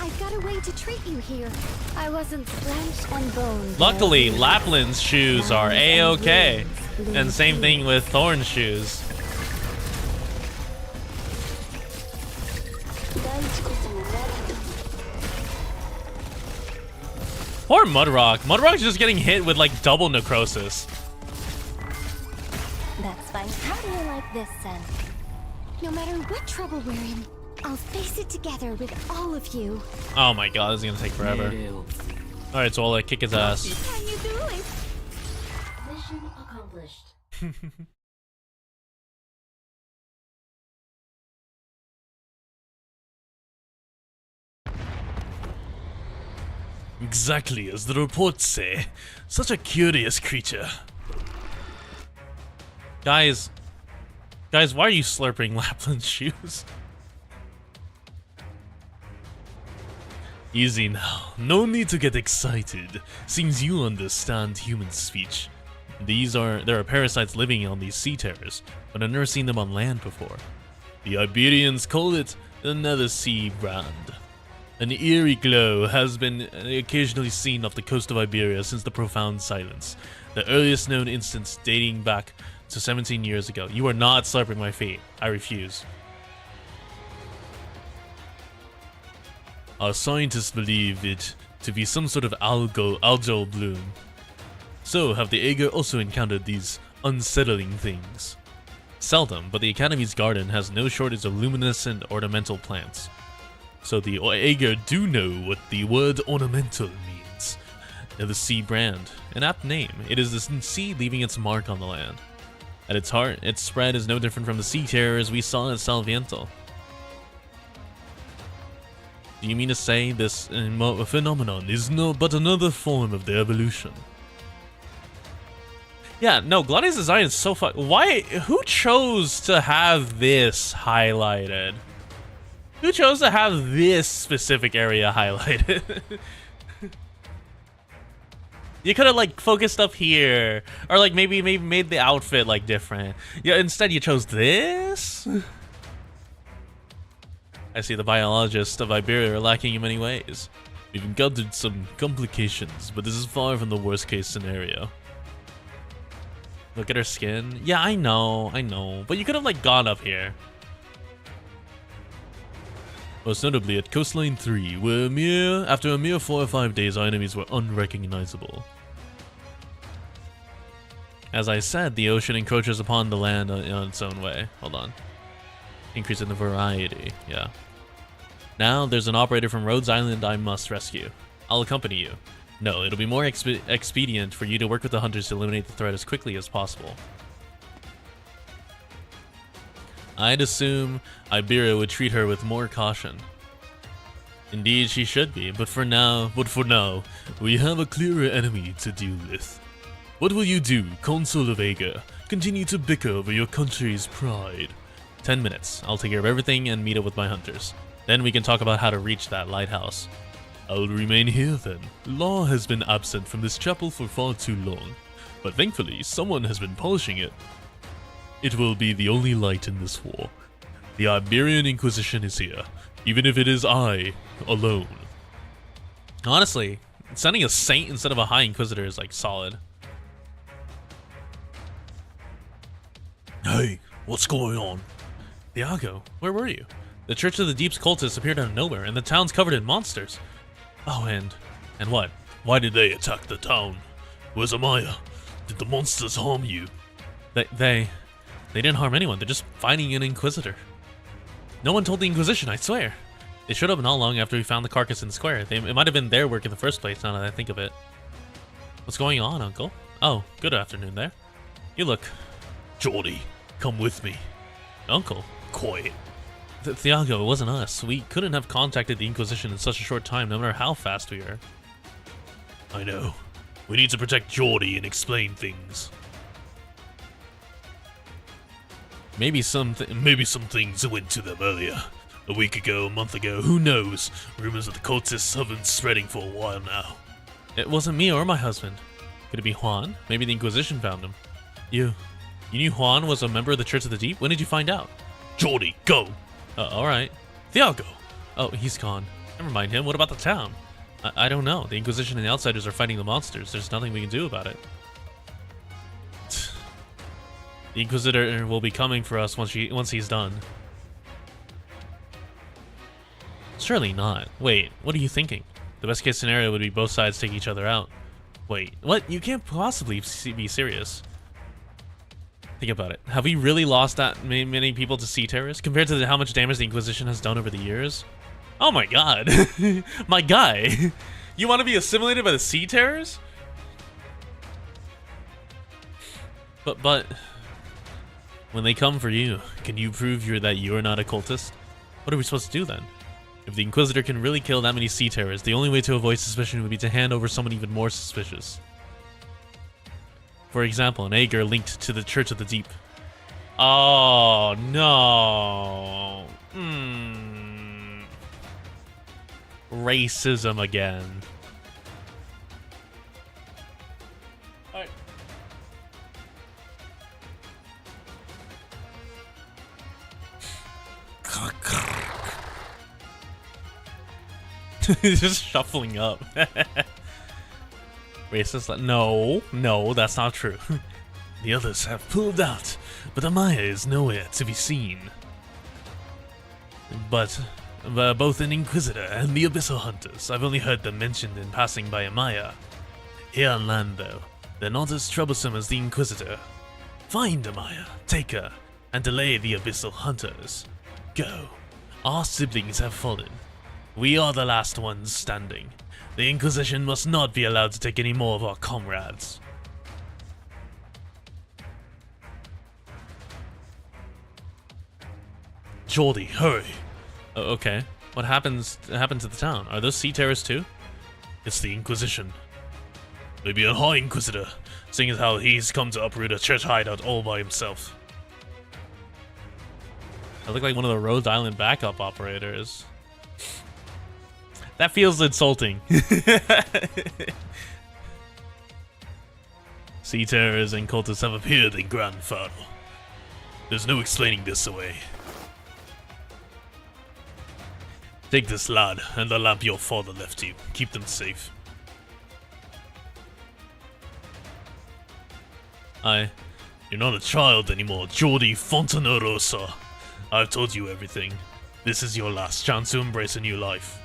I've got a way to treat you here. I wasn't flesh and bone. Luckily, Lapland's shoes are A-okay. And same thing with Thorn's shoes. Poor Mudrock. Mudrock's just getting hit with like double necrosis. That's fine. How do you like this, son? No matter what trouble we're in, I'll face it together with all of you. Oh my god, this is gonna take forever. Alright, so I'll like kick his ass. Can you do it? Mission accomplished. Exactly as the reports say. Such a curious creature. Guys, why are you slurping Lapland's shoes? Easy now. No need to get excited. Seems you understand human speech. There are parasites living on these sea terrors, but I've never seen them on land before. The Iberians call it another sea brand. An eerie glow has been occasionally seen off the coast of Iberia since the Profound Silence, the earliest known instance dating back to 17 years ago. You are not slurping my feet. I refuse. Our scientists believe it to be some sort of algal bloom. So have the Ager also encountered these unsettling things. Seldom, but the Academy's garden has no shortage of luminescent ornamental plants. So the Ager do know what the word ornamental means. The sea brand, an apt name. It is the sea leaving its mark on the land. At its heart, its spread is no different from the sea terrors we saw at Salviento. Do you mean to say this phenomenon is but another form of the evolution? Yeah, no, Gladius' design is so why? Who chose to have this highlighted? Who chose to have this specific area highlighted? You could have like focused up here, or like maybe made the outfit like different. Yeah, instead you chose this. I see the biologists of Iberia are lacking in many ways. We've encountered some complications, but this is far from the worst case scenario. Look at her skin. Yeah, I know. But you could have like gone up here. Most notably at Coastline 3, where after a mere 4 or 5 days our enemies were unrecognizable. As I said, the ocean encroaches upon the land in its own way. Hold on. Increase in the variety, yeah. Now, there's an operator from Rhodes Island I must rescue. I'll accompany you. No, it'll be more expedient for you to work with the hunters to eliminate the threat as quickly as possible. I'd assume Iberia would treat her with more caution. Indeed, she should be, but for now, we have a clearer enemy to deal with. What will you do, Consul of Vega? Continue to bicker over your country's pride. 10 minutes. I'll take care of everything and meet up with my hunters. Then we can talk about how to reach that lighthouse. I'll remain here then. Law has been absent from this chapel for far too long, but thankfully someone has been polishing it. It will be the only light in this war. The Iberian Inquisition is here, even if it is I, alone. Honestly, sending a saint instead of a High Inquisitor is like solid. Hey, what's going on? Thiago, where were you? The Church of the Deep's cultists appeared out of nowhere, and the town's covered in monsters. Oh, and what? Why did they attack the town? Where's Amaya? Did the monsters harm you? They didn't harm anyone. They're just fighting an Inquisitor. No one told the Inquisition, I swear. They showed up not long after we found the carcass in the square. It might have been their work in the first place, now that I think of it. What's going on, Uncle? Oh, good afternoon there. You look... Jordi, come with me. Uncle? Quiet. Thiago, it wasn't us. We couldn't have contacted the Inquisition in such a short time, no matter how fast we are. I know. We need to protect Jordi and explain things. Maybe some things went to them earlier. A week ago, a month ago, who knows? Rumors of the cultists have been spreading for a while now. It wasn't me or my husband. Could it be Juan? Maybe the Inquisition found him. You knew Juan was a member of the Church of the Deep? When did you find out? Jordi, go! Alright. Thiago! Oh, he's gone. Never mind him. What about the town? I don't know. The Inquisition and the Outsiders are fighting the monsters. There's nothing we can do about it. The Inquisitor will be coming for us once he's done. Surely not. Wait, what are you thinking? The best case scenario would be both sides take each other out. Wait, what? You can't possibly be serious. Think about it. Have we really lost that many people to sea terrors compared to how much damage the Inquisition has done over the years? Oh my god. My guy. You want to be assimilated by the sea terrors? But when they come for you, can you prove that you're not a cultist? What are we supposed to do then? If the Inquisitor can really kill that many sea terrors, the only way to avoid suspicion would be to hand over someone even more suspicious. For example, an Aegir linked to the Church of the Deep. Oh, no. Racism again. Alright. He's just shuffling up. Racist? No, that's not true. The others have pulled out, but Amaya is nowhere to be seen. But both an Inquisitor and the Abyssal Hunters, I've only heard them mentioned in passing by Amaya. Here on land, though, they're not as troublesome as the Inquisitor. Find Amaya, take her, and delay the Abyssal Hunters. Go. Our siblings have fallen. We are the last ones standing. The Inquisition must not be allowed to take any more of our comrades. Jordi, hurry. Okay. What happened to the town? Are those sea terrors too? It's the Inquisition. Maybe a High Inquisitor, seeing as how he's come to uproot a church hideout all by himself. I look like one of the Rhode Island backup operators. That feels insulting. Sea terrors and cultists have appeared in Grand Faro. There's no explaining this away. Take this lad and the lamp your father left you. Keep them safe. You're not a child anymore, Jordi Fontanarosa. I've told you everything. This is your last chance to embrace a new life.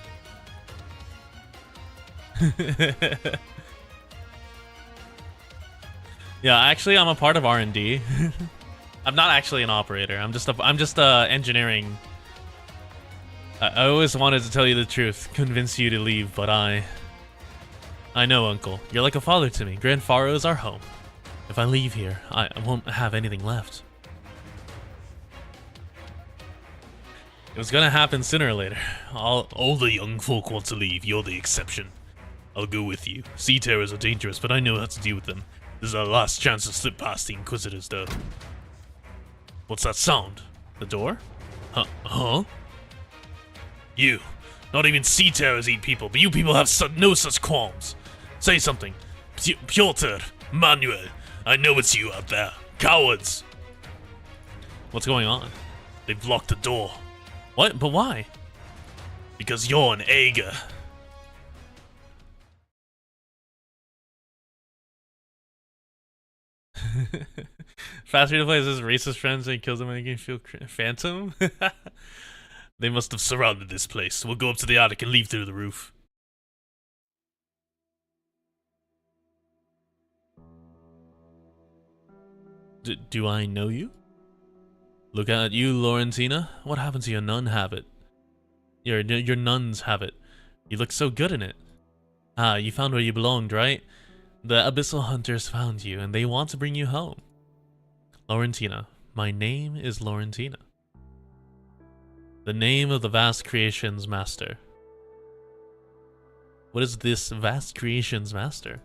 Yeah, actually, I'm a part of R&D. I'm not actually an operator. I'm just engineering. I always wanted to tell you the truth, convince you to leave, but I I know, Uncle. You're like a father to me. Grand Faro is our home. If I leave here, I won't have anything left. It was gonna happen sooner or later. All the young folk want to leave. You're the exception. I'll go with you. Sea terrors are dangerous, but I know how to deal with them. This is our last chance to slip past the Inquisitors, though. What's that sound? The door? Huh? You. Not even sea terrors eat people, but you people have no such qualms. Say something. Piotr, Manuel, I know it's you out there. Cowards! What's going on? They've locked the door. What? But why? Because you're an Ager. Faster to play as his racist friends and kills them and making feel phantom? They must have surrounded this place. We'll go up to the attic and leave through the roof. Do I know you? Look at you, Laurentina. What happened to your nun habit? Your nun's habit. You look so good in it. Ah, you found where you belonged, right? The Abyssal Hunters found you, and they want to bring you home. Laurentina. My name is Laurentina. The name of the vast creation's master. What is this vast creation's master?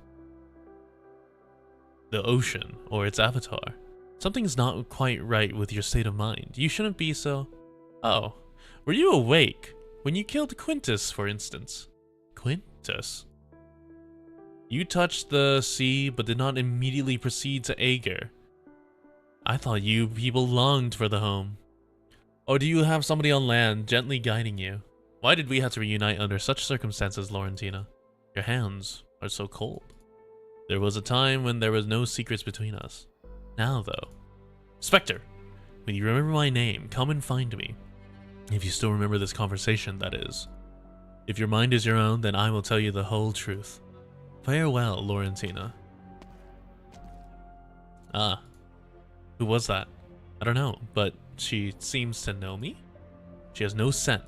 The ocean, or its avatar. Something's not quite right with your state of mind. You shouldn't be so... Oh, were you awake when you killed Quintus, for instance? Quintus? You touched the sea, but did not immediately proceed to Ager. I thought you people longed for the home. Or do you have somebody on land gently guiding you? Why did we have to reunite under such circumstances, Laurentina? Your hands are so cold. There was a time when there was no secrets between us. Now, though. Spectre, when you remember my name, come and find me. If you still remember this conversation, that is. If your mind is your own, then I will tell you the whole truth. Farewell, Laurentina. Ah. Who was that? I don't know, but she seems to know me? She has no scent.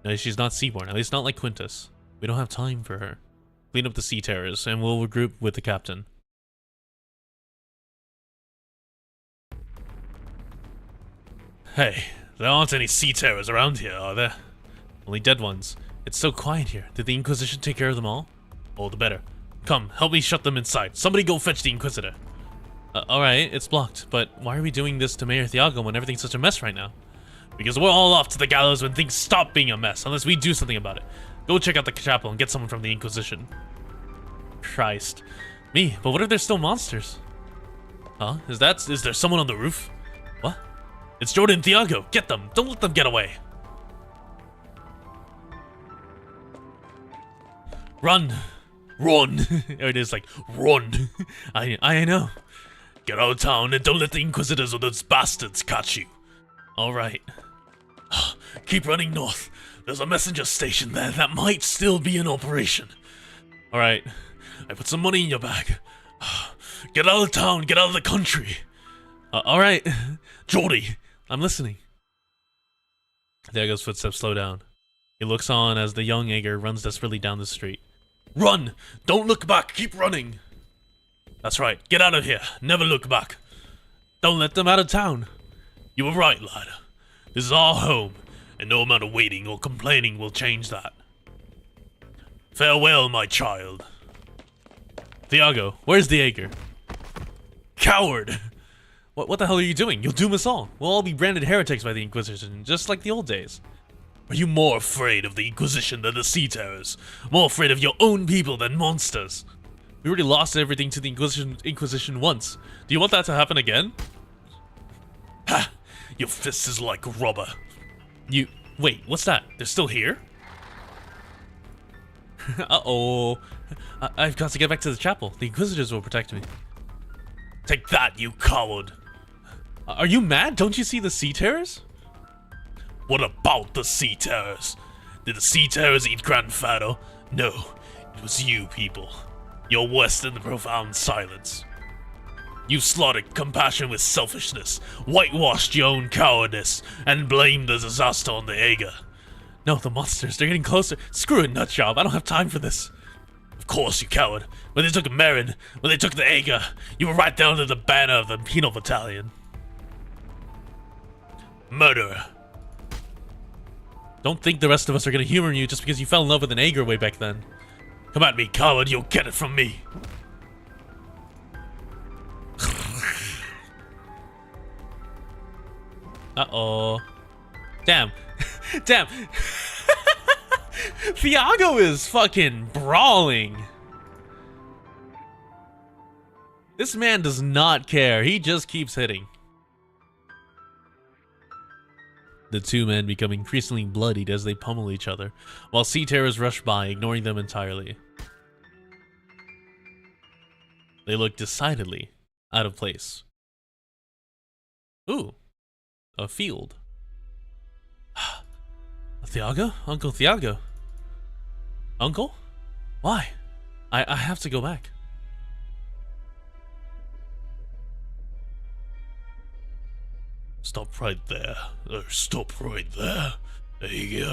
No, she's not seaborn, at least not like Quintus. We don't have time for her. Clean up the sea terrors, and we'll regroup with the captain. Hey, there aren't any sea terrors around here, are there? Only dead ones. It's so quiet here. Did the Inquisition take care of them all? All the better. Come, help me shut them inside. Somebody go fetch the Inquisitor. Alright, it's blocked, but why are we doing this to Mayor Thiago when everything's such a mess right now? Because we're all off to the gallows when things stop being a mess, unless we do something about it. Go check out the chapel and get someone from the Inquisition. Christ. Me, but what if there's still monsters? Huh? Is there someone on the roof? What? It's Jordi and Thiago. Get them. Don't let them get away. Run. Run. It is like, run. I know. Get out of town and don't let the Inquisitors or those bastards catch you. Alright. Keep running north. There's a messenger station there that might still be in operation. Alright. I put some money in your bag. Get out of town. Get out of the country. Alright. Jordi. I'm listening. Thiago's footsteps slow down. He looks on as the young Ager runs desperately down the street. Run! Don't look back. Keep running. That's right. Get out of here. Never look back. Don't let them out of town. You were right, lad. This is our home, and no amount of waiting or complaining will change that. Farewell, my child. Thiago, where's the Ager? Coward! What the hell are you doing? You'll doom us all. We'll all be branded heretics by the Inquisition, just like the old days. Are you more afraid of the Inquisition than the Sea Terrors? More afraid of your own people than monsters? We already lost everything to the Inquisition once. Do you want that to happen again? Ha! Your fist is like rubber. Wait, what's that? They're still here? Uh-oh. I've got to get back to the chapel. The Inquisitors will protect me. Take that, you coward! Are you mad? Don't you see the Sea Terrors? What about the Sea Terrors? Did the Sea Terrors eat Grand Fado? No, it was you people. You're worse than the profound silence. You slaughtered compassion with selfishness, whitewashed your own cowardice, and blamed the disaster on the Ager. No, the monsters, they're getting closer. Screw it, nutjob, I don't have time for this. course, you coward. When they took Marin, when they took the Aga, you were right down to the banner of the penal battalion. Murderer. Don't think the rest of us are gonna humor you just because you fell in love with an Ager way back then. Come at me, coward, you'll get it from me. Uh-oh. Damn. Damn. Thiago is fucking brawling. This man does not care. He just keeps hitting. The two men become increasingly bloodied as they pummel each other, while sea terrors rush by, ignoring them entirely. They look decidedly out of place. Ooh, a field. Thiago? Uncle Thiago? Uncle? Why? I have to go back. Stop right there. Stop right there. There you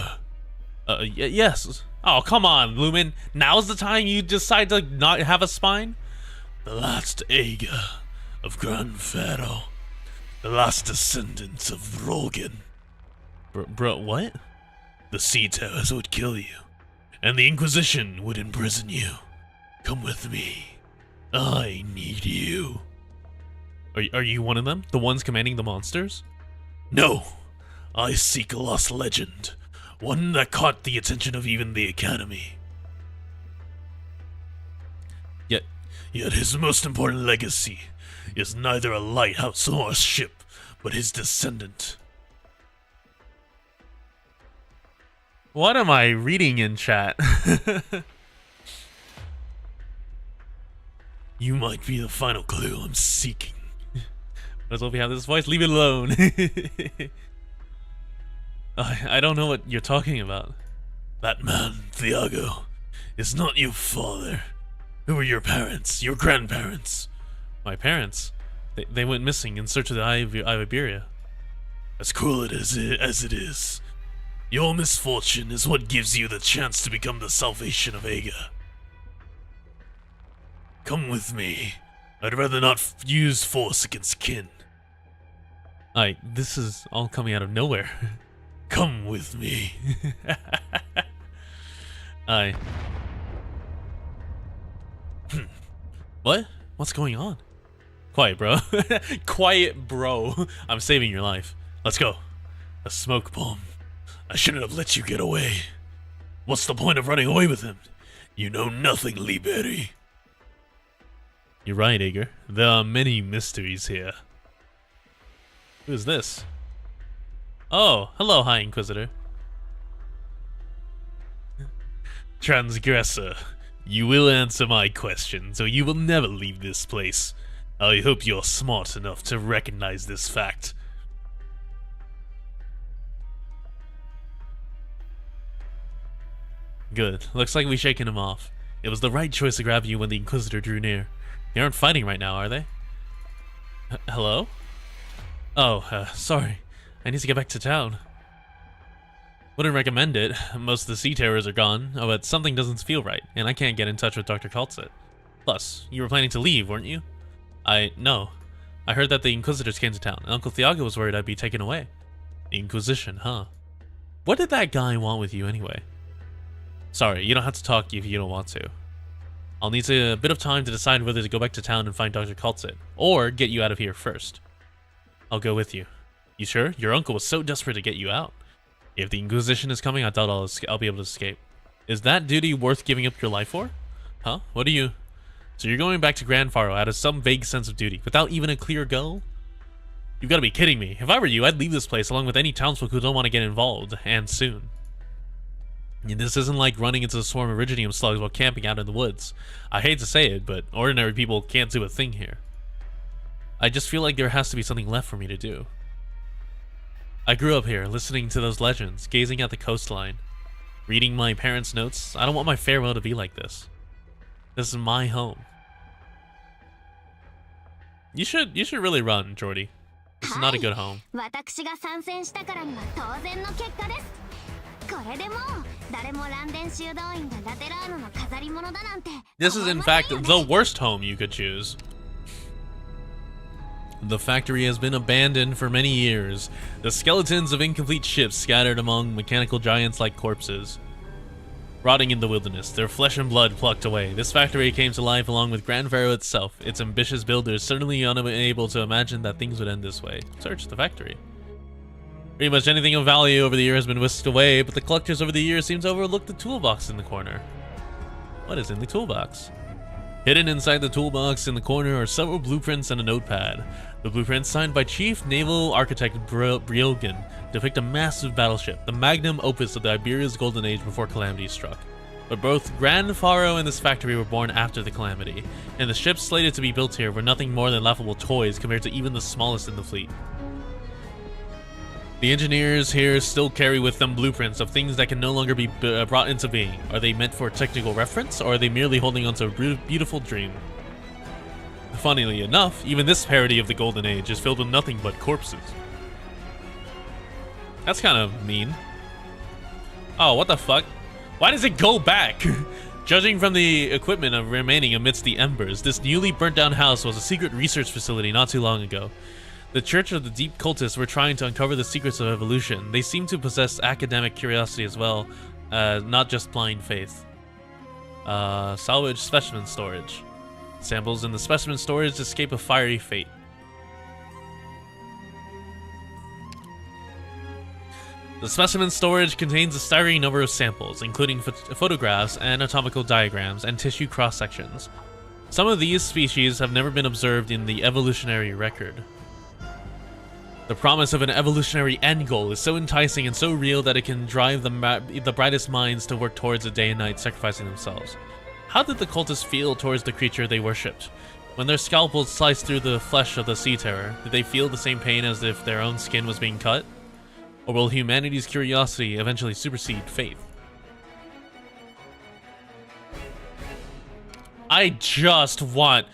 go. Yes. Oh, come on, Lumen. Now's the time you decide to not have a spine? The last Aga of Grand Pharaoh. The last descendants of Rogan. Bro, what? The Sea Terrors would kill you, and the Inquisition would imprison you. Come with me. I need you. Are you one of them? The ones commanding the monsters? No. I seek a lost legend. One that caught the attention of even the Academy. Yet his most important legacy is neither a lighthouse nor a ship, but his descendant. What am I reading in chat? You might be the final clue I'm seeking. Might as well we have this voice. Leave it alone. I don't know what you're talking about. That man, Thiago, is not your father. Who are your parents? Your grandparents? My parents? They went missing in search of the Eye of Iberia. As cruel as it is, your misfortune is what gives you the chance to become the salvation of Aga. Come with me. I'd rather not use force against kin. This is all coming out of nowhere. Come with me. What? What's going on? Quiet, bro. Quiet, bro. I'm saving your life. Let's go. A smoke bomb. I shouldn't have let you get away. What's the point of running away with him? You know nothing, Liberi. You're right, Ager. There are many mysteries here. Who is this? Oh, hello, High Inquisitor. Transgressor, you will answer my questions, or you will never leave this place. I hope you're smart enough to recognize this fact. Good. Looks like we've shaken him off. It was the right choice to grab you when the Inquisitor drew near. They aren't fighting right now, are they? Hello? Oh, sorry. I need to get back to town. Wouldn't recommend it. Most of the sea terrors are gone, but something doesn't feel right, and I can't get in touch with Dr. Kaltzit. Plus, you were planning to leave, weren't you? No. I heard that the Inquisitors came to town, and Uncle Thiago was worried I'd be taken away. The Inquisition, huh? What did that guy want with you anyway? Sorry, you don't have to talk if you don't want to. I'll need a bit of time to decide whether to go back to town and find Dr. Kaltzit, or get you out of here first. I'll go with you. You sure? Your uncle was so desperate to get you out. If the Inquisition is coming, I doubt I'll be able to escape. Is that duty worth giving up your life for? Huh? What are you... So you're going back to Grand Pharaoh out of some vague sense of duty, without even a clear goal? You've got to be kidding me. If I were you, I'd leave this place along with any townsfolk who don't want to get involved, and soon. And this isn't like running into a swarm of Iridium slugs while camping out in the woods. I hate to say it, but ordinary people can't do a thing here. I just feel like there has to be something left for me to do. I grew up here, listening to those legends, gazing at the coastline, reading my parents' notes. I don't want my farewell to be like this. This is my home. You should really run, Jordi. This is not a good home. This is in fact the worst home you could choose. The factory has been abandoned for many years. The skeletons of incomplete ships scattered among mechanical giants like corpses, rotting in the wilderness, their flesh and blood plucked away. This factory came to life along with Grand Pharaoh itself, its ambitious builders certainly unable to imagine that things would end this way. Search the factory. Pretty much anything of value over the year has been whisked away, but the collectors over the years seem to overlook the toolbox in the corner. What is in the toolbox? Hidden inside the toolbox in the corner are several blueprints and a notepad. The blueprints, signed by Chief Naval Architect Brielgen, depict a massive battleship, the magnum opus of the Iberia's golden age before Calamity struck. But both Grand Pharaoh and this factory were born after the Calamity, and the ships slated to be built here were nothing more than laughable toys compared to even the smallest in the fleet. The engineers here still carry with them blueprints of things that can no longer be brought into being. Are they meant for technical reference, or are they merely holding onto a beautiful dream? Funnily enough, even this parody of the Golden Age is filled with nothing but corpses. That's kind of mean. Oh, what the fuck? Why does it go back? Judging from the equipment remaining amidst the embers, this newly burnt down house was a secret research facility not too long ago. The Church of the Deep Cultists were trying to uncover the secrets of evolution. They seem to possess academic curiosity as well, not just blind faith. Salvage specimen storage. Samples in the specimen storage escape a fiery fate. The specimen storage contains a staggering number of samples, including photographs, anatomical diagrams, and tissue cross-sections. Some of these species have never been observed in the evolutionary record. The promise of an evolutionary end goal is so enticing and so real that it can drive the brightest minds to work towards it day and night, sacrificing themselves. How did the cultists feel towards the creature they worshipped? When their scalpels sliced through the flesh of the sea terror, did they feel the same pain as if their own skin was being cut? Or will humanity's curiosity eventually supersede faith? I just want...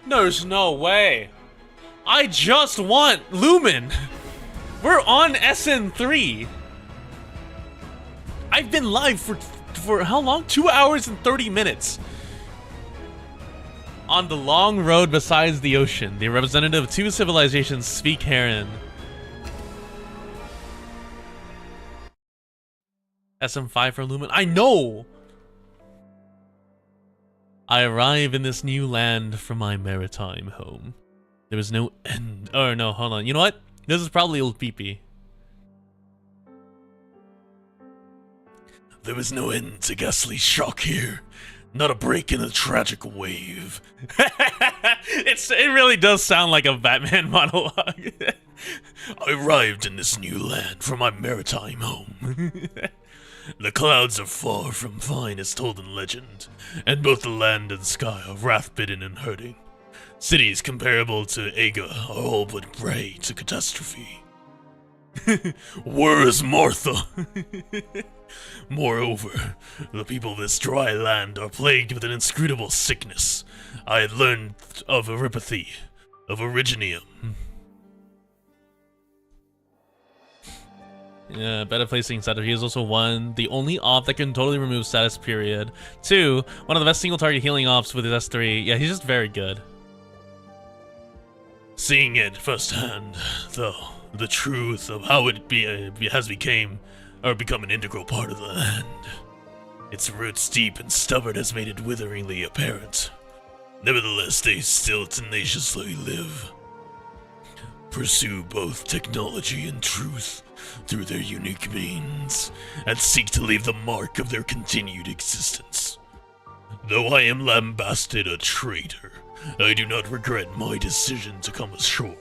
There's no way. I just want Lumen. We're on SN3. I've been live for how long? 2 hours and 30 minutes. On the long road besides the ocean, the representative of two civilizations speak herein. SM5 for Lumen. I know. I arrive in this new land from my maritime home. There was no end. Oh no, hold on. You know what? This is probably old Pee-Pee. There was no end to ghastly shock here. Not a break in the tragic wave. It really does sound like a Batman monologue. I arrived in this new land from my maritime home. The clouds are far from fine as told in legend, and both the land and sky are wrath-bitten and hurting. Cities comparable to Aga are all but prey to catastrophe. Where is Martha? Moreover, the people of this dry land are plagued with an inscrutable sickness. I had learned of erypathy, of originium. Yeah, better placing status. He is also 1, the only op that can totally remove status, period. 2, one of the best single target healing ops with his S3. Yeah, he's just very good. Seeing it firsthand, though, the truth of how it has become an integral part of the land. Its roots deep and stubborn has made it witheringly apparent. Nevertheless, they still tenaciously live. Pursue both technology and truth through their unique means, and seek to leave the mark of their continued existence. Though I am lambasted a traitor, I do not regret my decision to come ashore.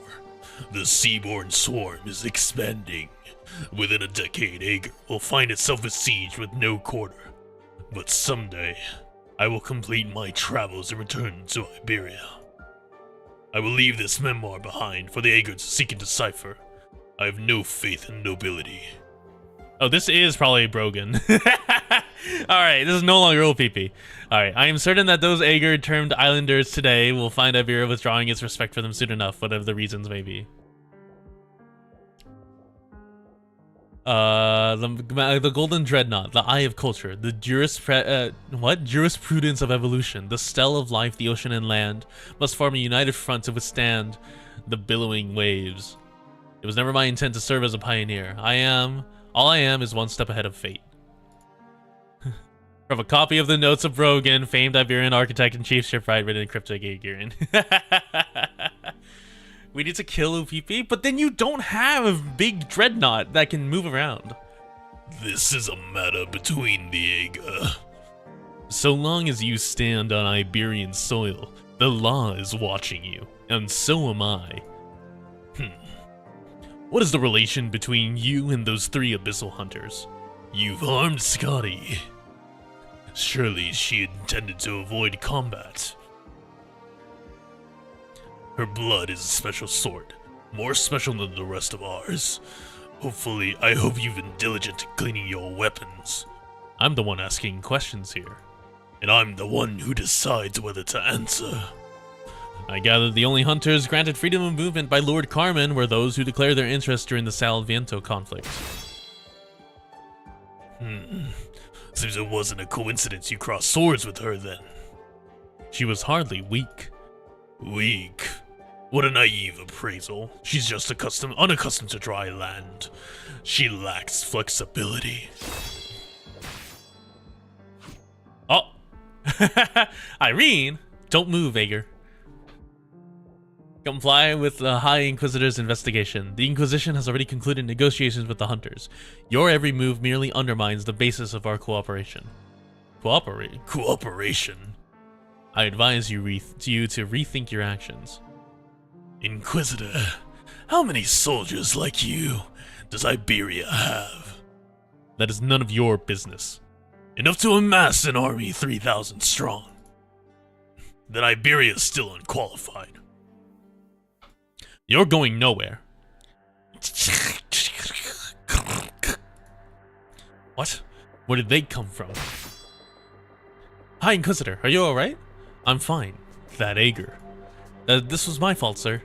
The seaborne swarm is expanding. Within a decade, Ager will find itself besieged with no quarter. But someday, I will complete my travels and return to Iberia. I will leave this memoir behind for the Ager to seek and decipher. I have no faith in nobility. Oh, this is probably Brogan. Alright, this is no longer OPP. Alright, I am certain that those Ager-termed islanders today will find Iberia withdrawing its respect for them soon enough, whatever the reasons may be. The Golden Dreadnought, the Eye of Culture, the Jurisprudence of Evolution, the Stell of Life, the Ocean and Land, must form a united front to withstand the billowing waves. It was never my intent to serve as a pioneer. All I am is one step ahead of fate. From a copy of the Notes of Brogan, famed Iberian architect and chief shipwright, written in cryptic Aegirian. We need to kill UPP, but then you don't have a big dreadnought that can move around. This is a matter between the Aegir. So long as you stand on Iberian soil, the law is watching you, and so am I. What is the relation between you and those 3 abyssal hunters? You've harmed Scotty. Surely she intended to avoid combat. Her blood is a special sort, more special than the rest of ours. I hope you've been diligent in cleaning your weapons. I'm the one asking questions here. And I'm the one who decides whether to answer. I gather the only hunters granted freedom of movement by Lord Carmen were those who declared their interest during the Salviento conflict. Seems it wasn't a coincidence you crossed swords with her then. She was hardly weak. Weak? What a naive appraisal. She's just unaccustomed to dry land. She lacks flexibility. Oh! Irene! Don't move, Aegir. Comply with the High Inquisitor's investigation. The Inquisition has already concluded negotiations with the Hunters. Your every move merely undermines the basis of our cooperation. Cooperation? I advise you to rethink your actions. Inquisitor, how many soldiers like you does Iberia have? That is none of your business. Enough to amass an army 3,000 strong. Then Iberia is still unqualified. You're going nowhere. What? Where did they come from? Hi, Inquisitor. Are you alright? I'm fine. That Aegir. This was my fault, sir.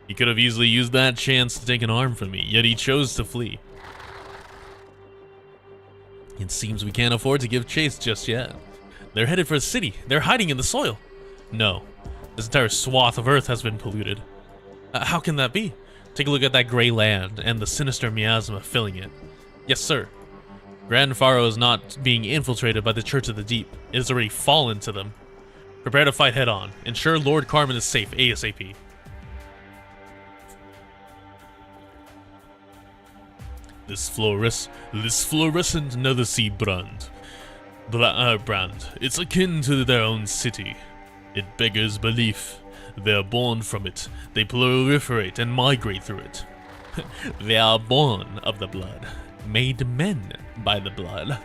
He could have easily used that chance to take an arm from me, yet he chose to flee. It seems we can't afford to give chase just yet. They're headed for the city. They're hiding in the soil. No. This entire swath of Earth has been polluted. How can that be? Take a look at that gray land and the sinister miasma filling it. Yes, sir. Grand Pharaoh is not being infiltrated by the Church of the Deep. It has already fallen to them. Prepare to fight head on. Ensure Lord Carmen is safe ASAP. This fluorescent Netherseed brand. It's akin to their own city. It beggars belief. They are born from it. They proliferate and migrate through it. They are born of the blood, made men by the blood.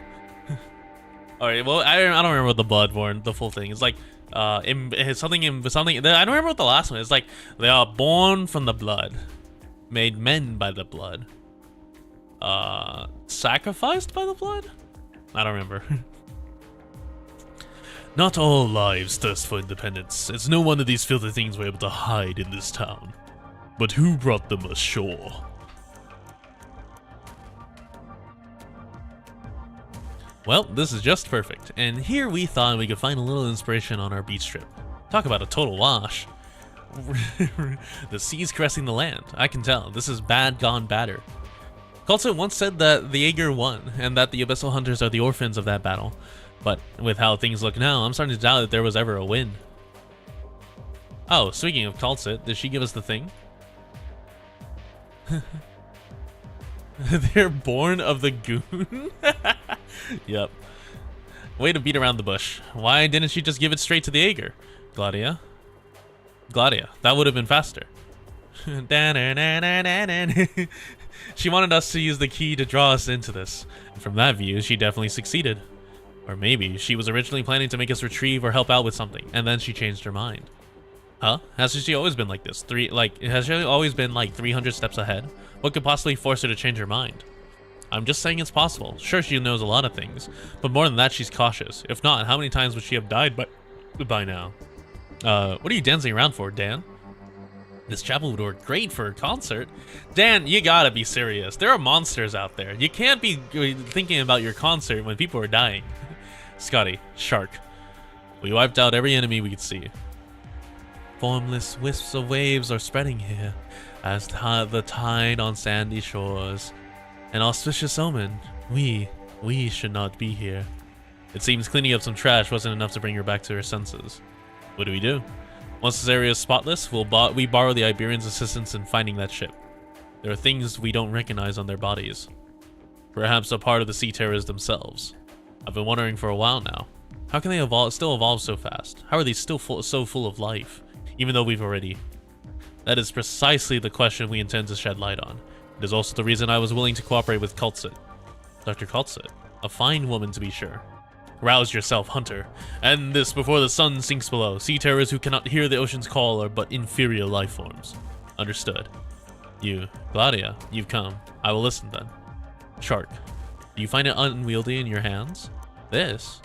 Alright, well, I don't remember what the bloodborne, the full thing. It's like, something. I don't remember what the last one is. Like, they are born from the blood, made men by the blood. Sacrificed by the blood? I don't remember. Not all lives thirst for independence. It's no wonder these filthy things were able to hide in this town. But who brought them ashore? Well, this is just perfect, and here we thought we could find a little inspiration on our beach trip. Talk about a total wash. The sea's caressing the land. I can tell. This is bad gone badder. Coulson once said that the Aegir won, and that the Abyssal Hunters are the orphans of that battle. But with how things look now, I'm starting to doubt that there was ever a win. Oh, speaking of Tulsit, did she give us the thing? They're born of the goon? Yep. Way to beat around the bush. Why didn't she just give it straight to the Aegir? Gladia? That would have been faster. She wanted us to use the key to draw us into this. And from that view, she definitely succeeded. Or maybe she was originally planning to make us retrieve or help out with something, and then she changed her mind. Huh? Has she always been like this? Has she always been like 300 steps ahead? What could possibly force her to change her mind? I'm just saying it's possible. Sure, she knows a lot of things, but more than that, she's cautious. If not, how many times would she have died by now? What are you dancing around for, Dan? This chapel would work great for a concert. Dan, you gotta be serious. There are monsters out there. You can't be thinking about your concert when people are dying. Scotty, shark. We wiped out every enemy we could see. Formless wisps of waves are spreading here, as the tide on sandy shores. An auspicious omen. We should not be here. It seems cleaning up some trash wasn't enough to bring her back to her senses. What do? Once this area is spotless, we borrow the Iberians' assistance in finding that ship. There are things we don't recognize on their bodies. Perhaps a part of the Sea Terrors themselves. I've been wondering for a while now. How can they still evolve so fast? How are they still so full of life, even though we've already... That is precisely the question we intend to shed light on. It is also the reason I was willing to cooperate with Kultsit. Dr. Kultsit, a fine woman to be sure. Rouse yourself, hunter. End this before the sun sinks below. Sea terrors who cannot hear the ocean's call are but inferior life forms. Understood. You, Gladia, you've come. I will listen then. Shark, do you find it unwieldy in your hands? This?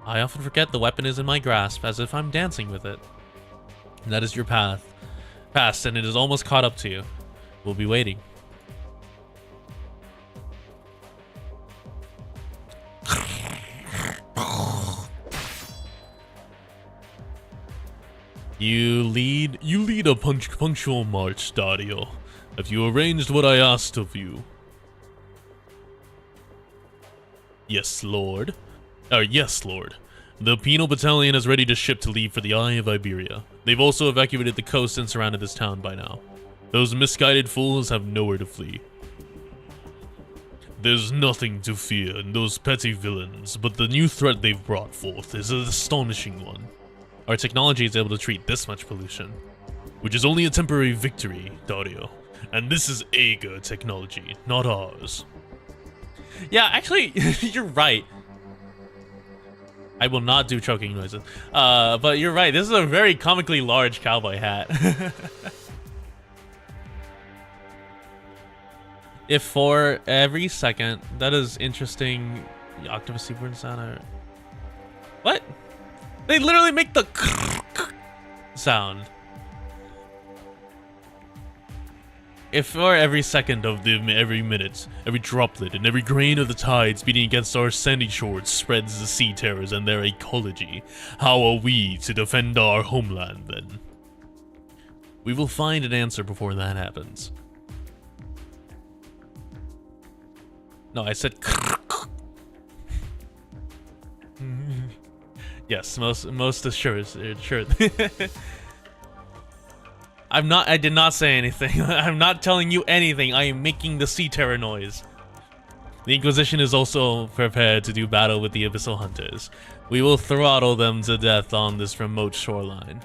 I often forget the weapon is in my grasp, as if I'm dancing with it. That is your path. Past, and it is almost caught up to you. We'll be waiting. You lead a punctual march, Dario. Have you arranged what I asked of you? Yes, Lord. Yes, Lord. The penal battalion is ready to ship to leave for the Eye of Iberia. They've also evacuated the coast and surrounded this town by now. Those misguided fools have nowhere to flee. There's nothing to fear in those petty villains, but the new threat they've brought forth is an astonishing one. Our technology is able to treat this much pollution. Which is only a temporary victory, Dario. And this is Ager technology, not ours. Yeah, actually, you're right. I will not do choking noises. But you're right, this is a very comically large cowboy hat. If for every second, that is interesting. The Octopus Seaborn sound. What? They literally make the sound. If for every second of every minute, every droplet and every grain of the tides beating against our sandy shores spreads the sea terrors and their ecology, how are we to defend our homeland then? We will find an answer before that happens. No, I said yes, most assured. I did not say anything. I'm not telling you anything. I am making the sea terror noise. The Inquisition is also prepared to do battle with the Abyssal Hunters. We will throttle them to death on this remote shoreline.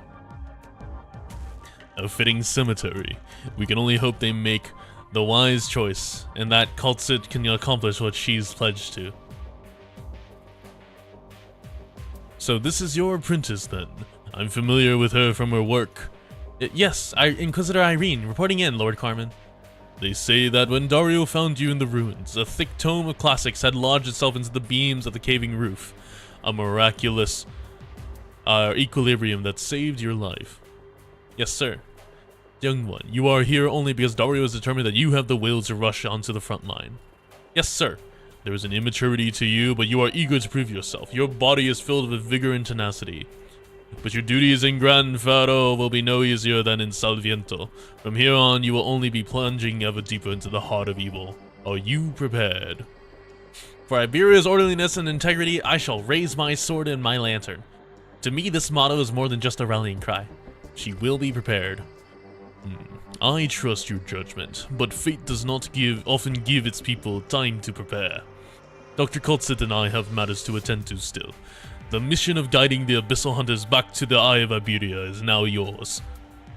A fitting cemetery. We can only hope they make the wise choice, and that Kultsit can accomplish what she's pledged to. So this is your apprentice then? I'm familiar with her from her work. Yes, Inquisitor Irene, reporting in, Lord Carmen. They say that when Dario found you in the ruins, a thick tome of classics had lodged itself into the beams of the caving roof. A miraculous equilibrium that saved your life. Yes, sir. Young one, you are here only because Dario is determined that you have the will to rush onto the front line. Yes, sir. There is an immaturity to you, but you are eager to prove yourself. Your body is filled with vigor and tenacity. But your duties in Gran Faro will be no easier than in Salviento. From here on, you will only be plunging ever deeper into the heart of evil. Are you prepared? For Iberia's orderliness and integrity, I shall raise my sword and my lantern. To me, this motto is more than just a rallying cry. She will be prepared. I trust your judgment, but fate does not often give its people time to prepare. Dr. Kultsit and I have matters to attend to still. The mission of guiding the Abyssal Hunters back to the Eye of Iberia is now yours.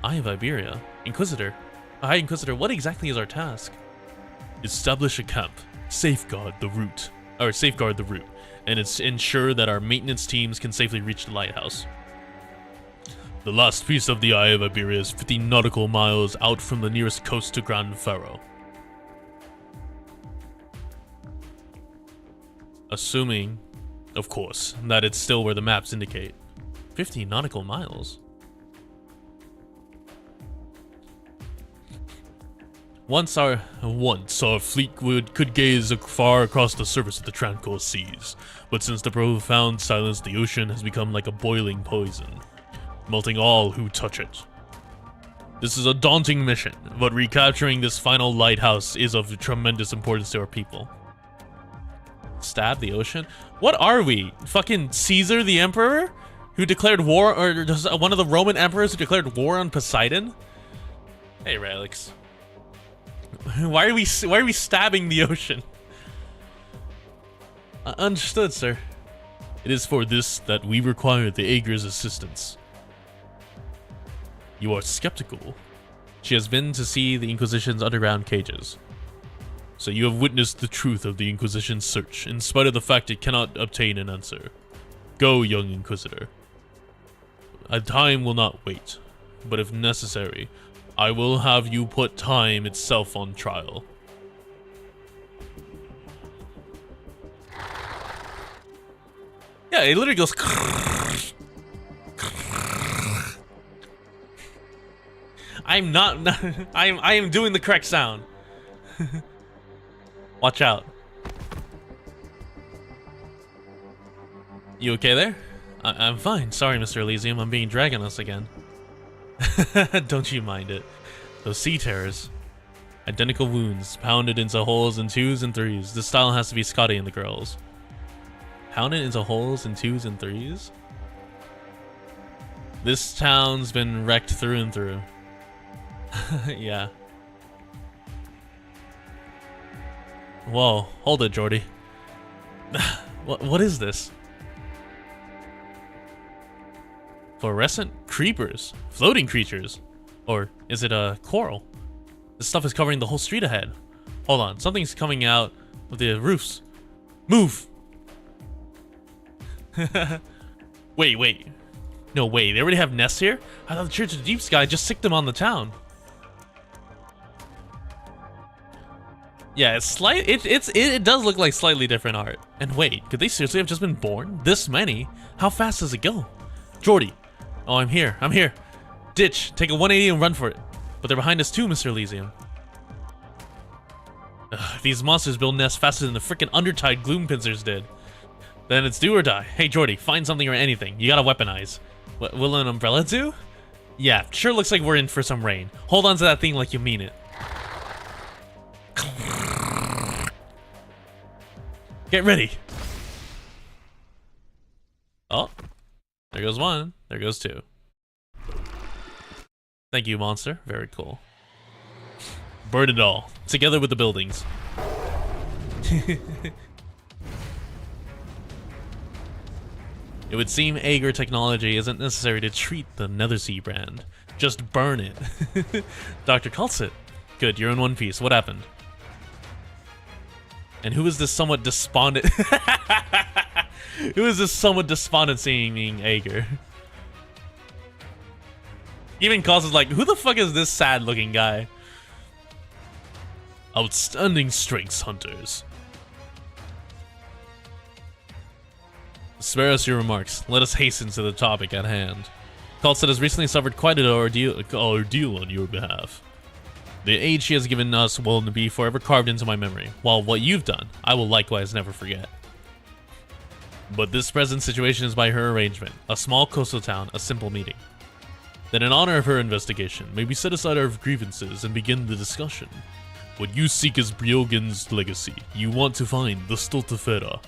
Eye of Iberia? Inquisitor? High Inquisitor, what exactly is our task? Establish a camp, safeguard the route, and ensure that our maintenance teams can safely reach the lighthouse. The last piece of the Eye of Iberia is 50 nautical miles out from the nearest coast to Gran Faro. Assuming, of course, that it's still where the maps indicate. 50 nautical miles? Once our fleet could gaze far across the surface of the tranquil seas, but since the profound silence, the ocean has become like a boiling poison, melting all who touch it. This is a daunting mission, but recapturing this final lighthouse is of tremendous importance to our people. Stab the ocean? What are we? Fucking Caesar the Emperor? Who declared war, or one of the Roman emperors who declared war on Poseidon? Hey, Relics. Why are we stabbing the ocean? Understood, sir. It is for this that we require the Aegir's assistance. You are skeptical. She has been to see the Inquisition's underground cages. So you have witnessed the truth of the Inquisition's search, in spite of the fact it cannot obtain an answer. Go, young Inquisitor. Time will not wait, but if necessary, I will have you put time itself on trial. Yeah, it literally goes. I'm not. I am doing the correct sound. Watch out. You okay there? I'm fine. Sorry, Mr. Elysium. I'm being dragonless again. Don't you mind it. Those sea terrors. Identical wounds, pounded into holes in 2s and 3s. This style has to be Scotty and the girls. Pounded into holes in 2s and 3s? This town's been wrecked through and through. Yeah. Whoa, hold it, Jordi. What is this? Fluorescent creepers, floating creatures, or is it a coral? This stuff is covering the whole street ahead. Hold on, something's coming out of the roofs. Move! Wait. No way, they already have nests here? I thought the Church of the Deep Sky just sicked them on the town. Yeah, it does look like slightly different art. And wait, could they seriously have just been born? This many? How fast does it go? Jordi. Oh, I'm here. Ditch. Take a 180 and run for it. But they're behind us too, Mr. Elysium. Ugh, these monsters build nests faster than the frickin' undertide gloom pincers did. Then it's do or die. Hey, Jordi, find something or anything. You gotta weaponize. What will an umbrella do? Yeah, sure looks like we're in for some rain. Hold on to that thing like you mean it. Get ready. Oh. There goes one. There goes two. Thank you, monster. Very cool. Burn it all. Together with the buildings. It would seem Aegir technology isn't necessary to treat the Nethersea brand. Just burn it. Dr. Culsit. Good, you're in one piece. What happened? And who is this somewhat despondent... Who is this somewhat despondent seeming Aegir? Even Culsit's like, who the fuck is this sad looking guy? Outstanding strengths, hunters. Spare us your remarks. Let us hasten to the topic at hand. Culsit has recently suffered quite an ordeal on your behalf. The aid she has given us will be forever carved into my memory, while what you've done, I will likewise never forget. But this present situation is by her arrangement. A small coastal town, a simple meeting. Then in honor of her investigation, may we set aside our grievances and begin the discussion. What you seek is Briogen's legacy. You want to find the Stultifera.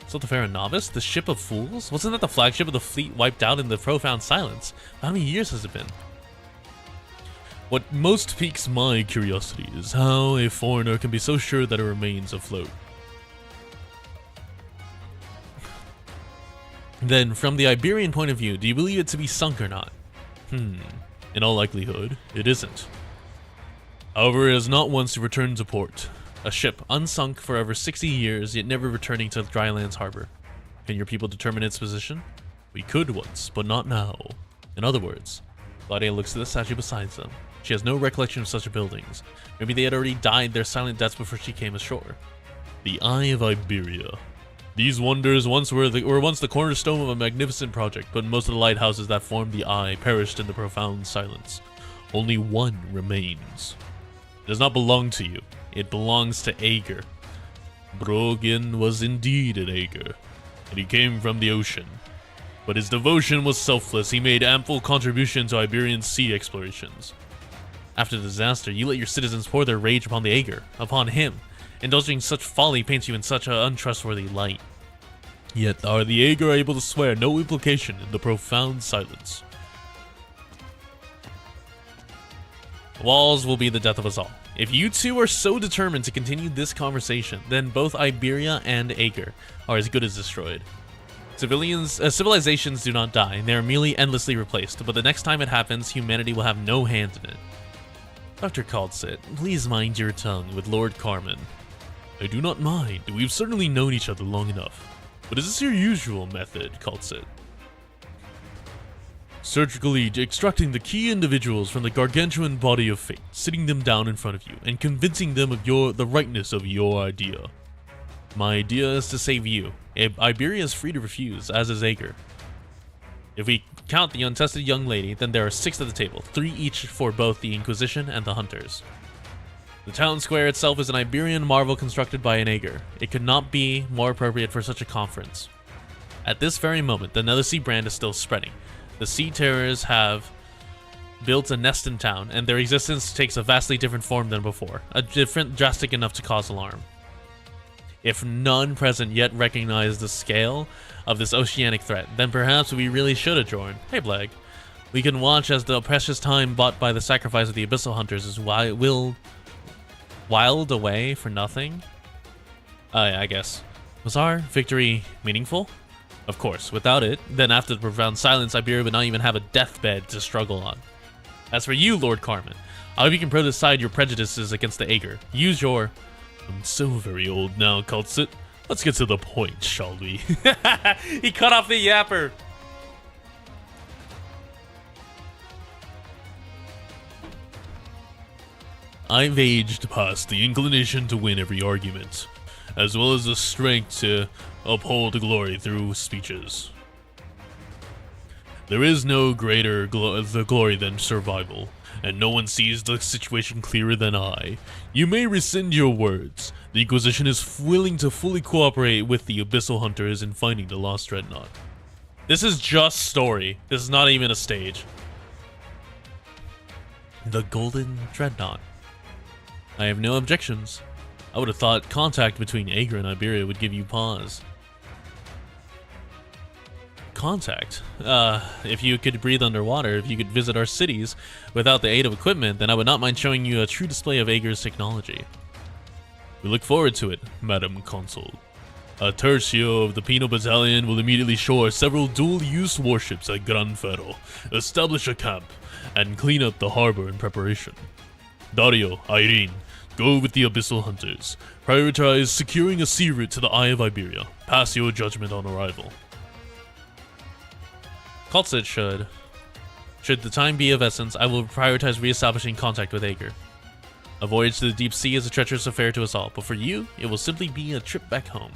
Stultifera Navis? The ship of fools? Wasn't that the flagship of the fleet wiped out in the profound silence? How many years has it been? What most piques my curiosity is how a foreigner can be so sure that it remains afloat. Then, from the Iberian point of view, do you believe it to be sunk or not? In all likelihood, it isn't. However, it has not once returned to port. A ship unsunk for over 60 years, yet never returning to Drylands Harbor. Can your people determine its position? We could once, but not now. In other words, Claudia looks at the statue beside them. She has no recollection of such buildings. Maybe they had already died their silent deaths before she came ashore. The Eye of Iberia. These wonders were once the cornerstone of a magnificent project, but most of the lighthouses that formed the Eye perished in the profound silence. Only one remains. It does not belong to you. It belongs to Aegir. Brogan was indeed an Aegir, and he came from the ocean. But his devotion was selfless. He made ample contribution to Iberian sea explorations. After the disaster, you let your citizens pour their rage upon the Aegir, upon him. Indulging such folly paints you in such an untrustworthy light. Yet are the Aegir able to swear no implication in the profound silence. Walls will be the death of us all. If you two are so determined to continue this conversation, then both Iberia and Aegir are as good as destroyed. Civilizations do not die, they are merely endlessly replaced, but the next time it happens, humanity will have no hand in it. Dr. Kaldsit, please mind your tongue with Lord Carmen. I do not mind, we've certainly known each other long enough. But is this your usual method, Kaldsit? Surgically extracting the key individuals from the gargantuan body of fate, sitting them down in front of you, and convincing them of the rightness of your idea. My idea is to save you. Iberia is free to refuse, as is Aegir. If we count the untested young lady, then there are 6 at the table, 3 each for both the Inquisition and the Hunters. The town square itself is an Iberian marvel constructed by an Aegir. It could not be more appropriate for such a conference. At this very moment, the Nether brand is still spreading. The Sea Terrors have built a nest in town, and their existence takes a vastly different form than before, drastic enough to cause alarm. If none present yet recognize the scale of this oceanic threat, then perhaps we really should adjourn. Hey, Blag. We can watch as the precious time bought by the sacrifice of the Abyssal Hunters is wiled away for nothing? Yeah, I guess. Was our victory meaningful? Of course, without it, then after the profound silence, Iberia would not even have a deathbed to struggle on. As for you, Lord Carmen, I hope you can put aside your prejudices against the Aegir. Use your... I'm so very old now, Kaldsit. Let's get to the point, shall we? He cut off the yapper. I've aged past the inclination to win every argument, as well as the strength to uphold glory through speeches. There is no greater glory than survival, and no one sees the situation clearer than I. You may rescind your words. The Inquisition is willing to fully cooperate with the Abyssal Hunters in finding the lost Dreadnought. This is just story. This is not even a stage. The Golden Dreadnought. I have no objections. I would have thought contact between Aegir and Iberia would give you pause. Contact? If you could breathe underwater, if you could visit our cities without the aid of equipment, then I would not mind showing you a true display of Aegir's technology. We look forward to it, Madam Consul. A tercio of the Penal Battalion will immediately shore several dual-use warships at Gran Ferro, establish a camp, and clean up the harbor in preparation. Dario, Irene, go with the Abyssal Hunters. Prioritize securing a sea route to the Eye of Iberia. Pass your judgment on arrival. Kaldsit should. Should the time be of essence, I will prioritize re-establishing contact with Aegir. A voyage to the deep sea is a treacherous affair to us all, but for you, it will simply be a trip back home.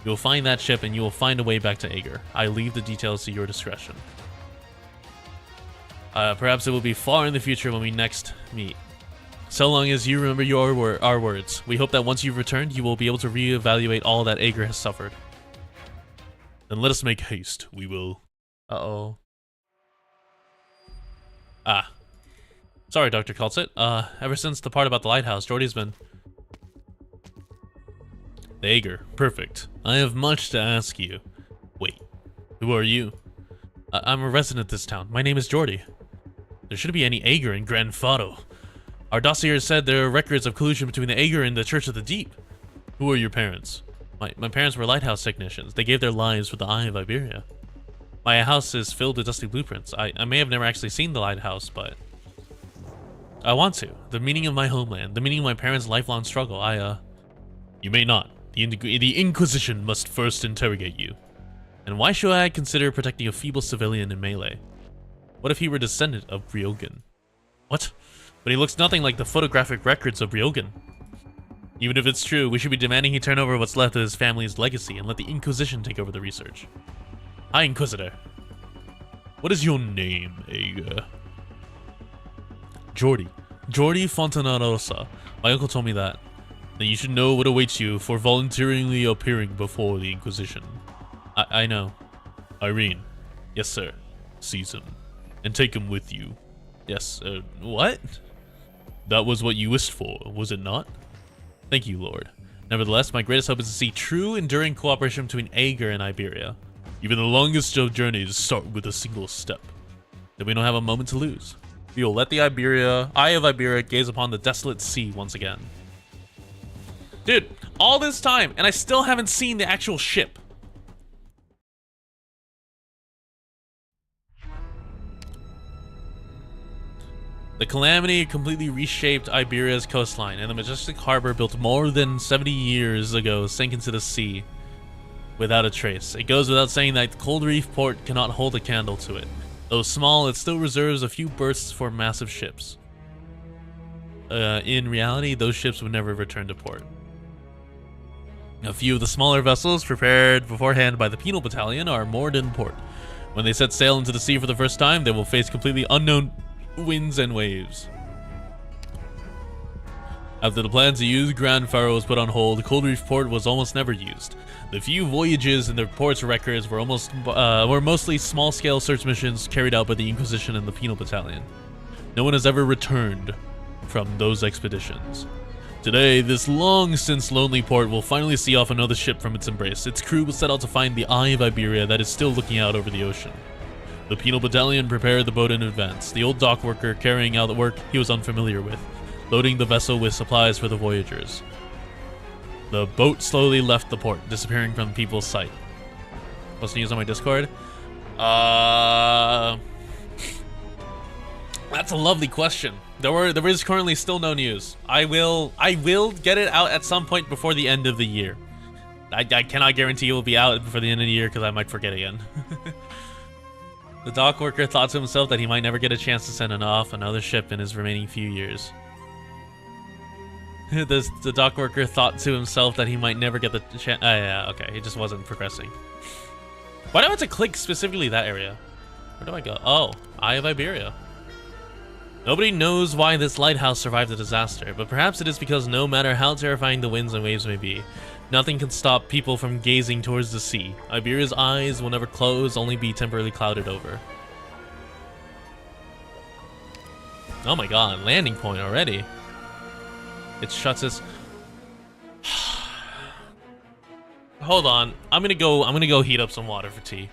You will find that ship and you will find a way back to Aegir. I leave the details to your discretion. Perhaps it will be far in the future when we next meet. So long as you remember our words, we hope that once you've returned, you will be able to reevaluate all that Aegir has suffered. Then let us make haste. We will... Uh-oh. Ah. Sorry, Dr. Kaldsit. Ever since the part about the lighthouse, Jordi's been... The Aegir. Perfect. I have much to ask you. Wait. Who are you? I'm a resident of this town. My name is Jordi. There shouldn't be any Aegir in Gran Faro. Our dossier said there are records of collusion between the Aegir and the Church of the Deep. Who are your parents? My parents were lighthouse technicians. They gave their lives for the Eye of Iberia. My house is filled with dusty blueprints. I may have never actually seen the lighthouse, but... I want to. The meaning of my homeland. The meaning of my parents' lifelong struggle. You may not. The Inquisition must first interrogate you. And why should I consider protecting a feeble civilian in melee? What if he were descendant of Ryogen? What? But he looks nothing like the photographic records of Ryogen. Even if it's true, we should be demanding he turn over what's left of his family's legacy and let the Inquisition take over the research. Hi, Inquisitor. What is your name, Aegir? Jordi. Jordi Fontanarosa. My uncle told me that you should know what awaits you for voluntarily appearing before the Inquisition. I know. Irene. Yes, sir. Seize him. And take him with you. Yes, what? That was what you wished for, was it not? Thank you, Lord. Nevertheless, my greatest hope is to see true, enduring cooperation between Ager and Iberia. Even the longest of journeys start with a single step. Then we don't have a moment to lose. We will let the Eye of Iberia gaze upon the desolate sea once again. Dude, all this time, and I still haven't seen the actual ship. The calamity completely reshaped Iberia's coastline, and the majestic harbor built more than 70 years ago sank into the sea without a trace. It goes without saying that Cold Reef Port cannot hold a candle to it. Though small, it still reserves a few berths for massive ships. In reality, those ships would never return to port. A few of the smaller vessels, prepared beforehand by the Penal Battalion, are moored in port. When they set sail into the sea for the first time, they will face completely unknown winds and waves. After the plan to use Grand Pharaoh was put on hold, Cold Reef Port was almost never used. The few voyages in the port's records were mostly small-scale search missions carried out by the Inquisition and the Penal Battalion. No one has ever returned from those expeditions. Today, this long-since lonely port will finally see off another ship from its embrace. Its crew will set out to find the Eye of Iberia that is still looking out over the ocean. The Penal Battalion prepared the boat in advance, the old dock worker carrying out the work he was unfamiliar with, loading the vessel with supplies for the voyagers. The boat slowly left the port, disappearing from people's sight. What's the news on my Discord? That's a lovely question. There is currently still no news. I will get it out at some point before the end of the year. I cannot guarantee it will be out before the end of the year because I might forget again. The dock worker thought to himself that he might never get a chance to send off another ship in his remaining few years. The dock worker thought to himself that he might never get the chance. Yeah, okay, he just wasn't progressing. Why do I have to click specifically that area? Where do I go? Oh, Eye of Iberia. Nobody knows why this lighthouse survived the disaster, but perhaps it is because no matter how terrifying the winds and waves may be, nothing can stop people from gazing towards the sea. Iberia's eyes will never close, only be temporarily clouded over. Oh my god, landing point already. It shuts its... Hold on, I'm gonna go heat up some water for tea.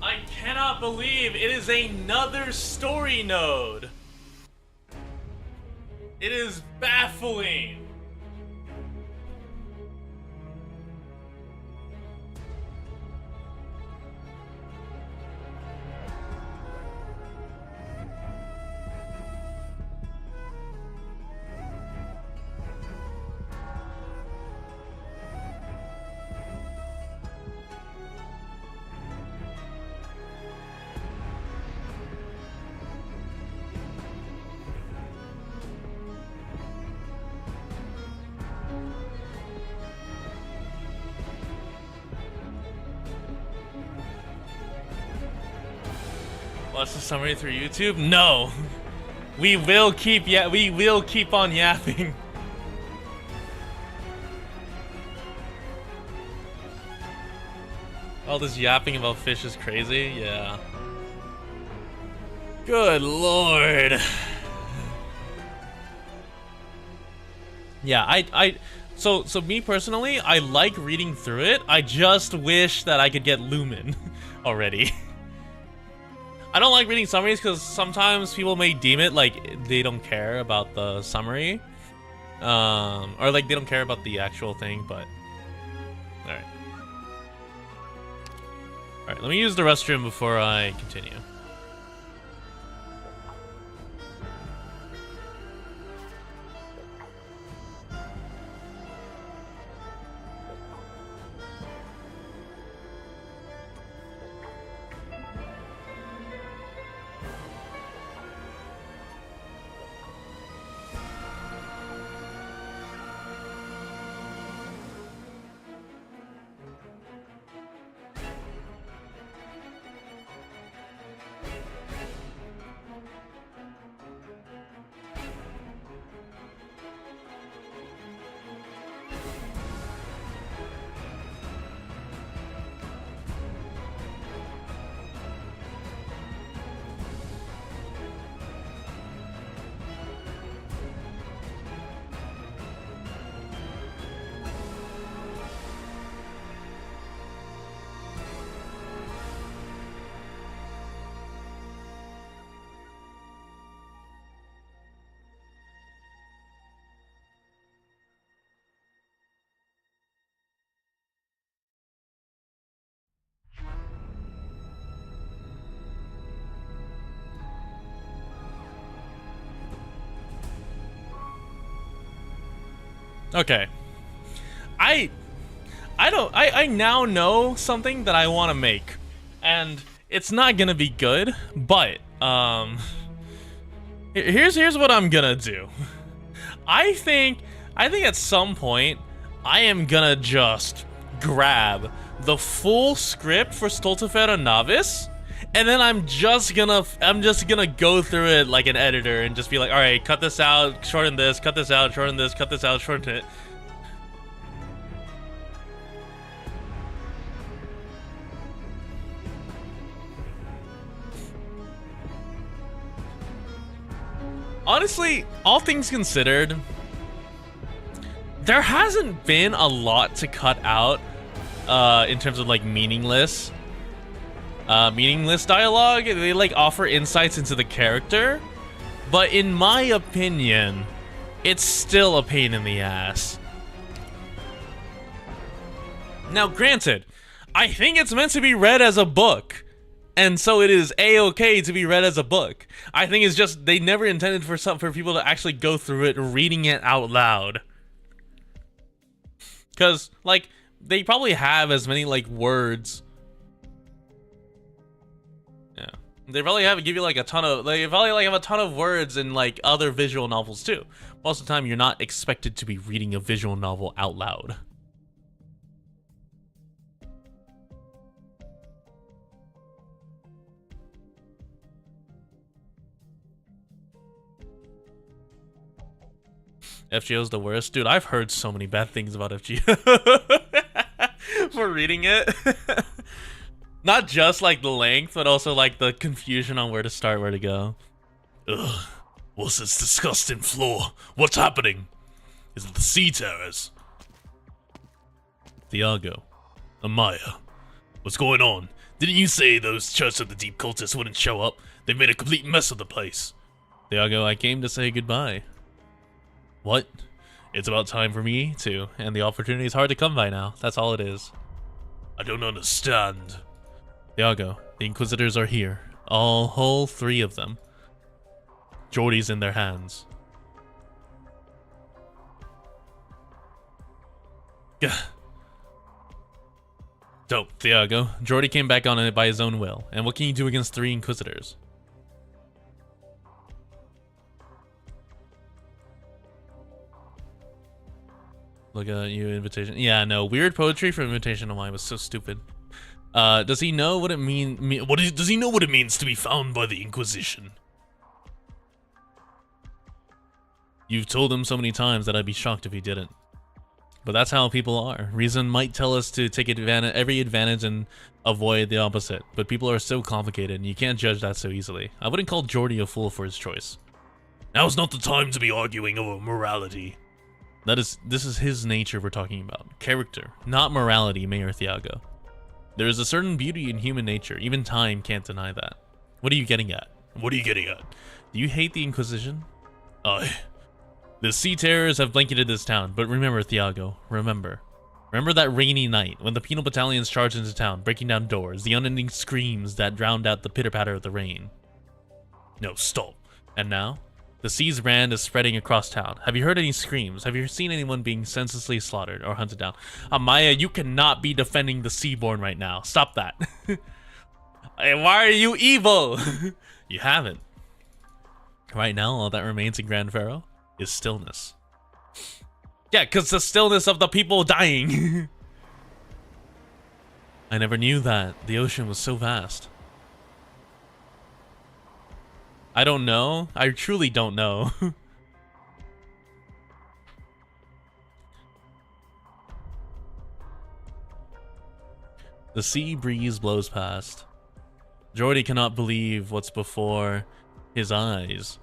I cannot believe it is another story node. It is baffling. Watch the summary through YouTube? No. We will keep on yapping. All this yapping about fish is crazy, yeah. Good lord. Yeah, So me personally, I like reading through it. I just wish that I could get Lumen already. I don't like reading summaries because sometimes people may deem it like they don't care about the summary. Or like they don't care about the actual thing, but alright. Alright, let me use the restroom before I continue. Okay. I now know something that I want to make, and it's not gonna be good, but here's what I'm gonna do. I think at some point I am gonna just grab the full script for Stultifera Navis, and then I'm just gonna go through it like an editor and just be like, all right, cut this out, shorten this, cut this out, shorten this, cut this out, shorten it. Honestly, all things considered, there hasn't been a lot to cut out in terms of like meaningless dialogue. They like offer insights into the character, but in my opinion, it's still a pain in the ass. Now, granted, I think it's meant to be read as a book, and so it is a-okay to be read as a book. I think it's just they never intended for people to actually go through it reading it out loud. Cause like they probably have as many like words. Yeah, they probably give you like a ton of have a ton of words in like other visual novels too. Most of the time, you're not expected to be reading a visual novel out loud. FGO's the worst. Dude, I've heard so many bad things about FGO for reading it. Not just like the length, but also like the confusion on where to start, where to go. Ugh. What's this disgusting floor? What's happening? Is it the sea terrors? Thiago. Amaya. What's going on? Didn't you say those Church of the Deep cultists wouldn't show up? They've made a complete mess of the place. Thiago, I came to say goodbye. What? It's about time for me to, and the opportunity is hard to come by now. That's all it is. I don't understand. Thiago, the Inquisitors are here. Whole 3 of them. Jordi's in their hands. Gah. Dope, Thiago. Jordi came back on it by his own will. And what can you do against 3 Inquisitors? Look at you, invitation. Yeah, no, weird poetry from Invitation to Mine was so stupid. Does he know what it does he know what it means to be found by the Inquisition? You've told him so many times that I'd be shocked if he didn't. But that's how people are. Reason might tell us to take every advantage and avoid the opposite. But people are so complicated, and you can't judge that so easily. I wouldn't call Jordi a fool for his choice. Now's not the time to be arguing over morality. This is his nature we're talking about. Character, not morality, Mayor Thiago. There is a certain beauty in human nature. Even time can't deny that. What are you getting at? What are you getting at? Do you hate the Inquisition? The sea terrors have blanketed this town, but remember, Thiago, remember. Remember that rainy night when the penal battalions charged into town, breaking down doors, the unending screams that drowned out the pitter-patter of the rain. No, stop. And now? The sea's brand is spreading across town. Have you heard any screams? Have you seen anyone being senselessly slaughtered or hunted down? Amaya, you cannot be defending the Seaborn right now. Stop that. Why are you evil? You haven't. Right now, all that remains in Grand Pharaoh is stillness. Yeah, because the stillness of the people dying. I never knew that the ocean was so vast. I don't know. I truly don't know. The sea breeze blows past. Jordi cannot believe what's before his eyes.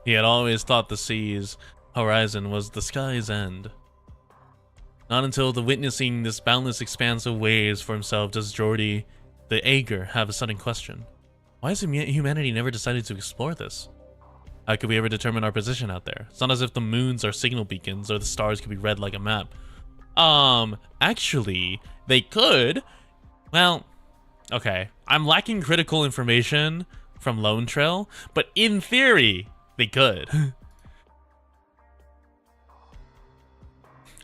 He had always thought the sea's horizon was the sky's end. Not until witnessing this boundless expanse of waves for himself does Jordi, the Aegir, have a sudden question. Why has humanity never decided to explore this? How could we ever determine our position out there? It's not as if the moons are signal beacons or the stars could be read like a map. Actually, they could. Well, okay. I'm lacking critical information from Lone Trail, but in theory, they could.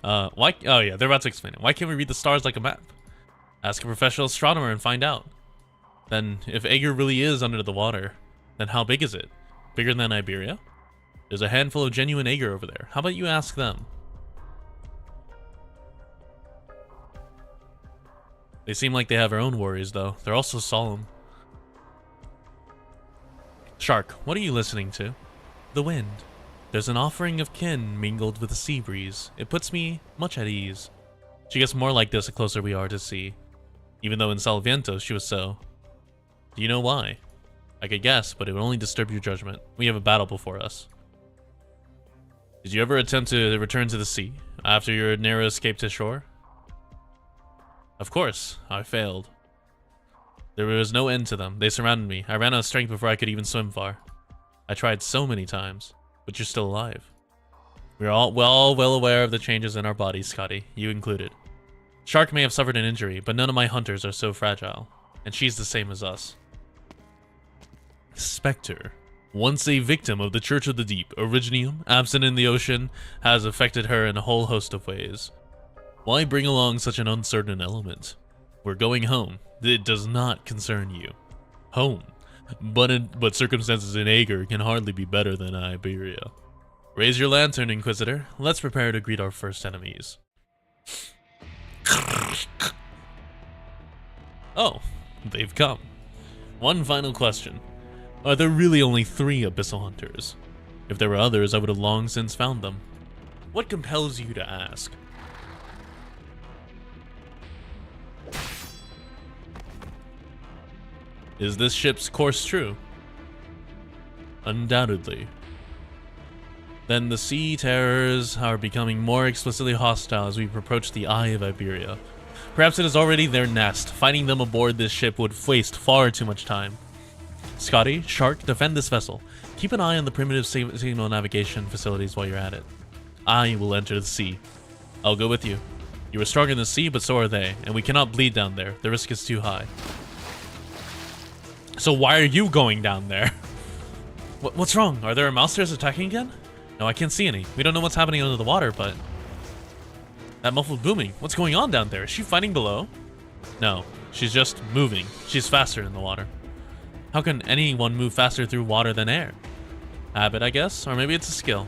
Why? Oh yeah, they're about to explain it. Why can't we read the stars like a map? Ask a professional astronomer and find out. Then, if Aegir really is under the water, then how big is it? Bigger than Iberia? There's a handful of genuine Aegir over there. How about you ask them? They seem like they have their own worries, though. They're also solemn. Shark, what are you listening to? The wind. There's an offering of kin mingled with the sea breeze. It puts me much at ease. She gets more like this the closer we are to sea. Even though in Salviento she was so. Do you know why? I could guess, but it would only disturb your judgment. We have a battle before us. Did you ever attempt to return to the sea after your narrow escape to shore? Of course, I failed. There was no end to them. They surrounded me. I ran out of strength before I could even swim far. I tried so many times, but you're still alive. We're all well aware of the changes in our bodies, Scotty, you included. Shark may have suffered an injury, but none of my hunters are so fragile, and she's the same as us. Spectre, once a victim of the Church of the Deep, Originium, absent in the ocean, has affected her in a whole host of ways. Why bring along such an uncertain element? We're going home. It does not concern you. Home. But circumstances in Aegir can hardly be better than Iberia. Raise your lantern, Inquisitor. Let's prepare to greet our first enemies. Oh, they've come. One final question. Are there really only 3 Abyssal Hunters? If there were others, I would have long since found them. What compels you to ask? Is this ship's course true? Undoubtedly. Then the sea terrors are becoming more explicitly hostile as we approach the Eye of Iberia. Perhaps it is already their nest. Finding them aboard this ship would waste far too much time. Scotty, Shark, defend this vessel. Keep an eye on the primitive signal navigation facilities while you're at it. I will enter the sea. I'll go with you. You are strong in the sea, but so are they, and we cannot bleed down there. The risk is too high. So why are you going down there? What's wrong? Are there monsters attacking again? No, I can't see any. We don't know what's happening under the water, but... That muffled booming. What's going on down there? Is she fighting below? No, she's just moving. She's faster in the water. How can anyone move faster through water than air? Habit, I guess? Or maybe it's a skill.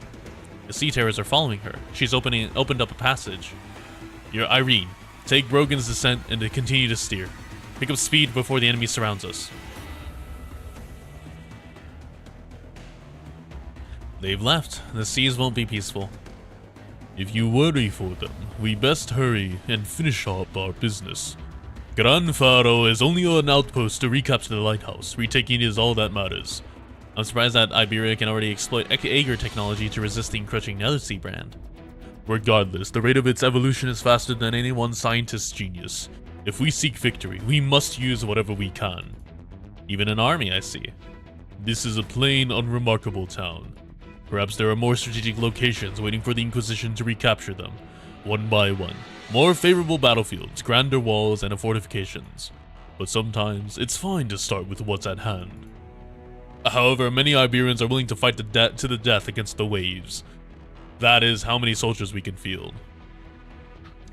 The sea terrors are following her. She's opened up a passage. You're Irene. Take Brogan's descent and to continue to steer. Pick up speed before the enemy surrounds us. They've left. The seas won't be peaceful. If you worry for them, we best hurry and finish up our business. Gran Faro is only an outpost to recapture the lighthouse. Retaking it is all that matters. I'm surprised that Iberia can already exploit Aegir technology to resist the encroaching Netherseed brand. Regardless, the rate of its evolution is faster than any one scientist's genius. If we seek victory, we must use whatever we can. Even an army, I see. This is a plain, unremarkable town. Perhaps there are more strategic locations waiting for the Inquisition to recapture them, one by one. More favorable battlefields, grander walls, and fortifications. But sometimes, it's fine to start with what's at hand. However, many Iberians are willing to fight to the death against the waves. That is how many soldiers we can field.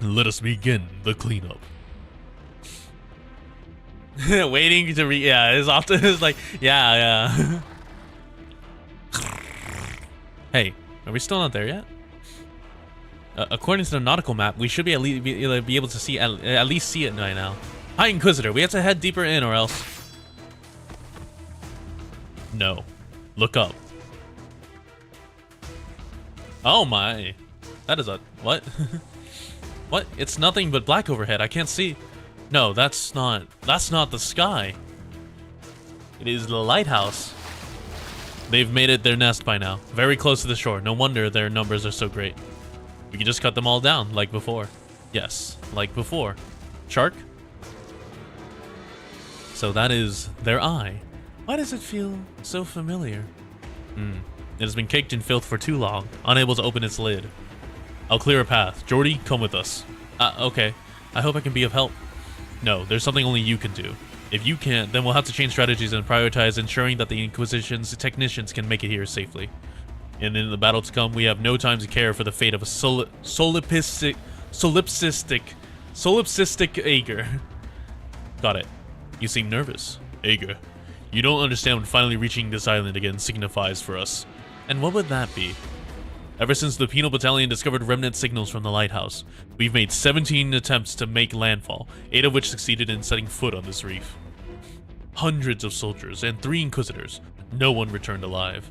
Let us begin the cleanup. Waiting to yeah, it's often it's like, yeah. Hey, are we still not there yet? According to the nautical map, we should be able to see at least see it right now. High Inquisitor, we have to head deeper in or else. No. Look up. Oh my. That is a what? What? It's nothing but black overhead. I can't see. No, that's not the sky. It is the lighthouse. They've made it their nest by now. Very close to the shore. No wonder their numbers are so great. We can just cut them all down like before. Yes, like before. Shark? So that is their eye. Why does it feel so familiar? It has been caked in filth for too long, unable to open its lid. I'll clear a path. Jordi, come with us. Okay. I hope I can be of help. No, there's something only you can do. If you can't, then we'll have to change strategies and prioritize ensuring that the Inquisition's technicians can make it here safely. And in the battle to come, we have no time to care for the fate of a solipsistic Aegir. Got it. You seem nervous. Aegir, you don't understand what finally reaching this island again signifies for us. And what would that be? Ever since the Penal Battalion discovered remnant signals from the lighthouse, we've made 17 attempts to make landfall, 8 of which succeeded in setting foot on this reef. Hundreds of soldiers and 3 Inquisitors. No one returned alive.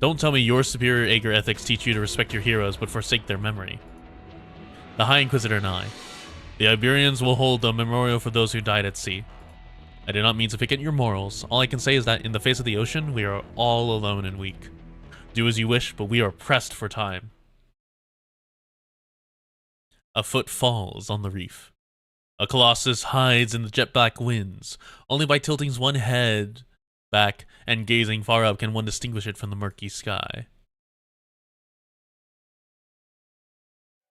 Don't tell me your superior Aegir ethics teach you to respect your heroes but forsake their memory. The High Inquisitor and I. The Iberians will hold a memorial for those who died at sea. I did not mean to pick at your morals. All I can say is that in the face of the ocean, we are all alone and weak. Do as you wish, but we are pressed for time. A foot falls on the reef. A colossus hides in the jet black winds. Only by tilting one head back and gazing far up can one distinguish it from the murky sky.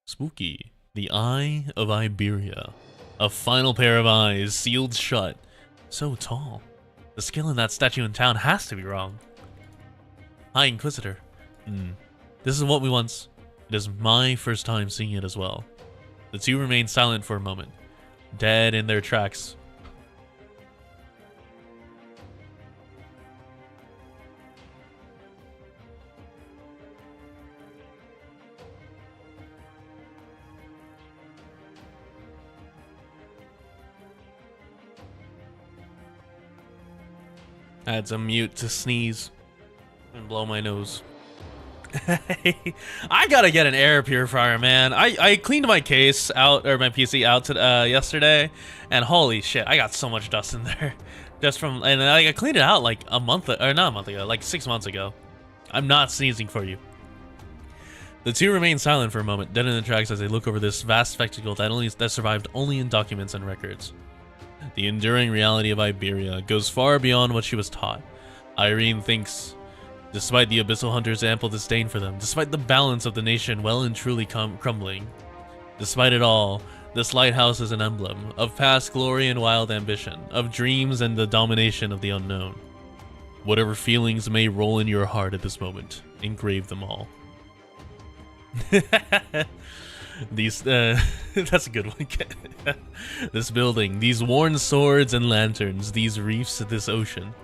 Spooky. The Eye of Iberia. A final pair of eyes, sealed shut. So tall. The scale in that statue in town has to be wrong. High Inquisitor. This is what we once... It is my first time seeing it as well. The two remain silent for a moment. Dead in their tracks. I had to mute to sneeze and blow my nose. I gotta get an air purifier, man. I cleaned my case out, or my PC out yesterday, and holy shit, I got so much dust in there. Just from, and I cleaned it out like a month, or not a month ago, like 6 months ago. I'm not sneezing for you. The two remain silent for a moment, dead in the tracks as they look over this vast spectacle that survived only in documents and records. The enduring reality of Iberia goes far beyond what she was taught. Irene thinks, despite the Abyssal Hunter's ample disdain for them, despite the balance of the nation well and truly crumbling, despite it all, this lighthouse is an emblem of past glory and wild ambition, of dreams and the domination of the unknown. Whatever feelings may roll in your heart at this moment, engrave them all. These, that's a good one. This building, these worn swords and lanterns, these reefs, this ocean.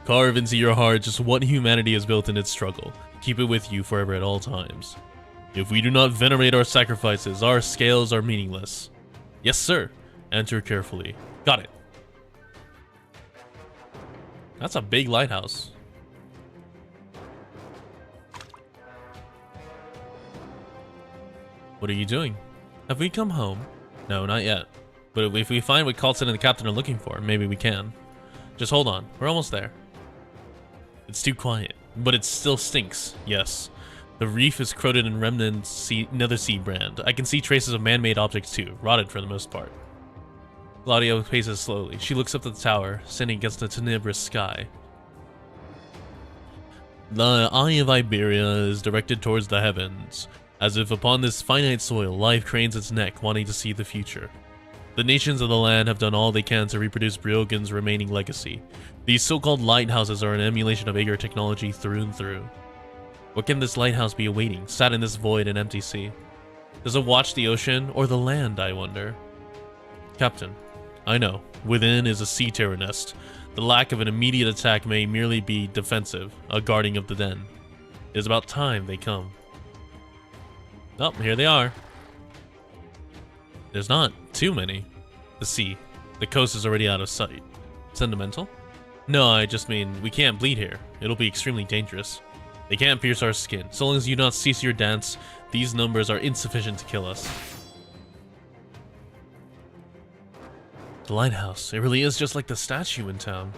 Carve into your heart just what humanity has built in its struggle. Keep it with you forever at all times. If we do not venerate our sacrifices, our scales are meaningless. Yes, sir. Enter carefully. Got it. That's a big lighthouse. What are you doing? Have we come home? No, not yet. But if we find what Carlton and the captain are looking for, maybe we can. Just hold on. We're almost there. It's too quiet, but it still stinks, yes. The reef is corroded in remnants another sea brand. I can see traces of man-made objects too, rotted for the most part. Gladio paces slowly. She looks up at the tower, standing against the tenebrous sky. The eye of Iberia is directed towards the heavens, as if upon this finite soil, life cranes its neck, wanting to see the future. The nations of the land have done all they can to reproduce Briogen's remaining legacy. These so-called lighthouses are an emulation of Aegir technology through and through. What can this lighthouse be awaiting, sat in this void and empty sea? Does it watch the ocean, or the land, I wonder? Captain, I know, within is a sea terror nest. The lack of an immediate attack may merely be defensive, a guarding of the den. It is about time they come. Oh, here they are. There's not too many. The sea. The coast is already out of sight. Sentimental? No, I just mean, we can't bleed here. It'll be extremely dangerous. They can't pierce our skin. So long as you do not cease your dance, these numbers are insufficient to kill us. The lighthouse. It really is just like the statue in town.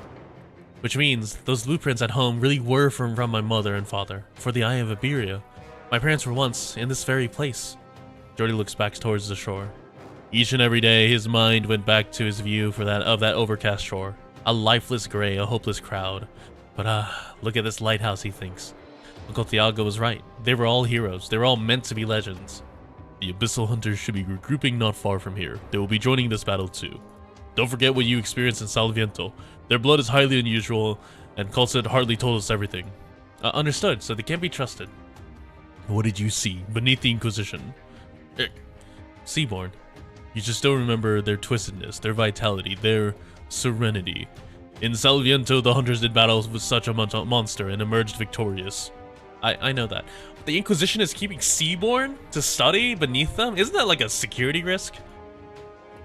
Which means, those blueprints at home really were from my mother and father, for the Eye of Iberia. My parents were once in this very place. Jordi looks back towards the shore. Each and every day, his mind went back to his view of that overcast shore. A lifeless gray, a hopeless crowd. But look at this lighthouse, he thinks. Uncle Thiago was right. They were all heroes. They were all meant to be legends. The Abyssal Hunters should be regrouping not far from here. They will be joining this battle too. Don't forget what you experienced in Salviento. Their blood is highly unusual, and Kulsid hardly told us everything. Understood, so they can't be trusted. What did you see beneath the Inquisition? Seaborn. You just don't remember their twistedness, their vitality, their serenity. In Salviento, the hunters did battle with such a monster and emerged victorious. I know that. The Inquisition is keeping Seaborn to study beneath them? Isn't that like a security risk?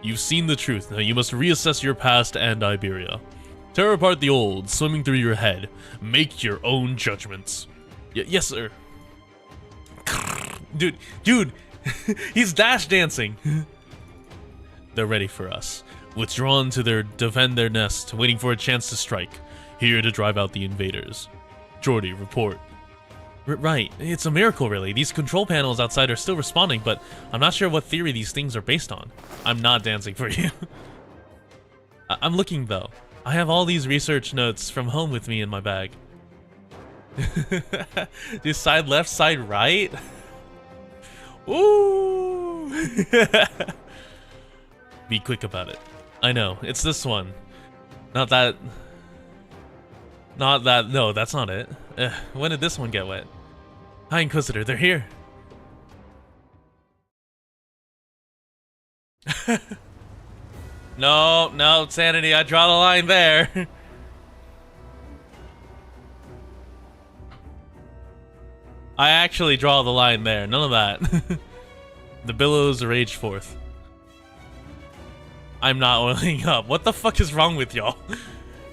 You've seen the truth, now you must reassess your past and Iberia. Tear apart the old, swimming through your head. Make your own judgments. Yes, sir. Dude, he's dash dancing. They're ready for us. Withdrawn to defend their nest, waiting for a chance to strike. Here to drive out the invaders. Jordi, report. Right, it's a miracle really. These control panels outside are still responding, but I'm not sure what theory these things are based on. I'm not dancing for you. I'm looking though. I have all these research notes from home with me in my bag. Do side left, side right? Ooh! Be quick about it. I know, it's this one. Not that, no, that's not it. When did this one get wet? Hi, Inquisitor, they're here. No, sanity, I draw the line there. I actually draw the line there, none of that. The billows rage forth. I'm not oiling up. What the fuck is wrong with y'all?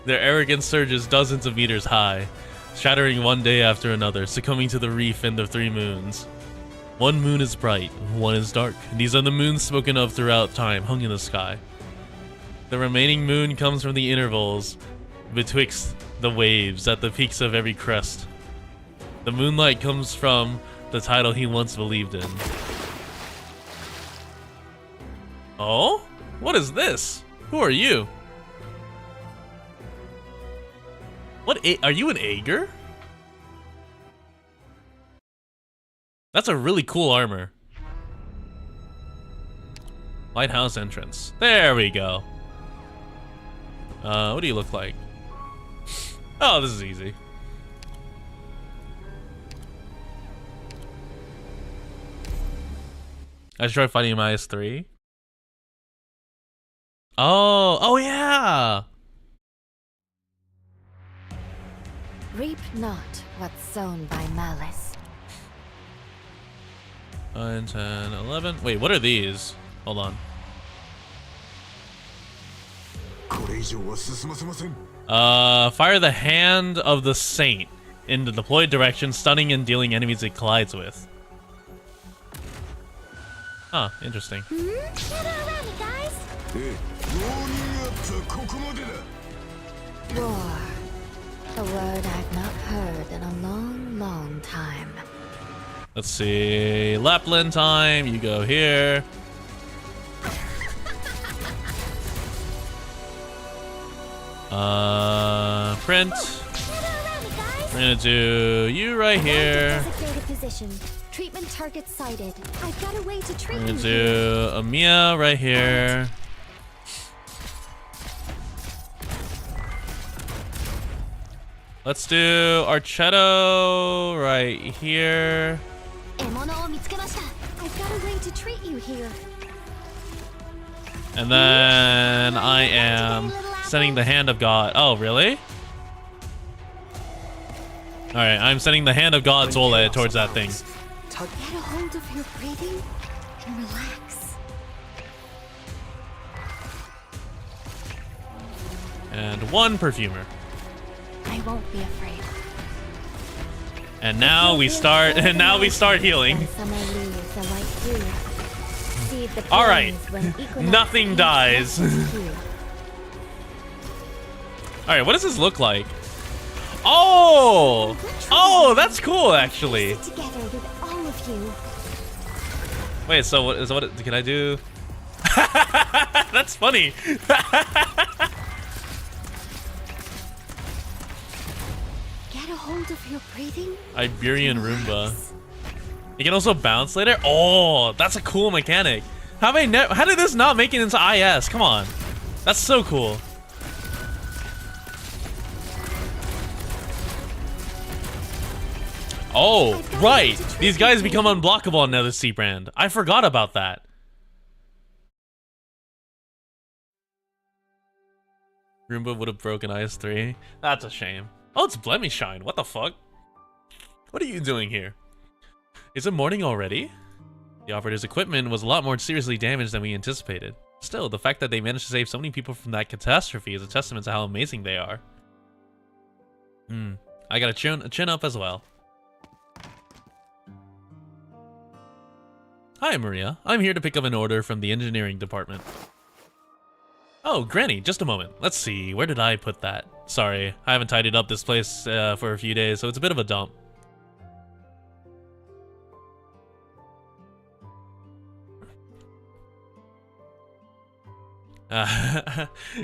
Their arrogance surges dozens of meters high, shattering one day after another, succumbing to the reef and the three moons. One moon is bright, one is dark. These are the moons spoken of throughout time, hung in the sky. The remaining moon comes from the intervals betwixt the waves at the peaks of every crest. The moonlight comes from the title he once believed in. Oh? What is this? Who are you? What are you an Aegir? That's a really cool armor. Lighthouse entrance. There we go. What do you look like? Oh, this is easy. I should try fighting him IS-3. Oh yeah! Reap not what's sown by malice. 9, 10, 11. Wait, what are these? Hold on. Fire the Hand of the Saint in the deployed direction, stunning and dealing enemies it collides with. Huh, interesting. Gather around me, guys. War. A word I've not heard in a long, long time. Let's see. Lapland time. You go here. Print. We're gonna do you right here. Designated position. Treatment target sighted. I've got a way to treat We're you gonna do Amiya right here. Let's do Archetto right here. I've got a way to treat you here. And then I am sending the Hand of God. Oh, really? Alright, I'm sending the Hand of God Zole towards that thing. Get a hold of your breathing and relax. And one Perfumer. I won't be afraid. And now we start healing. Alright. Nothing dies. Alright, what does this look like? Oh! Oh, that's cool actually. Together with all of you. Wait, so what can I do? That's funny. Get a hold of your breathing. Iberian Roomba. You can also bounce later. Oh, that's a cool mechanic. How did this not make it into IS? Come on, that's so cool. Oh, right. These guys become unblockable on Nether Sea Brand. I forgot about that. Roomba would have broken IS-3. That's a shame. Oh, it's Blemishine. What the fuck? What are you doing here? Is it morning already? The operator's equipment was a lot more seriously damaged than we anticipated. Still, the fact that they managed to save so many people from that catastrophe is a testament to how amazing they are. I got a chin up as well. Hi, Maria. I'm here to pick up an order from the engineering department. Oh, Granny, just a moment. Let's see, where did I put that? Sorry, I haven't tidied up this place for a few days, so it's a bit of a dump.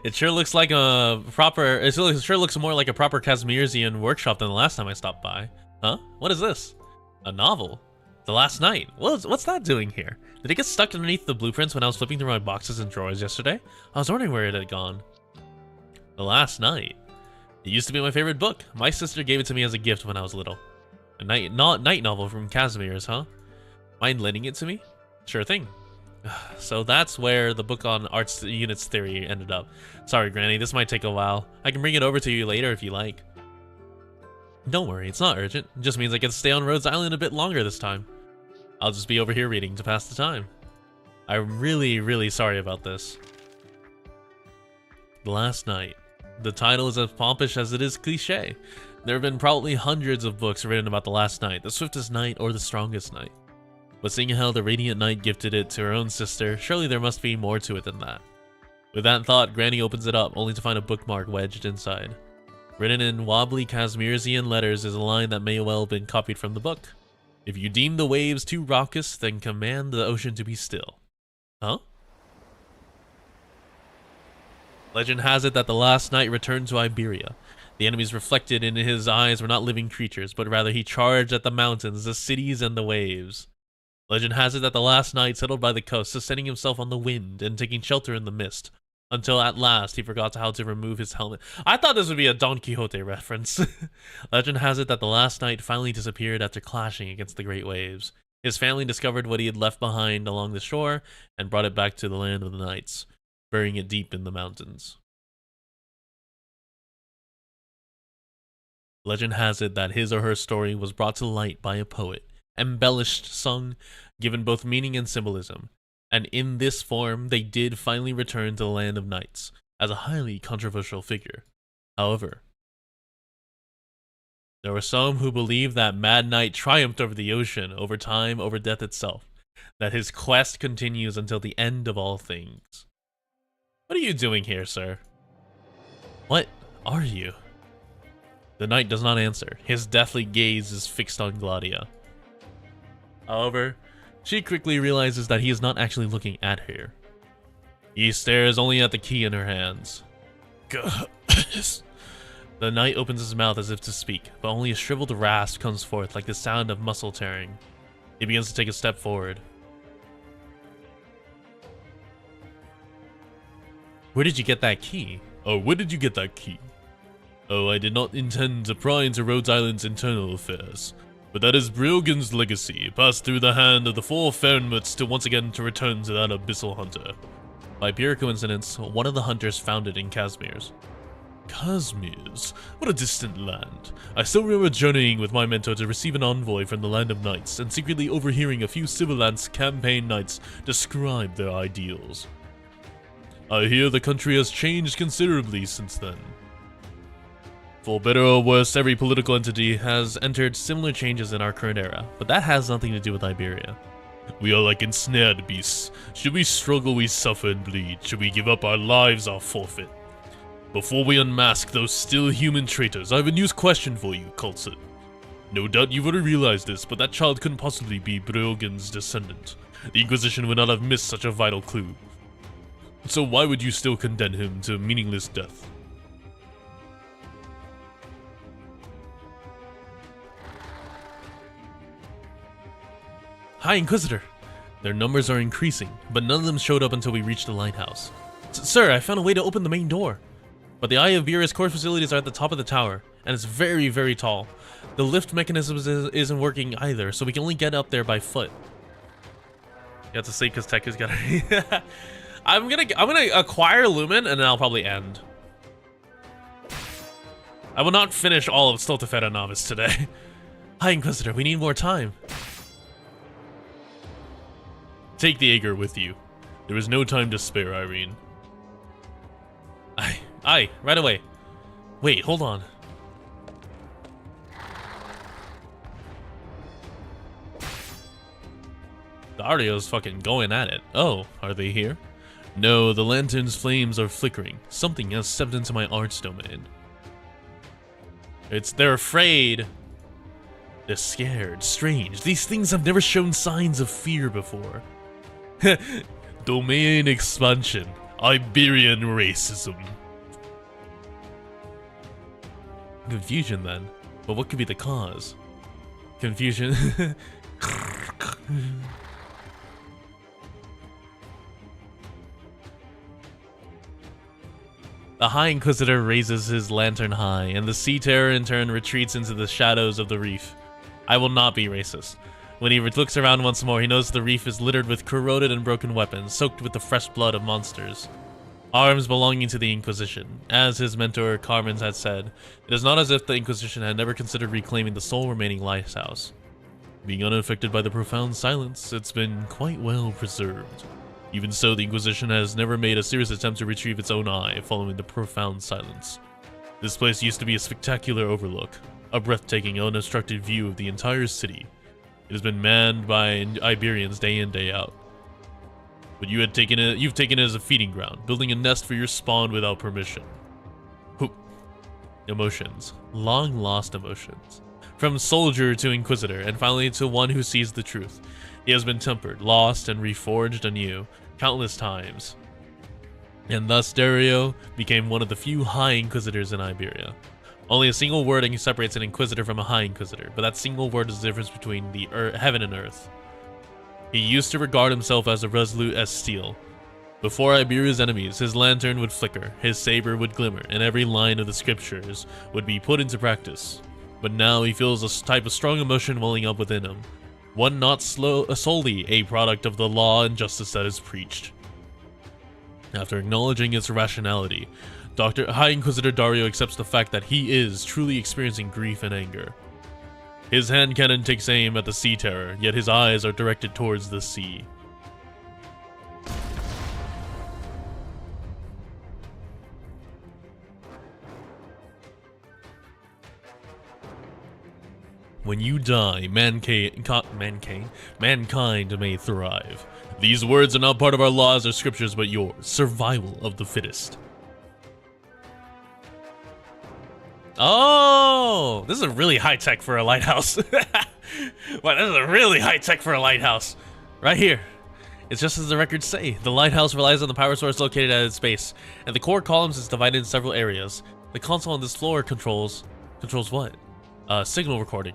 It sure looks like a proper. It sure looks more like a proper Kazmirzian workshop than the last time I stopped by. Huh? What is this? A novel? The Last Night. What's that doing here? Did it get stuck underneath the blueprints when I was flipping through my boxes and drawers yesterday? I was wondering where it had gone. The Last Night. It used to be my favorite book. My sister gave it to me as a gift when I was little. A night novel from Kazmir's, huh? Mind lending it to me? Sure thing. So that's where the book on arts units theory ended up. Sorry, Granny, this might take a while. I can bring it over to you later if you like. Don't worry, it's not urgent. It just means I get to stay on Rhodes Island a bit longer this time. I'll just be over here reading to pass the time. I'm really, really sorry about this. The Last Night. The title is as pompous as it is cliche. There have been probably hundreds of books written about the last night, the swiftest night or the strongest night. But seeing how the Radiant Knight gifted it to her own sister, surely there must be more to it than that. With that thought, Granny opens it up, only to find a bookmark wedged inside. Written in wobbly Kazmirzian letters is a line that may well have been copied from the book. If you deem the waves too raucous, then command the ocean to be still. Huh? Legend has it that the last night returned to Iberia. The enemies reflected in his eyes were not living creatures, but rather he charged at the mountains, the cities, and the waves. Legend has it that the last night settled by the coast, sustaining himself on the wind and taking shelter in the mist, until at last he forgot how to remove his helmet. I thought this would be a Don Quixote reference. Legend has it that the last night finally disappeared after clashing against the great waves. His family discovered what he had left behind along the shore and brought it back to the land of the knights, burying it deep in the mountains. Legend has it that his or her story was brought to light by a poet, embellished, sung, given both meaning and symbolism, and in this form they did finally return to the land of knights, as a highly controversial figure. However, there were some who believed that Mad Knight triumphed over the ocean, over time, over death itself, that his quest continues until the end of all things. What are you doing here, sir? What are you? The knight does not answer. His deathly gaze is fixed on Gladia. However, she quickly realizes that he is not actually looking at her. He stares only at the key in her hands. The knight opens his mouth as if to speak, but only a shriveled rasp comes forth like the sound of muscle tearing. He begins to take a step forward. Where did you get that key? Oh, where did you get that key? Oh, I did not intend to pry into Rhodes Island's internal affairs. But that is Briogan's legacy, passed through the hand of the four Fernmuts to once again to return to that abyssal hunter. By pure coincidence, one of the hunters found it in Kazmir's. Kazmir's? What a distant land. I still remember journeying with my mentor to receive an envoy from the Land of Knights and secretly overhearing a few Civilance campaign knights describe their ideals. I hear the country has changed considerably since then. For better or worse, every political entity has entered similar changes in our current era, but that has nothing to do with Iberia. We are like ensnared beasts. Should we struggle, we suffer and bleed. Should we give up our lives, our forfeit. Before we unmask those still human traitors, I have a news question for you, Cultsit. No doubt you've already realized this, but that child couldn't possibly be Briogan's descendant. The Inquisition would not have missed such a vital clue. So why would you still condemn him to meaningless death? High Inquisitor! Their numbers are increasing, but none of them showed up until we reached the lighthouse. Sir, I found a way to open the main door. But the Eye of Beerus core facilities are at the top of the tower, and it's very, very tall. The lift mechanism isn't working either, so we can only get up there by foot. You have to say because Tech has got to... I'm gonna acquire Lumen, and then I'll probably end. I will not finish all of Stultifera Navis today. High Inquisitor, we need more time. Take the Aegir with you. There is no time to spare, Irene. Aye, right away. Wait, hold on. Dario's fucking going at it. Oh, are they here? No, the lantern's flames are flickering. Something has stepped into my arts domain. They're afraid. They're scared. Strange. These things have never shown signs of fear before. Domain expansion. Iberian racism. Confusion then. But what could be the cause? Confusion. The High Inquisitor raises his lantern high, and the Sea Terror in turn retreats into the shadows of the reef. I will not be racist. When he looks around once more, he notices the reef is littered with corroded and broken weapons, soaked with the fresh blood of monsters. Arms belonging to the Inquisition. As his mentor Carmen's had said, it is not as if the Inquisition had never considered reclaiming the sole remaining lighthouse. Being unaffected by the profound silence, it's been quite well preserved. Even so, the Inquisition has never made a serious attempt to retrieve its own eye following the profound silence. This place used to be a spectacular overlook, a breathtaking, unobstructed view of the entire city. It has been manned by Iberians day in, day out. But you've taken it as a feeding ground, building a nest for your spawn without permission. Who? Emotions. Long lost emotions. From soldier to Inquisitor, and finally to one who sees the truth. He has been tempered, lost, and reforged anew, countless times. And thus Dario became one of the few High Inquisitors in Iberia. Only a single wording separates an Inquisitor from a High Inquisitor, but that single word is the difference between the heaven and earth. He used to regard himself as resolute as steel. Before Iberia's enemies, his lantern would flicker, his saber would glimmer, and every line of the scriptures would be put into practice. But now he feels a type of strong emotion welling up within him, one not solely a product of the law and justice that is preached. After acknowledging its rationality, High Inquisitor Dario accepts the fact that he is truly experiencing grief and anger. His hand cannon takes aim at the Sea Terror, yet his eyes are directed towards the sea. When you die, mankind may thrive. These words are not part of our laws or scriptures, but yours. Survival of the fittest. Oh, this is really high tech for a lighthouse. Wow, this is really high tech for a lighthouse. Right here. It's just as the records say. The lighthouse relies on the power source located at its base, and the core columns is divided in several areas. The console on this floor controls what? Signal recording.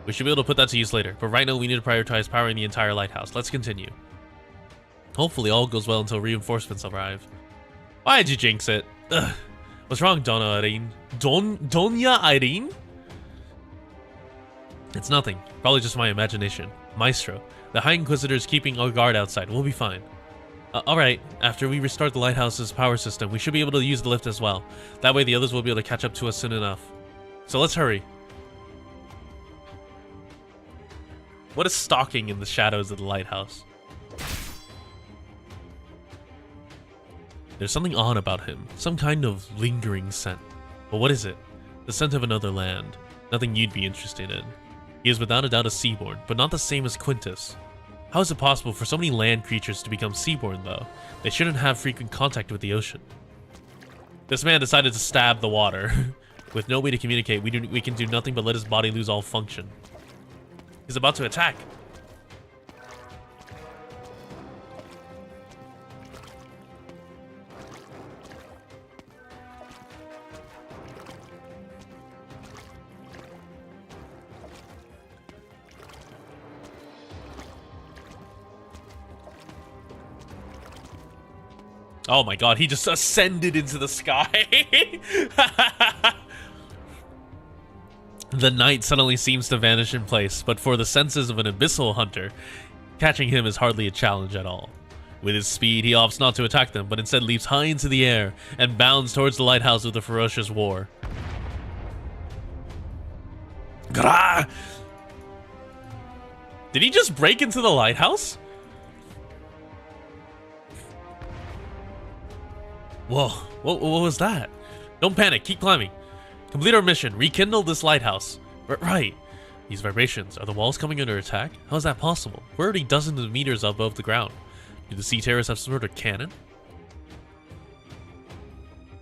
We should be able to put that to use later, but right now we need to prioritize powering the entire lighthouse. Let's continue. Hopefully all goes well until reinforcements arrive. Why did you jinx it? Ugh. What's wrong, Donna Irene? Doña Irene? It's nothing. Probably just my imagination. Maestro, the High Inquisitor is keeping our guard outside. We'll be fine. Alright, after we restart the lighthouse's power system, we should be able to use the lift as well. That way the others will be able to catch up to us soon enough. So let's hurry. What is stalking in the shadows of the lighthouse? There's something odd about him, some kind of lingering scent. But what is it? The scent of another land. Nothing you'd be interested in. He is without a doubt a seaborn, but not the same as Quintus. How is it possible for so many land creatures to become seaborn, though? They shouldn't have frequent contact with the ocean. This man decided to stab the water. With no way to communicate, we can do nothing but let his body lose all function. He's about to attack. Oh my god, he just ascended into the sky. The knight suddenly seems to vanish in place, but for the senses of an abyssal hunter, catching him is hardly a challenge at all. With his speed, he opts not to attack them, but instead leaps high into the air and bounds towards the lighthouse with a ferocious roar. Grah! Did he just break into the lighthouse? Whoa, what was that? Don't panic, keep climbing. Complete our mission, rekindle this lighthouse. Right. These vibrations, are the walls coming under attack? How is that possible? We're already dozens of meters above the ground. Do the sea terrors have some sort of cannon?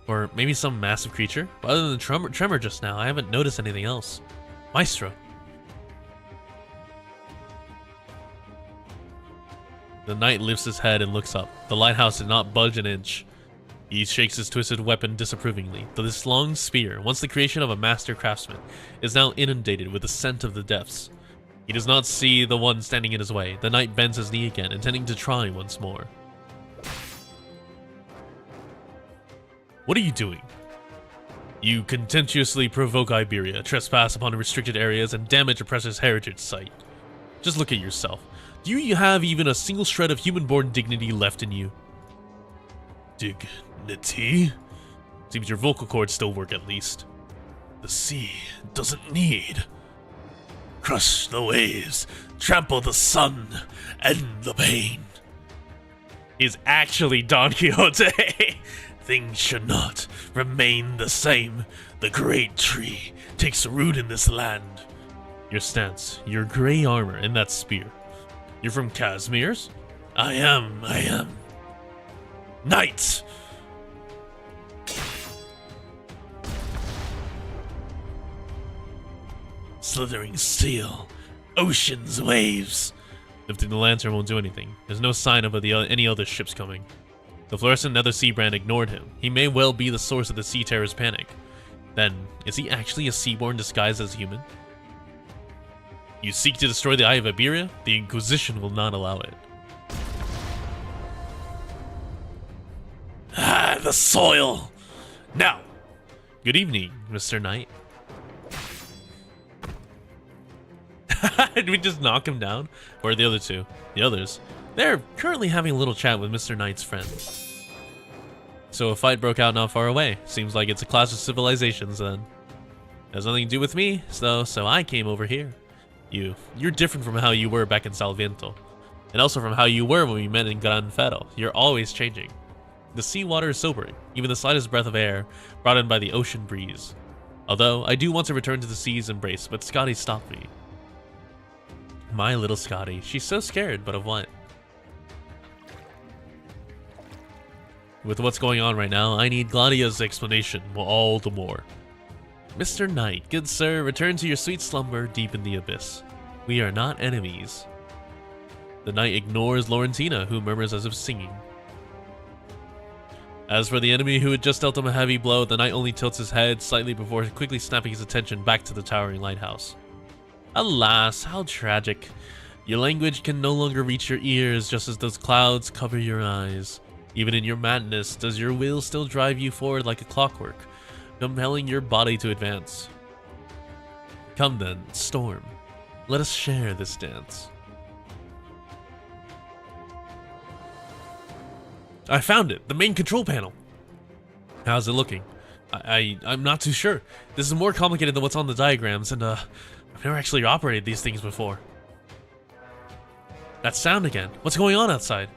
Or maybe some massive creature? But other than tremor just now, I haven't noticed anything else. Maestro. The knight lifts his head and looks up. The lighthouse did not budge an inch. He shakes his twisted weapon disapprovingly. This long spear, once the creation of a master craftsman, is now inundated with the scent of the depths. He does not see the one standing in his way. The knight bends his knee again, intending to try once more. What are you doing? You contemptuously provoke Iberia, trespass upon restricted areas, and damage Oppressor's heritage site. Just look at yourself. Do you have even a single shred of human-born dignity left in you? Dignity? Seems your vocal cords still work at least. The sea doesn't need. Crush the waves, trample the sun, end the pain. He's actually Don Quixote. Things should not remain the same. The great tree takes root in this land. Your stance, your gray armor, and that spear. You're from Casimir's? I am. Knights! Slithering steel, ocean's waves. Lifting the lantern won't do anything. There's no sign of any other ships coming. The fluorescent nether sea brand ignored him. He may well be the source of the sea terror's panic. Then, is he actually a seaborn disguised as human? You seek to destroy the Eye of Iberia? The Inquisition will not allow it. Ah, the soil! Now! Good evening, Mr. Knight. Did we just knock him down? Or the other two? The others? They're currently having a little chat with Mr. Knight's friends. So a fight broke out not far away. Seems like it's a clash of civilizations then. Has nothing to do with me, so I came over here. You're different from how you were back in Salviento. And also from how you were when we met in Gran Fero. You're always changing. The seawater is sobering, even the slightest breath of air brought in by the ocean breeze. Although, I do want to return to the sea's embrace, but Scotty stopped me. My little Scotty. She's so scared, but of what? With what's going on right now, I need Gladia's explanation all the more. Mr. Knight, good sir, return to your sweet slumber deep in the abyss. We are not enemies. The knight ignores Laurentina, who murmurs as if singing. As for the enemy who had just dealt him a heavy blow, the knight only tilts his head slightly before quickly snapping his attention back to the towering lighthouse. Alas, how tragic. Your language can no longer reach your ears, just as those clouds cover your eyes. Even in your madness, does your will still drive you forward like a clockwork, compelling your body to advance? Come then, Storm. Let us share this dance. I found it! The main control panel! How's it looking? I'm not too sure. This is more complicated than what's on the diagrams, and I've never actually operated these things before. That sound again. What's going on outside?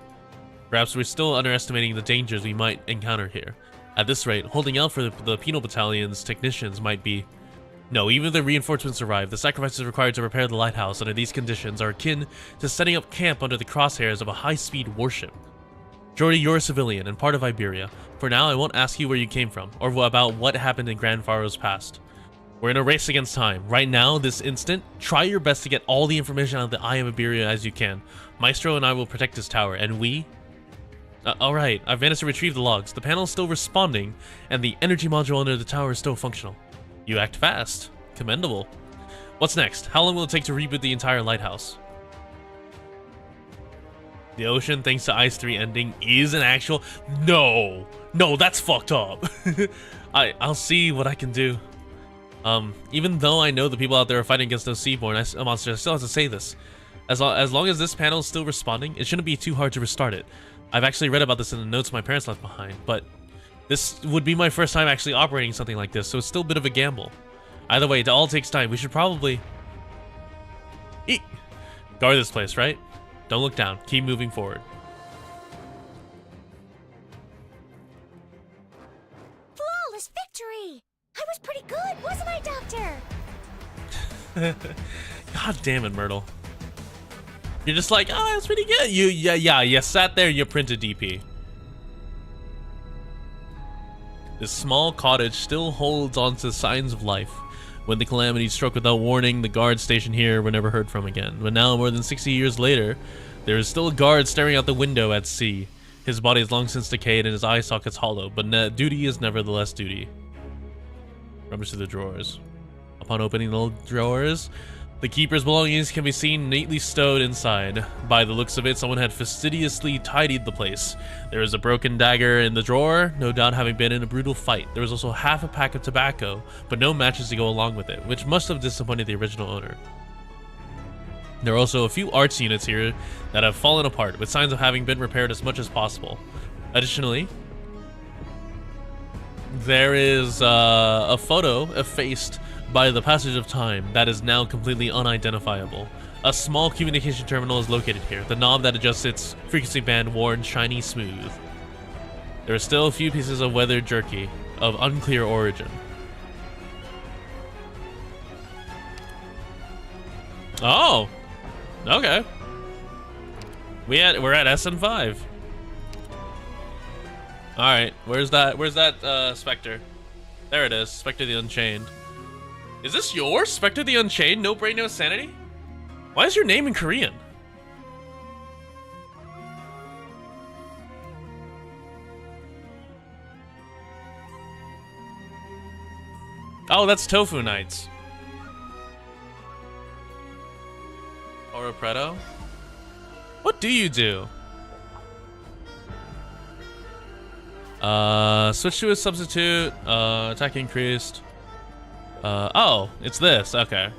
Perhaps we're still underestimating the dangers we might encounter here. At this rate, holding out for the penal battalion's technicians might be... No, even if the reinforcements arrive, the sacrifices required to repair the lighthouse under these conditions are akin to setting up camp under the crosshairs of a high-speed warship. Jordi, you're a civilian and part of Iberia. For now, I won't ask you where you came from, or about what happened in Grand Faro's past. We're in a race against time. Right now, this instant, try your best to get all the information out of the Eye of Iberia as you can. Maestro and I will protect this tower, and we... Alright, I've managed to retrieve the logs. The panel is still responding, and the energy module under the tower is still functional. You act fast. Commendable. What's next? How long will it take to reboot the entire lighthouse? The ocean, thanks to Ice 3 ending, is an actual... No! No, that's fucked up! I'll see what I can do. Even though I know the people out there are fighting against those seaborne monsters, I still have to say this. As long as this panel is still responding, it shouldn't be too hard to restart it. I've actually read about this in the notes my parents left behind, but this would be my first time actually operating something like this, so it's still a bit of a gamble. Either way, it all takes time. We should probably... Guard this place, right? Don't look down. Keep moving forward. Flawless victory! I was pretty good, wasn't I, Doctor? God damn it, Myrtle. You're just like, oh, that's pretty good. You sat there and you printed DP. This small cottage still holds on to signs of life. When the calamity struck without warning, the guard stationed here were never heard from again. But now, more than 60 years later, there is still a guard staring out the window at sea. His body is long since decayed and his eye sockets hollow, but duty is nevertheless duty. Rummage through the drawers. Upon opening the drawers, the keeper's belongings can be seen neatly stowed inside. By the looks of it, someone had fastidiously tidied the place. There is a broken dagger in the drawer, no doubt having been in a brutal fight. There was also half a pack of tobacco, but no matches to go along with it, which must have disappointed the original owner. There are also a few arts units here that have fallen apart, with signs of having been repaired as much as possible. Additionally, there is a photo effaced by the passage of time that is now completely unidentifiable. A small communication terminal is located here. The knob that adjusts its frequency band worn shiny smooth. There are still a few pieces of weathered jerky of unclear origin. Oh, okay. We're at SN5. All right, where's that Spectre? There it is, Spectre the Unchained. Is this yours? Spectre the Unchained? No brain, no sanity? Why is your name in Korean? Oh, that's Tofu Knights. Oro Preto? What do you do? Switch to a substitute, attack increased. Oh, it's this, okay.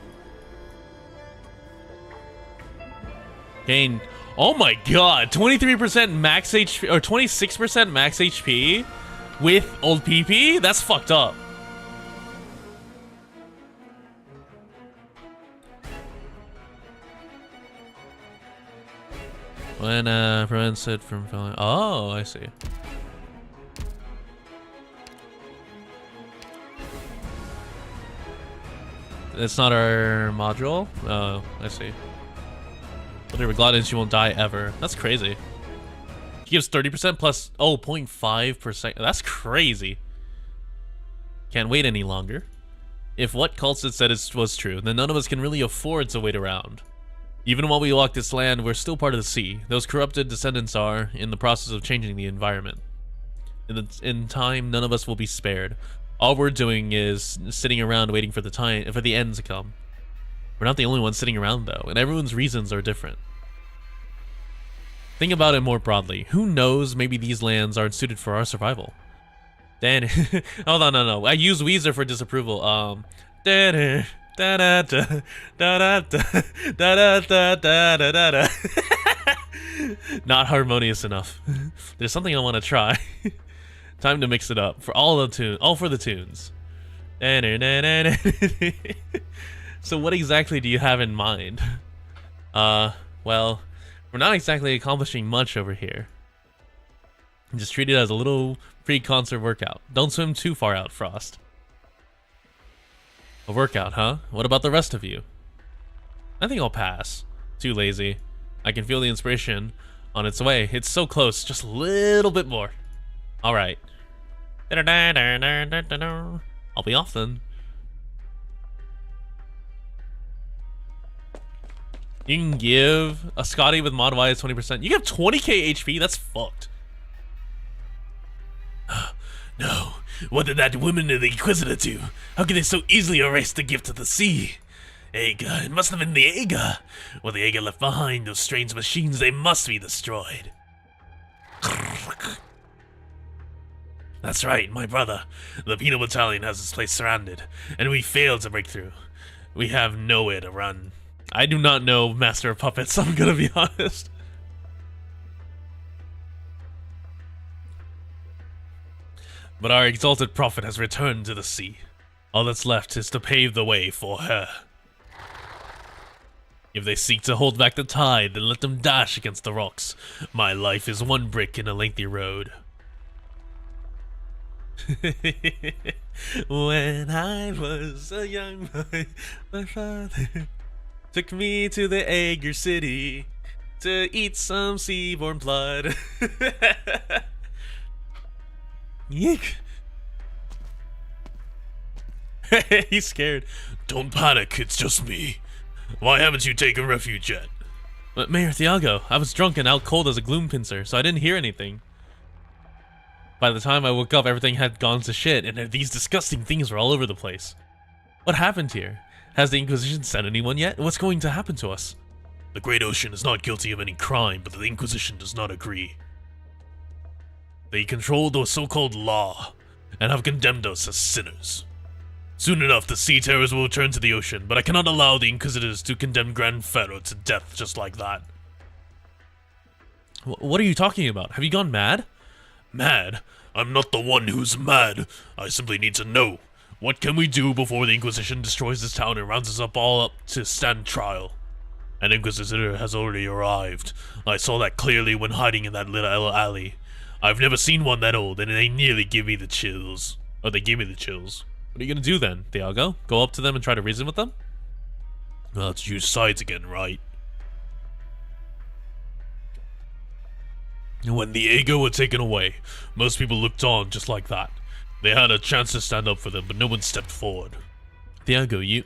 Gain, oh my god, 23% max HP, or 26% max HP with old PP? That's fucked up. When, prevents it from falling, oh, I see. It's not our module? Oh, I see. Whatever, Glad she won't die ever. That's crazy. She gives 30% plus, 0.5%. That's crazy. Can't wait any longer. If what Cultsid said was true, then none of us can really afford to wait around. Even while we walk this land, we're still part of the sea. Those corrupted descendants are in the process of changing the environment. In time, none of us will be spared. All we're doing is sitting around waiting for the end to come. We're not the only ones sitting around though, and everyone's reasons are different. Think about it more broadly. Who knows, maybe these lands aren't suited for our survival. Then, hold on, no. I use Weezer for disapproval. Not harmonious enough. There's something I want to try. Time to mix it up for all for the tunes. So what exactly do you have in mind? Well, we're not exactly accomplishing much over here. Just treat it as a little pre-concert workout. Don't swim too far out, Frost. A workout, huh? What about the rest of you? I think I'll pass. Too lazy. I can feel the inspiration on its way. It's so close. Just a little bit more. Alright. I'll be off then. You can give a Scotty with mod Y 20%. You give 20k HP? That's fucked. No. What did that woman and the Inquisitor do? How can they so easily erase the gift of the sea? Aga. It must have been the Aga. What the Aga left behind, those strange machines, they must be destroyed. That's right, my brother. The Penal Battalion has this place surrounded, and we failed to break through. We have nowhere to run. I do not know Master of Puppets, I'm gonna be honest. But our exalted prophet has returned to the sea. All that's left is to pave the way for her. If they seek to hold back the tide, then let them dash against the rocks. My life is one brick in a lengthy road. When I was a young boy, my father took me to the Aegir city to eat some seaborn blood. Yeek. He's scared. Don't panic, it's just me. Why haven't you taken refuge yet? But Mayor Thiago, I was drunk and out cold as a gloom pincer, so I didn't hear anything. By the time I woke up, everything had gone to shit, and these disgusting things were all over the place. What happened here? Has the Inquisition sent anyone yet? What's going to happen to us? The Great Ocean is not guilty of any crime, but the Inquisition does not agree. They control the so-called law, and have condemned us as sinners. Soon enough, the sea terrors will return to the ocean, but I cannot allow the Inquisitors to condemn Grand Pharaoh to death just like that. What are you talking about? Have you gone mad? Mad? I'm not the one who's mad. I simply need to know. What can we do before the Inquisition destroys this town and rounds us all up to stand trial? An Inquisitor has already arrived. I saw that clearly when hiding in that little alley. I've never seen one that old, and they nearly give me the chills. Oh, they gave me the chills. What are you gonna do then, Thiago? Go up to them and try to reason with them? Well, let's use sides again, right? When the Aga were taken away, most people looked on just like that. They had a chance to stand up for them, but no one stepped forward. Thiago, you...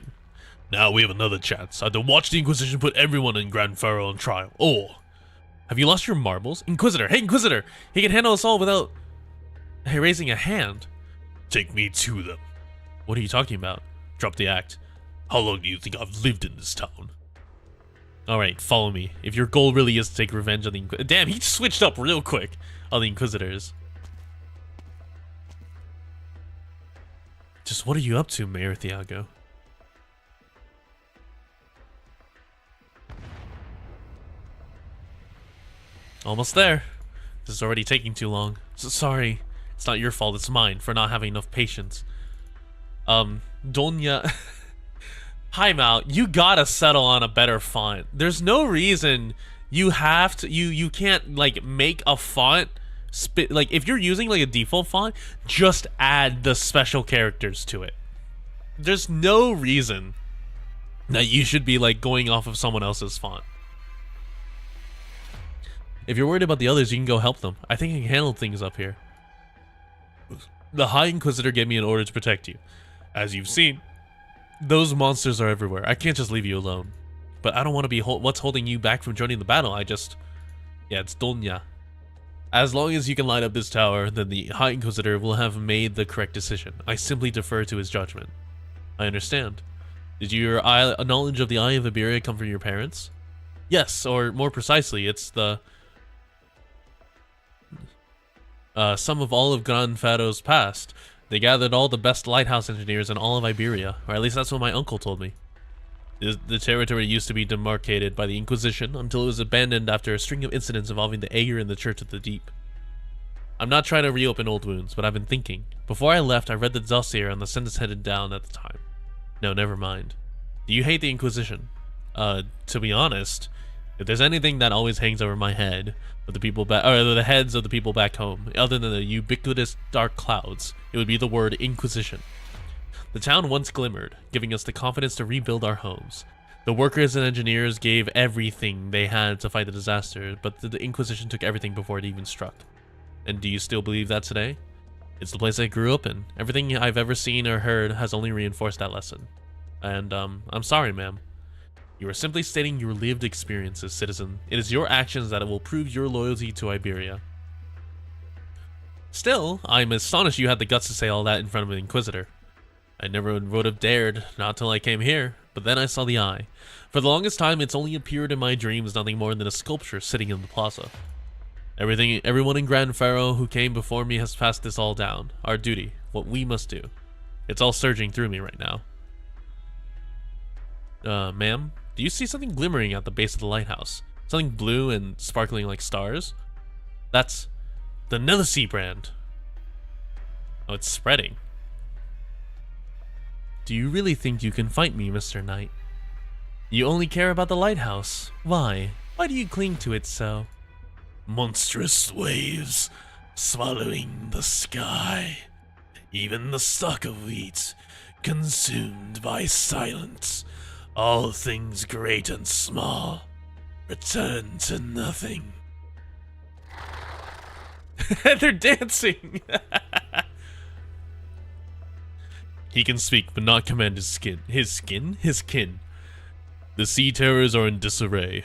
Now we have another chance. Either watch the Inquisition put everyone in Grand Pharaoh on trial, or... Have you lost your marbles? Inquisitor! Hey, Inquisitor! He can handle us all without... raising a hand. Take me to them. What are you talking about? Drop the act. How long do you think I've lived in this town? Alright, follow me. If your goal really is to take revenge on the Inquisitors... Damn, he switched up real quick on the Inquisitors. Just what are you up to, Mayor Thiago? Almost there. This is already taking too long. So sorry. It's not your fault, it's mine for not having enough patience. Donya... Hi, Mal. You gotta settle on a better font. There's no reason you have to... You can't, like, make a font... Like, if you're using, like, a default font, just add the special characters to it. There's no reason that you should be, like, going off of someone else's font. If you're worried about the others, you can go help them. I think I can handle things up here. The High Inquisitor gave me an order to protect you. As you've seen, Those monsters are everywhere. I can't just leave you alone. But I don't want to be what's holding you back from joining the battle. Yeah, it's Donya. As long as you can light up this tower, then the High Inquisitor will have made the correct decision. I simply defer to his judgment. I understand. Did your knowledge of the Eye of Iberia come from your parents? Yes, or more precisely, it's the sum of all of Gran Faro's past. They gathered all the best lighthouse engineers in all of Iberia, or at least that's what my uncle told me. The territory used to be demarcated by the Inquisition until it was abandoned after a string of incidents involving the Aegir and the Church of the Deep. I'm not trying to reopen old wounds, but I've been thinking. Before I left, I read the dossier on the sentence headed down at the time. No, never mind. Do you hate the Inquisition? To be honest, if there's anything that always hangs over my head, of the people the heads of the people back home, other than the ubiquitous dark clouds, it would be the word Inquisition. The town once glimmered, giving us the confidence to rebuild our homes. The workers and engineers gave everything they had to fight the disaster, but the Inquisition took everything before it even struck. And do you still believe that today? It's the place I grew up in. Everything I've ever seen or heard has only reinforced that lesson. And, I'm sorry, ma'am. You are simply stating your lived experiences, citizen. It is your actions that will prove your loyalty to Iberia. Still, I'm astonished you had the guts to say all that in front of an Inquisitor. I never would have dared, not till I came here, but then I saw the eye. For the longest time, it's only appeared in my dreams nothing more than a sculpture sitting in the plaza. Everyone in Gran Faro who came before me has passed this all down. Our duty, what we must do. It's all surging through me right now. Ma'am, do you see something glimmering at the base of the lighthouse? Something blue and sparkling like stars? That's the Nelisea brand. Oh, it's spreading. Do you really think you can fight me, Mr. Knight? You only care about the lighthouse. Why? Why do you cling to it so? Monstrous waves swallowing the sky. Even the stalk of wheat consumed by silence. All things great and small return to nothing. They're dancing. He can speak, but not command his skin. His skin? His kin. The sea terrors are in disarray.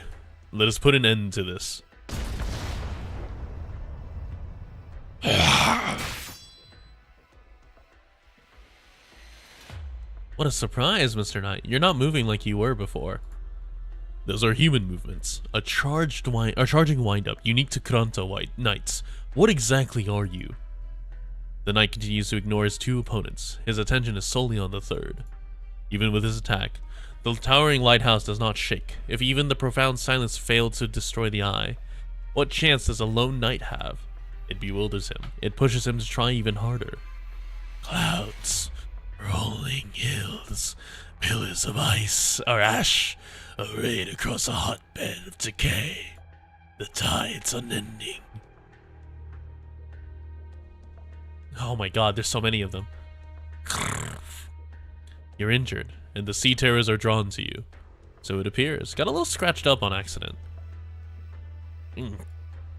Let us put an end to this. What a surprise, Mr. Knight. You're not moving like you were before. Those are human movements. A charging wind-up, unique to Kranta Knights. What exactly are you? The knight continues to ignore his two opponents. His attention is solely on the third. Even with his attack, the towering lighthouse does not shake. If even the profound silence failed to destroy the eye, what chance does a lone knight have? It bewilders him. It pushes him to try even harder. Clouds, rolling hills, pillars of ice or ash, arrayed across a hotbed of decay. The tide's unending. Oh my god, there's so many of them. You're injured, and the sea terrors are drawn to you. So it appears. Got a little scratched up on accident.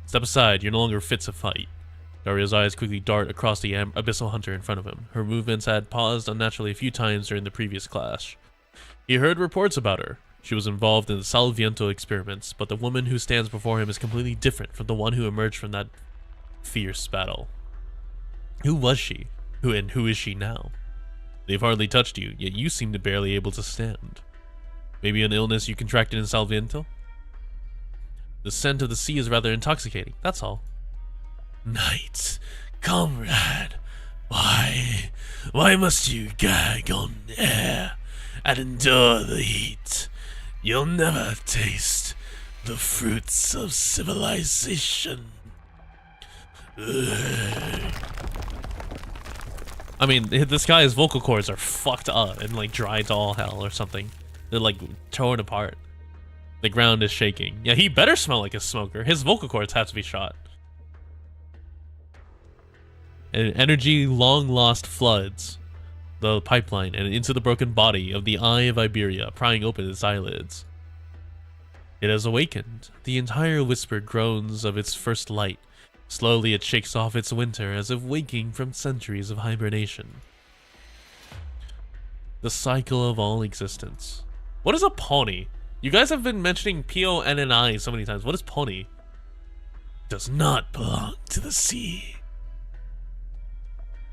Step aside, you're no longer fit to fight. Daria's eyes quickly dart across the abyssal hunter in front of him. Her movements had paused unnaturally a few times during the previous clash. He heard reports about her. She was involved in the Salviento experiments, but the woman who stands before him is completely different from the one who emerged from that fierce battle. Who was she? Who is she now? They've hardly touched you, yet you seem to barely able to stand. Maybe an illness you contracted in Salviento? The scent of the sea is rather intoxicating, that's all. Knight, comrade, why must you gag on air and endure the heat? You'll never taste the fruits of civilization. I mean, this guy's vocal cords are fucked up and like dry to all hell or something. They're like torn apart. The ground is shaking. Yeah, he better smell like a smoker. His vocal cords have to be shot. And energy long lost floods the pipeline and into the broken body of the Eye of Iberia, prying open its eyelids. It has awakened. The entire whisper groans of its first light. Slowly it shakes off its winter as if waking from centuries of hibernation. The cycle of all existence. What is a pony? You guys have been mentioning P-O-N-N-I so many times. What is pony? Does not belong to the sea.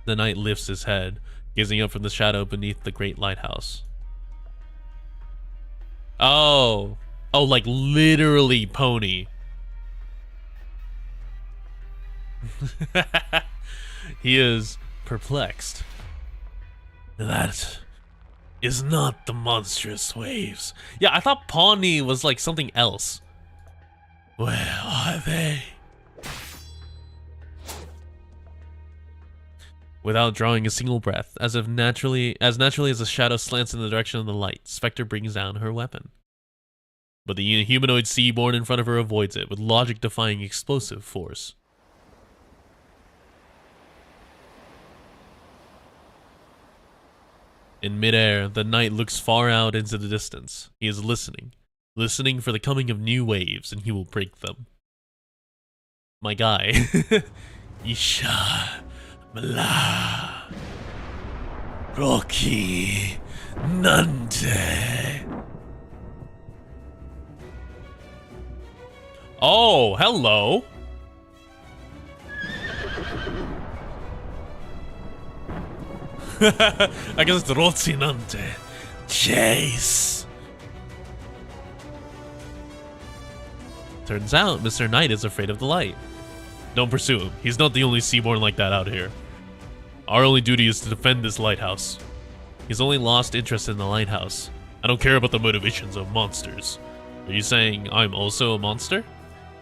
The knight lifts his head, gazing up from the shadow beneath the great lighthouse. Oh. Oh, like literally pony. He is perplexed. That is not the monstrous waves. Yeah, I thought Pawnee was like something else. Where are they? Without drawing a single breath, as naturally as a shadow slants in the direction of the light, Spectre brings down her weapon. But the humanoid seaborn in front of her avoids it with logic-defying explosive force. In midair, the knight looks far out into the distance. He is listening for the coming of new waves, and he will break them. My guy. Isha Mala Rocky Nante. Oh, hello. I guess it's Rocinante. Chase. Turns out Mr. Knight is afraid of the light. Don't pursue him. He's not the only seaborn like that out here. Our only duty is to defend this lighthouse. He's only lost interest in the lighthouse. I don't care about the motivations of monsters. Are you saying I'm also a monster?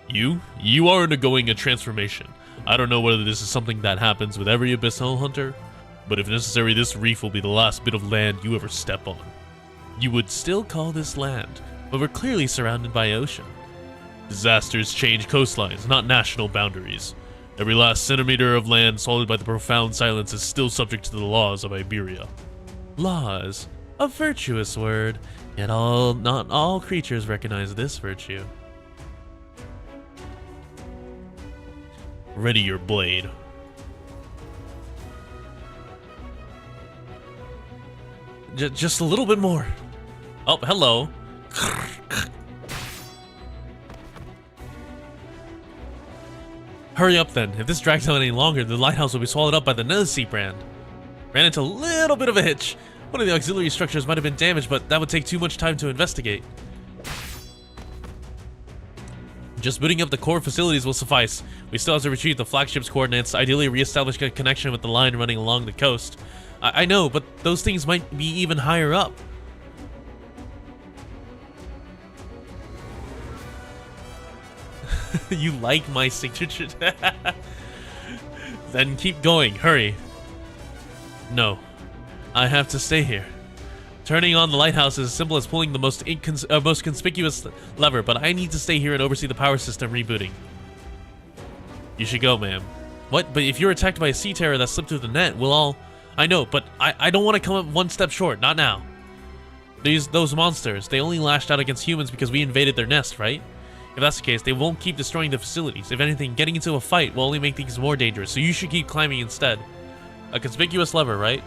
You are undergoing a transformation. I don't know whether this is something that happens with every abyssal hunter, but if necessary, this reef will be the last bit of land you ever step on. You would still call this land, but we're clearly surrounded by ocean. Disasters change coastlines, not national boundaries. Every last centimeter of land swallowed by the profound silence is still subject to the laws of Iberia. Laws, a virtuous word, yet not all creatures recognize this virtue. Ready your blade. Just a little bit more. Oh, hello. Hurry up then. If this drags on any longer, the lighthouse will be swallowed up by the Nezacy brand. Ran into a little bit of a hitch. One of the auxiliary structures might have been damaged, but that would take too much time to investigate. Just booting up the core facilities will suffice. We still have to retrieve the flagship's coordinates, ideally re-establish a connection with the line running along the coast. I know, but those things might be even higher up. You like my signature? Then keep going, hurry. No, I have to stay here. Turning on the lighthouse is as simple as pulling the most conspicuous lever, but I need to stay here and oversee the power system rebooting. You should go, ma'am. What? But if you're attacked by a sea terror that slipped through the net, we'll all... I know, but I don't want to come up one step short, not now. Those monsters, they only lashed out against humans because we invaded their nest, right? If that's the case, they won't keep destroying the facilities. If anything, getting into a fight will only make things more dangerous, so you should keep climbing instead. A conspicuous lever, right?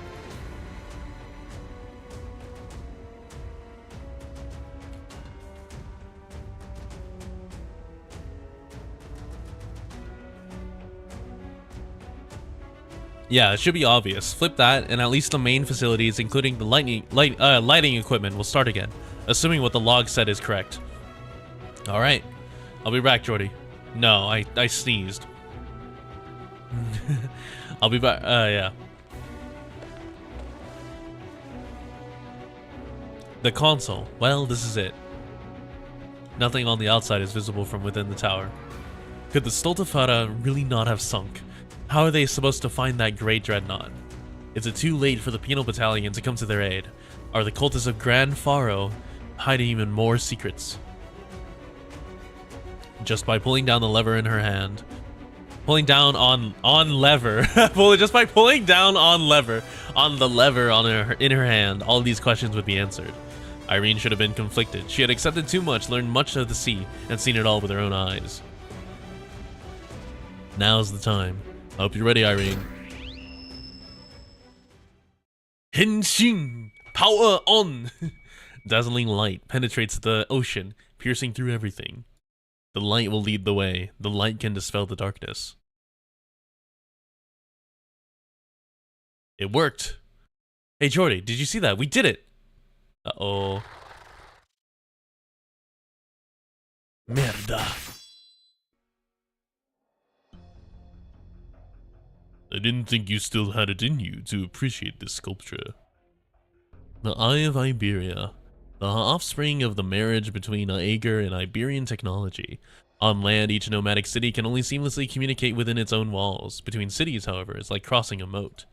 Yeah, it should be obvious. Flip that, and at least the main facilities, including the lighting equipment, will start again, assuming what the log said is correct. Alright. I'll be back, Jordi. No, I sneezed. I'll be back. Yeah. The console. Well, this is it. Nothing on the outside is visible from within the tower. Could the Stultifera really not have sunk? How are they supposed to find that great dreadnought? Is it too late for the penal battalion to come to their aid? Are the cultists of Grand Faro hiding even more secrets? Just by pulling down the lever in her hand. Pulling down on lever. Just by pulling down on the lever in her hand, all these questions would be answered. Irene should have been conflicted. She had accepted too much, learned much of the sea, and seen it all with her own eyes. Now's the time. I hope you're ready, Irene. Henshin Power on! Dazzling light penetrates the ocean, piercing through everything. The light will lead the way. The light can dispel the darkness. It worked. Hey, Jordi, did you see that? We did it! Uh-oh. Merda. I didn't think you still had it in you to appreciate this sculpture. The Eye of Iberia, the offspring of the marriage between Aegir and Iberian technology. On land, each nomadic city can only seamlessly communicate within its own walls. Between cities, however, is like crossing a moat.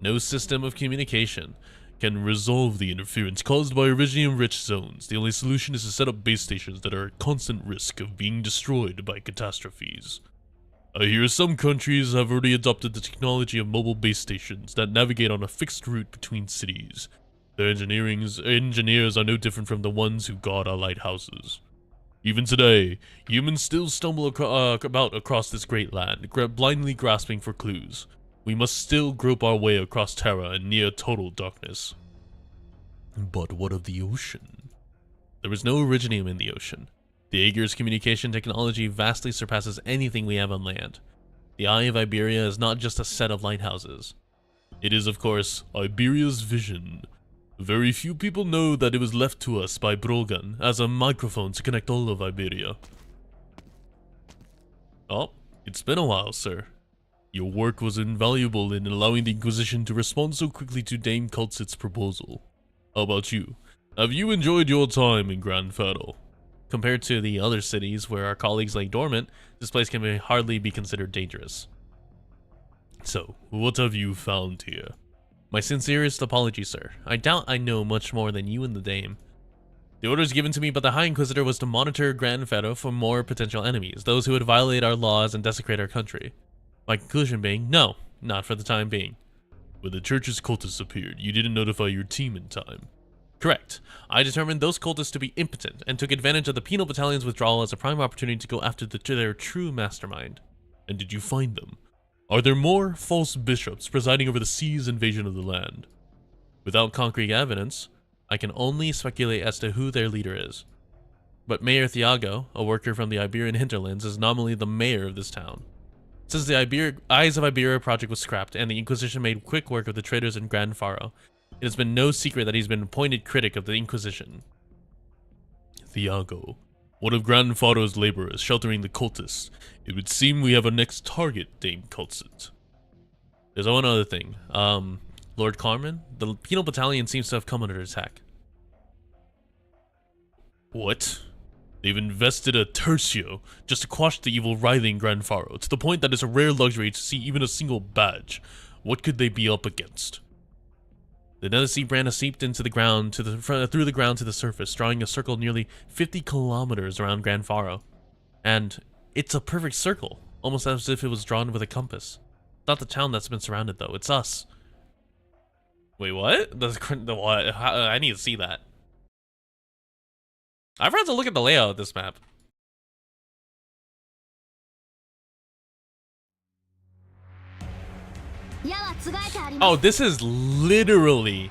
No system of communication can resolve the interference caused by Iridium-rich zones. The only solution is to set up base stations that are at constant risk of being destroyed by catastrophes. I hear some countries have already adopted the technology of mobile base stations that navigate on a fixed route between cities. Their engineers are no different from the ones who guard our lighthouses. Even today, humans still stumble about across this great land, blindly grasping for clues. We must still grope our way across Terra in near total darkness. But what of the ocean? There is no Iridium in the ocean. The Aegir's communication technology vastly surpasses anything we have on land. The Eye of Iberia is not just a set of lighthouses. It is, of course, Iberia's vision. Very few people know that it was left to us by Brogan as a microphone to connect all of Iberia. Oh, it's been a while, sir. Your work was invaluable in allowing the Inquisition to respond so quickly to Dame Culsit's proposal. How about you? Have you enjoyed your time in Grand Faro? Compared to the other cities where our colleagues lay dormant, this place can hardly be considered dangerous. So, what have you found here? My sincerest apologies, sir. I doubt I know much more than you and the Dame. The orders given to me by the High Inquisitor was to monitor Grand Faro for more potential enemies, those who would violate our laws and desecrate our country. My conclusion being, no, not for the time being. When the church's cultists appeared, you didn't notify your team in time. Correct. I determined those cultists to be impotent and took advantage of the penal battalion's withdrawal as a prime opportunity to go after their true mastermind. And did you find them? Are there more false bishops presiding over the sea's invasion of the land? Without concrete evidence, I can only speculate as to who their leader is. But Mayor Thiago, a worker from the Iberian hinterlands, is nominally the mayor of this town. Since the Eyes of Iberia project was scrapped and the Inquisition made quick work of the traitors in Grand Faro, it has been no secret that he's been appointed critic of the Inquisition. Thiago, one of Grand Faro's laborers sheltering the cultists. It would seem we have a next target, Dame Culsit. There's one other thing. Lord Carmen, the penal battalion seems to have come under attack. What? They've invested a tercio just to quash the evil writhing Grand Faro, to the point that it's a rare luxury to see even a single badge. What could they be up against? The Nether brand has seeped into the ground through the ground to the surface, drawing a circle nearly 50 kilometers around Grand Faro. And it's a perfect circle, almost as if it was drawn with a compass. Not the town that's been surrounded, though. It's us. Wait, what? What? I need to see that. I've had to look at the layout of this map. Oh, this is literally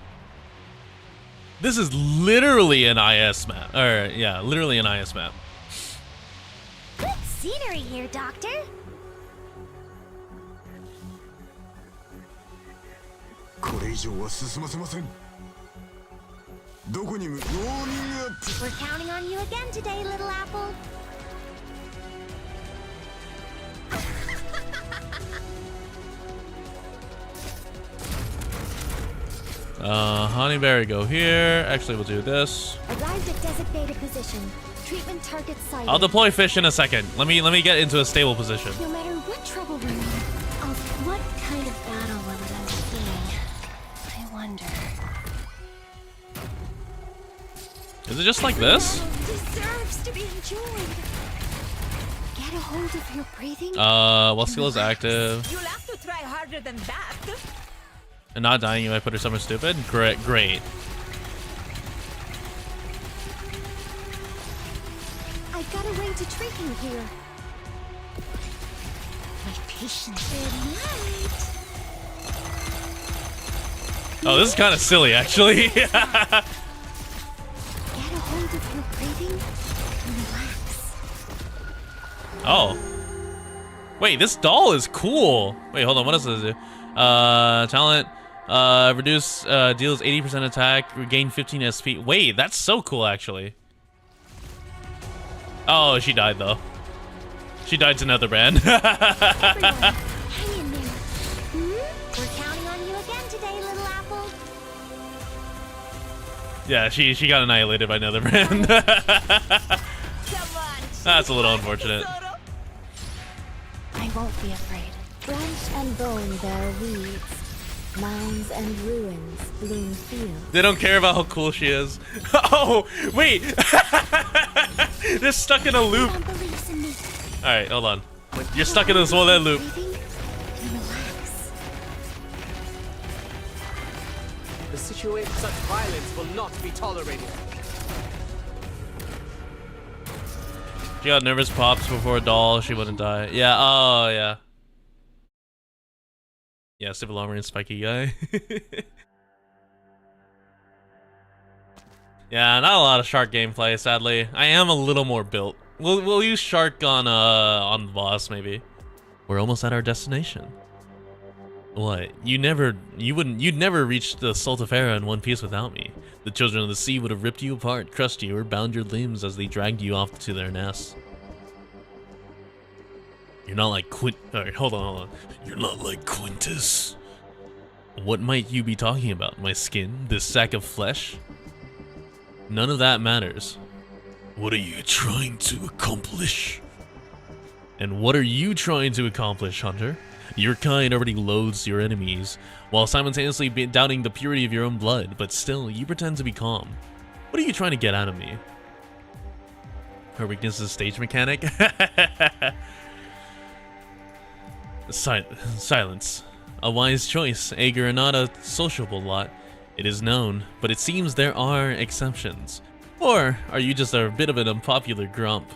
an IS map. Or, yeah, literally an IS map. Good scenery here, Doctor. We're counting on you again today, little apple. Honeyberry, go here. Actually, we'll do this. Arrived at designated position. Treatment target sighted. I'll deploy fish in a second. Let me get into a stable position. No matter what trouble we're in, what kind of battle will it end up being? I wonder. Is it just like this? Deserves to be enjoyed. Get a hold of your breathing. While skill is active. You'll have to try harder than that. And not dying if I put her somewhere stupid? Great. I've got a way to trick you here. My patience. Good night. Oh, this is kind of silly, actually. Get a hold of your breathing and relax. Oh. Wait, this doll is cool. Wait, hold on. What else does it do? Talent. Reduce, deals 80% attack, regain 15 SP. Wait, that's so cool, actually. Oh, she died, though. She died to another brand. Everyone, hang in there. We're counting on you again today, little apple. Yeah, she got annihilated by another brand. Come on. That's a little unfortunate. I won't be afraid. Branch and bone bear weeds. Mounds and ruins bloom fields. They don't care about how cool she is. Oh, wait. They're stuck in a loop. Everyone believes in me. All right, hold on. You're stuck in this one loop. Breathing and relax. The situation, such violence will not be tolerated. She got nervous pops before a doll. She wouldn't die. Yeah. Oh, yeah. Yeah, civil armor and spiky guy. Yeah, not a lot of shark gameplay, sadly. I am a little more built. We'll use shark on the boss maybe. We're almost at our destination. What? You'd never reach the Stultifera in one piece without me. The children of the sea would have ripped you apart, crushed you, or bound your limbs as they dragged you off to their nests. You're not like Alright, hold on. You're not like Quintus. What might you be talking about? My skin? This sack of flesh? None of that matters. What are you trying to accomplish? And what are you trying to accomplish, Hunter? Your kind already loathes your enemies, while simultaneously doubting the purity of your own blood, but still, you pretend to be calm. What are you trying to get out of me? Her weakness is stage mechanic? Silence. A wise choice. Ager are not a sociable lot. It is known, but it seems there are exceptions. Or are you just a bit of an unpopular grump?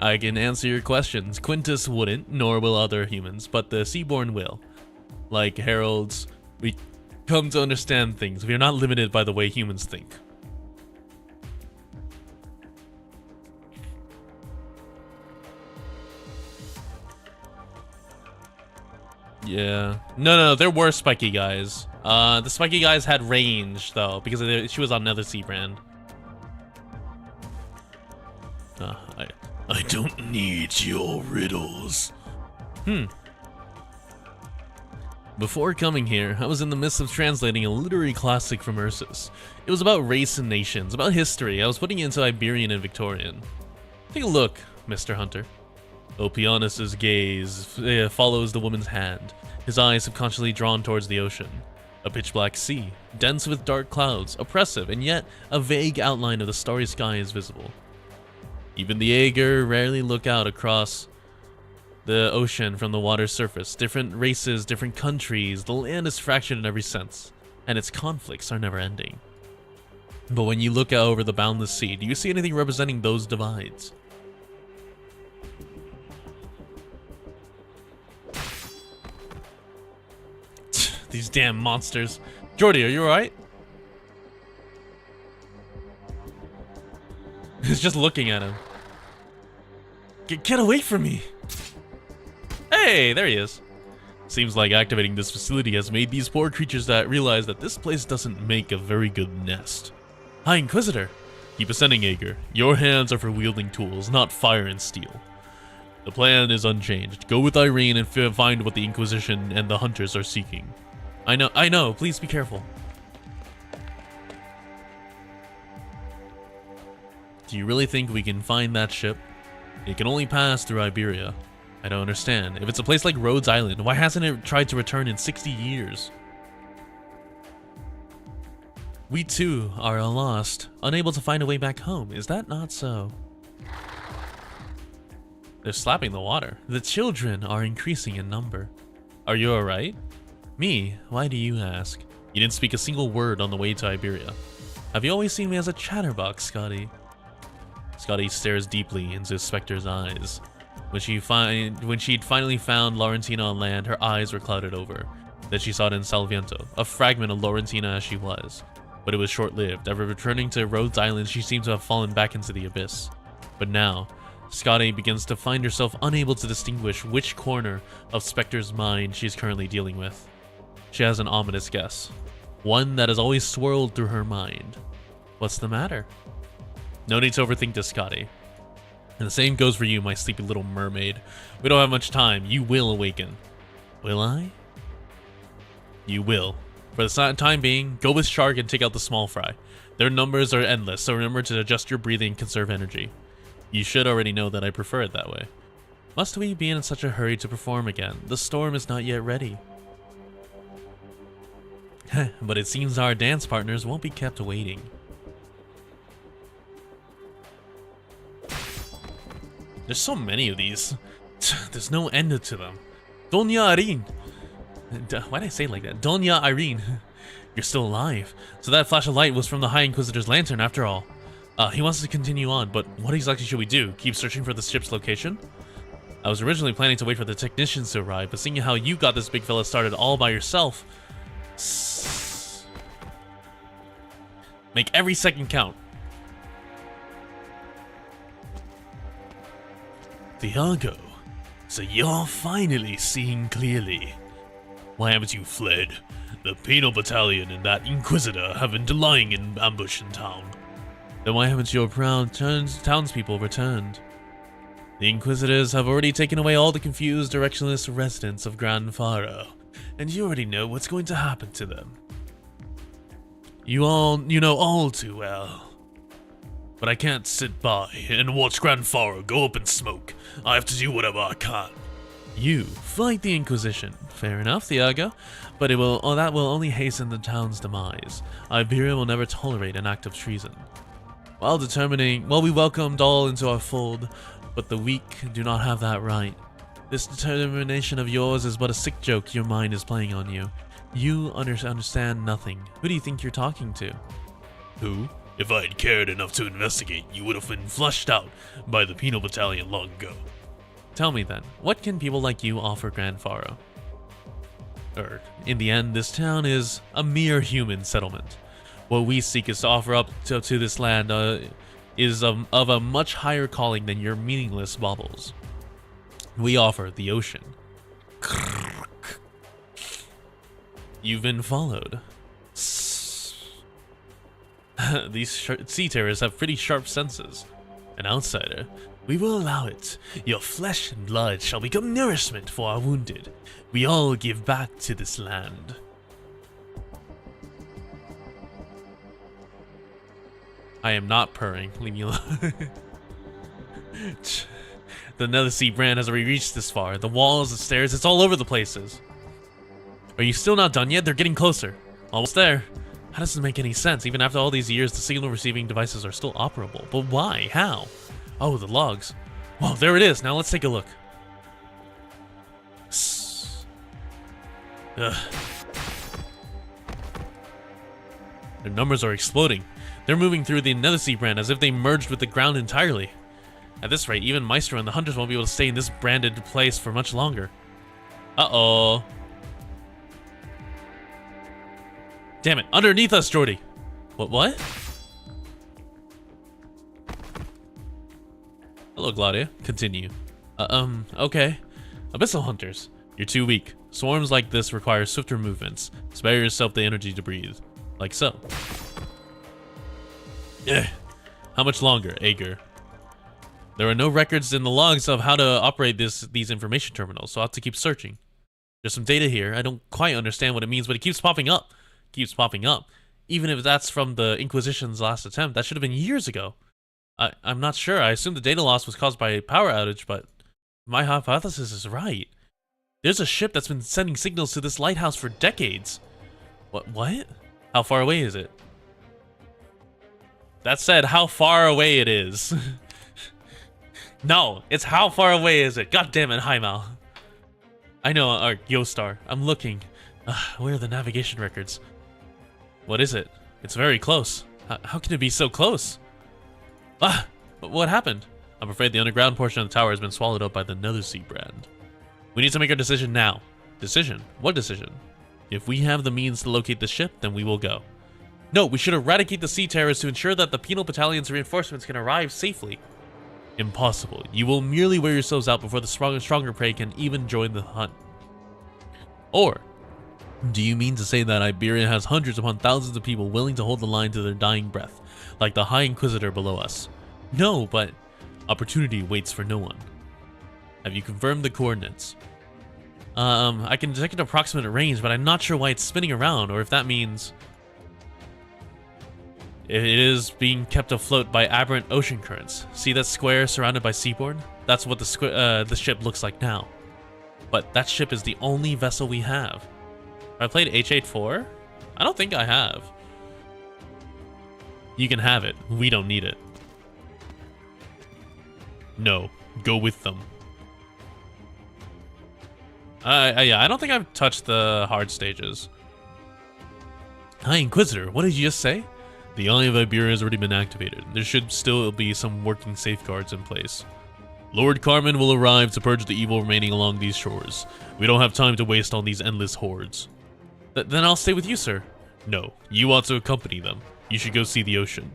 I can answer your questions. Quintus wouldn't, nor will other humans, but the Seaborn will. Like heralds, we come to understand things. We are not limited by the way humans think. Yeah. No, there were spiky guys. The spiky guys had range, though, because she was on another sea brand. I don't need your riddles. Before coming here, I was in the midst of translating a literary classic from Ursus. It was about race and nations, about history. I was putting it into Iberian and Victorian. Take a look, Mr. Hunter. Opianus' gaze follows the woman's hand, his eyes subconsciously drawn towards the ocean. A pitch-black sea, dense with dark clouds, oppressive, and yet a vague outline of the starry sky is visible. Even the Ager rarely look out across the ocean from the water's surface. Different races, different countries, the land is fractured in every sense, and its conflicts are never ending. But when you look out over the boundless sea, do you see anything representing those divides? These damn monsters. Jordi, are you alright? He's just looking at him. Get away from me! Hey, there he is. Seems like activating this facility has made these poor creatures that realize that this place doesn't make a very good nest. Hi, Inquisitor. Keep ascending, Ager. Your hands are for wielding tools, not fire and steel. The plan is unchanged. Go with Irene and find what the Inquisition and the Hunters are seeking. I know. Please be careful. Do you really think we can find that ship? It can only pass through Iberia. I don't understand. If it's a place like Rhodes Island, why hasn't it tried to return in 60 years? We too are lost, unable to find a way back home. Is that not so? They're slapping the water. The children are increasing in number. Are you alright? Me? Why do you ask? You didn't speak a single word on the way to Iberia. Have you always seen me as a chatterbox, Scotty? Scotty stares deeply into Spectre's eyes. When she'd finally found Laurentina on land, her eyes were clouded over. that she sought in Salviento, a fragment of Laurentina as she was. But it was short-lived. Ever returning to Rhodes Island, she seemed to have fallen back into the abyss. But now, Scotty begins to find herself unable to distinguish which corner of Spectre's mind she is currently dealing with. She has an ominous guess. One that has always swirled through her mind. What's the matter? No need to overthink this, Scotty. And the same goes for you, my sleepy little mermaid. We don't have much time. You will awaken. Will I? You will. For the time being, go with Shark and take out the small fry. Their numbers are endless, so remember to adjust your breathing and conserve energy. You should already know that I prefer it that way. Must we be in such a hurry to perform again? The storm is not yet ready. But it seems our dance partners won't be kept waiting. There's so many of these. There's no end to them. Doña Irene. Why did I say it like that? Doña Irene. You're still alive. So that flash of light was from the High Inquisitor's lantern after all. He wants to continue on, but what exactly should we do? Keep searching for the ship's location? I was originally planning to wait for the technicians to arrive, but seeing how you got this big fella started all by yourself... Make every second count. Thiago, so you're finally seeing clearly. Why haven't you fled? The Penal Battalion and that Inquisitor have been lying in ambush in town. Then why haven't your proud townspeople returned? The Inquisitors have already taken away all the confused, directionless residents of Gran Faro, and you already know what's going to happen to them. You know all too well. But I can't sit by and watch Gran Faro go up in smoke. I have to do whatever I can. You fight the Inquisition. Fair enough, Thiago, but that will only hasten the town's demise. Iberia will never tolerate an act of treason. While we welcomed all into our fold, but the weak do not have that right. This determination of yours is but a sick joke your mind is playing on you. You understand nothing. Who do you think you're talking to? Who? If I had cared enough to investigate, you would have been flushed out by the Penal Battalion long ago. Tell me then, what can people like you offer Gran Faro? In the end, this town is a mere human settlement. What we seek is to offer up to this land is of a much higher calling than your meaningless baubles. We offer the ocean. You've been followed. These sea terrors have pretty sharp senses. An outsider. We will allow it. Your flesh and blood shall become nourishment for our wounded. We all give back to this land. I am not purring. Leave me alone. The Nether Sea brand has already reached this far. The walls, the stairs, it's all over the places. Are you still not done yet? They're getting closer. Almost there. How does this make any sense? Even after all these years, the signal receiving devices are still operable. But why? How? Oh, the logs. Whoa, there it is. Now let's take a look. Ugh. Their numbers are exploding. They're moving through the Nether Sea brand as if they merged with the ground entirely. At this rate, even Maestro and the Hunters won't be able to stay in this branded place for much longer. Uh-oh. Damn it, underneath us, Jordi. What? Hello, Gladia. Continue. Okay. Abyssal Hunters. You're too weak. Swarms like this require swifter movements. Spare yourself the energy to breathe. Like so. How much longer, Ager? There are no records in the logs of how to operate these information terminals, so I'll have to keep searching. There's some data here. I don't quite understand what it means, but it keeps popping up. Even if that's from the Inquisition's last attempt, that should have been years ago. I'm not sure. I assume the data loss was caused by a power outage, but my hypothesis is right. There's a ship that's been sending signals to this lighthouse for decades. What? How far away is it? That said, how far away it is. No, it's how far away is it? God damn it, Heimal. I know, Yostar. I'm looking. Where are the navigation records? What is it? It's very close. How can it be so close? What happened? I'm afraid the underground portion of the tower has been swallowed up by the Nether Sea brand. We need to make a decision now. Decision? What decision? If we have the means to locate the ship, then we will go. No, we should eradicate the sea terrors to ensure that the penal battalion's reinforcements can arrive safely. Impossible. You will merely wear yourselves out before the stronger prey can even join the hunt. Or, do you mean to say that Iberia has hundreds upon thousands of people willing to hold the line to their dying breath, like the High Inquisitor below us? No, but opportunity waits for no one. Have you confirmed the coordinates? I can detect an approximate range, but I'm not sure why it's spinning around, or if that means it is being kept afloat by aberrant ocean currents. See that square surrounded by seaboard? That's what the ship looks like now. But that ship is the only vessel we have. Have I played H84? I don't think I have. You can have it. We don't need it. No, go with them. Yeah, I don't think I've touched the hard stages. Hi, Inquisitor, what did you just say? The Eye of Iberia has already been activated. There should still be some working safeguards in place. Lord Carmen will arrive to purge the evil remaining along these shores. We don't have time to waste on these endless hordes. Then I'll stay with you, sir. No, you ought to accompany them. You should go see the ocean.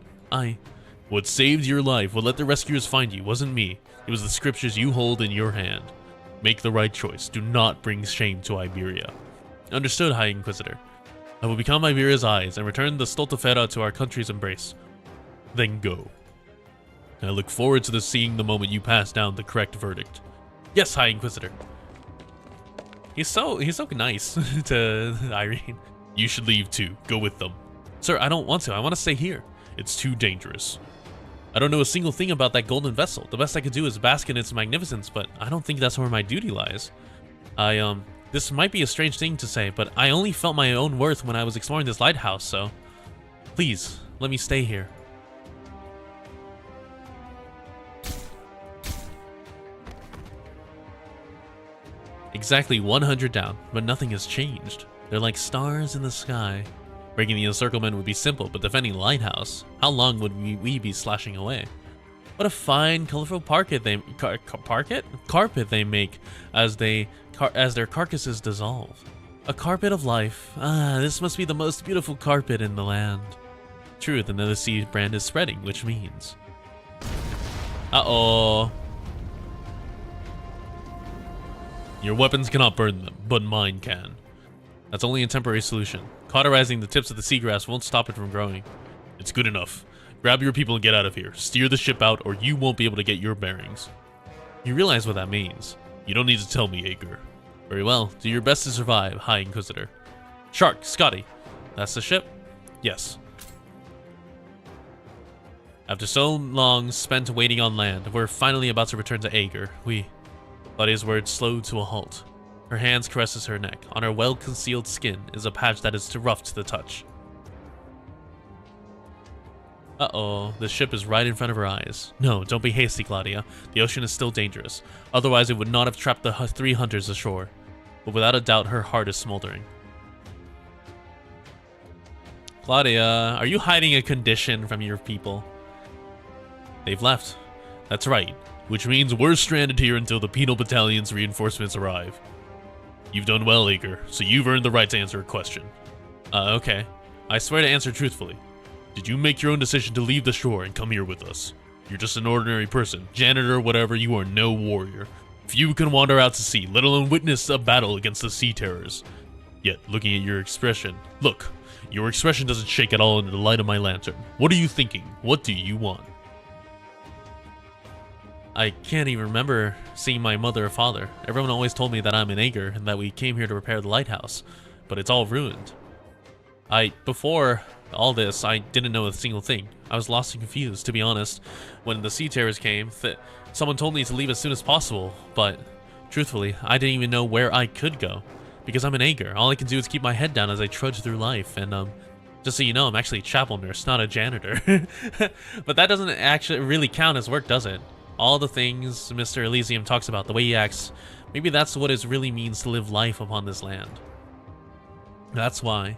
What saved your life, what let the rescuers find you, wasn't me. It was the scriptures you hold in your hand. Make the right choice. Do not bring shame to Iberia. Understood, High Inquisitor. I will become Iberia's eyes and return the Stultifera to our country's embrace. Then go. I look forward to seeing the moment you pass down the correct verdict. Yes, High Inquisitor. He's so nice to Irene. You should leave too. Go with them. Sir, I don't want to. I want to stay here. It's too dangerous. I don't know a single thing about that golden vessel. The best I could do is bask in its magnificence, but I don't think that's where my duty lies. This might be a strange thing to say, but I only felt my own worth when I was exploring this lighthouse, so please, let me stay here. Exactly 100 down, but nothing has changed. They're like stars in the sky. Breaking the encirclement would be simple, but defending the lighthouse, how long would we be slashing away? What a fine, colorful carpet they make as their carcasses dissolve. A carpet of life. This must be the most beautiful carpet in the land. True, the Nether Sea brand is spreading, which means... Uh-oh. Your weapons cannot burn them, but mine can. That's only a temporary solution. Cauterizing the tips of the seagrass won't stop it from growing. It's good enough. Grab your people and get out of here. Steer the ship out or you won't be able to get your bearings. You realize what that means. You don't need to tell me, Ager. Very well. Do your best to survive, High Inquisitor. Shark, Scotty. That's the ship? Yes. After so long spent waiting on land, we're finally about to return to Ager. Claudia's words slowed to a halt. Her hands caresses her neck. On her well-concealed skin is a patch that is too rough to the touch. Uh-oh, the ship is right in front of her eyes. No, don't be hasty, Claudia. The ocean is still dangerous. Otherwise, it would not have trapped the 3 hunters ashore. But without a doubt, her heart is smoldering. Claudia, are you hiding a condition from your people? They've left. That's right. Which means we're stranded here until the penal battalion's reinforcements arrive. You've done well, Ager, so you've earned the right to answer a question. Okay. I swear to answer truthfully. Did you make your own decision to leave the shore and come here with us? You're just an ordinary person, janitor, whatever, you are no warrior. Few can wander out to sea, let alone witness a battle against the sea terrors. Yet, looking at your expression, look, your expression doesn't shake at all under the light of my lantern. What are you thinking? What do you want? I can't even remember seeing my mother or father. Everyone always told me that I'm an Ager and that we came here to repair the lighthouse, but it's all ruined. Before all this, I didn't know a single thing. I was lost and confused, to be honest. When the sea terrors came, someone told me to leave as soon as possible, but truthfully, I didn't even know where I could go. Because I'm an Ager, all I can do is keep my head down as I trudge through life, and just so you know, I'm actually a chapel nurse, not a janitor. But that doesn't actually really count as work, does it? All the things Mr. Elysium talks about, the way he acts, maybe that's what it really means to live life upon this land. That's why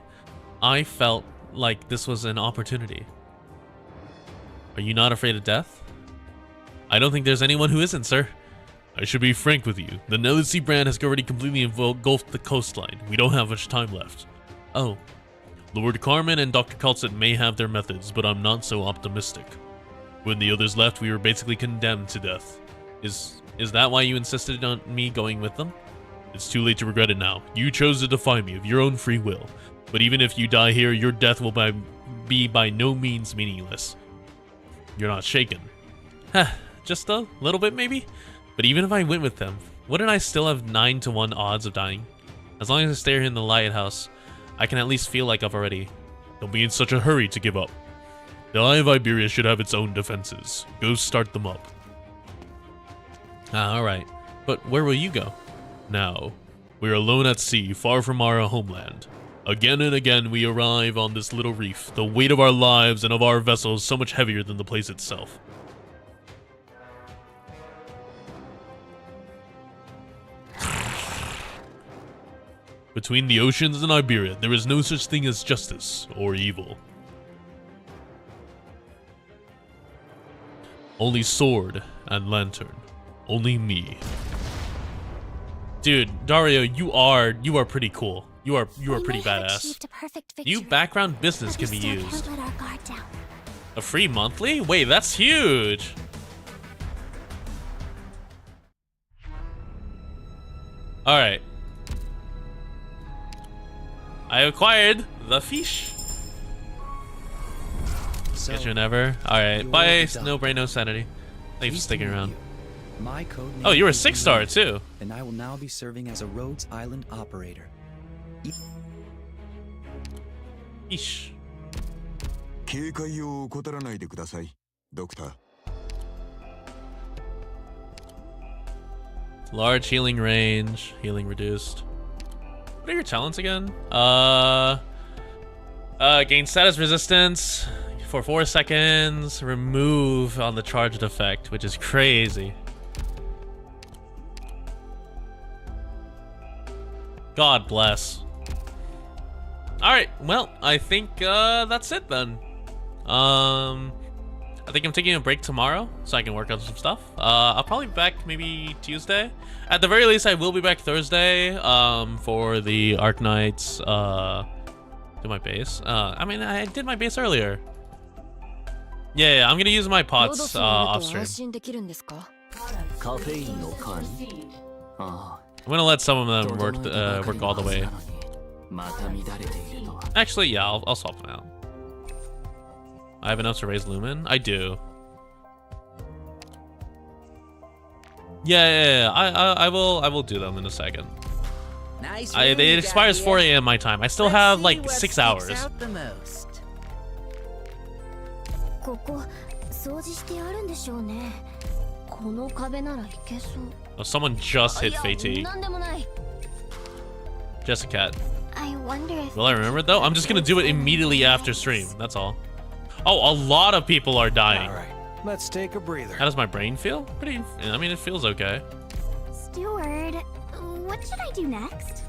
I felt like this was an opportunity. Are you not afraid of death? I don't think there's anyone who isn't, sir. I should be frank with you. The Nelisi brand has already completely engulfed the coastline. We don't have much time left. Oh. Lord Carmen and Dr. Culston may have their methods, but I'm not so optimistic. When the others left, we were basically condemned to death. Is that why you insisted on me going with them? It's too late to regret it now. You chose to defy me of your own free will. But even if you die here, your death will be by no means meaningless. You're not shaken. Huh, just a little bit maybe? But even if I went with them, wouldn't I still have 9-to-1 odds of dying? As long as I stay here in the lighthouse, I can at least feel like I've already... Don't be in such a hurry to give up. The Eye of Iberia should have its own defenses. Go start them up. Alright. But where will you go? Now, we are alone at sea, far from our homeland. Again and again we arrive on this little reef. The weight of our lives and of our vessel is so much heavier than the place itself. Between the oceans and Iberia, there is no such thing as justice or evil. Only sword and lantern. Only me. Dude, Dario, you are pretty cool. You are pretty badass. New background business can be used. A free monthly? Wait, that's huge. All right. I acquired the fish. So, Get you never. All right. you Bye. already done. No brain, no sanity. Thanks for Pleased sticking to meet around. you. My code name Oh, you were a is 6-star Luna, too. and I will now be serving as a Rhodes Island operator. Eesh. 警戒を怠らないでください、ドクター。 Large healing range, healing reduced. What are your talents again? Gain status resistance for 4 seconds. Remove on the charged effect, which is crazy. God bless. Alright, well, I think that's it then. I think I'm taking a break tomorrow so I can work on some stuff. I'll probably be back maybe Tuesday. At the very least, I will be back Thursday for the Arknights. Do my base. I mean, I did my base earlier. Yeah, I'm gonna use my pots off stream. I'm gonna let some of them work all the way. Actually, yeah, I'll swap them out. I have enough to raise Lumen? I do. Yeah, I will do them in a second. It expires 4 a.m. my time. I still have like 6 hours. ここ掃除してあるんでしょうね。この壁ならいけそう。 Oh, someone just hit Fate. なんでもない。 Just a cat. I wonder if Will I remember it though? I'm just gonna do it immediately after stream. That's all. Oh, a lot of people are dying. All right, let's take a breather. How does my brain feel? Pretty. I mean, it feels okay. Steward, what should I do next?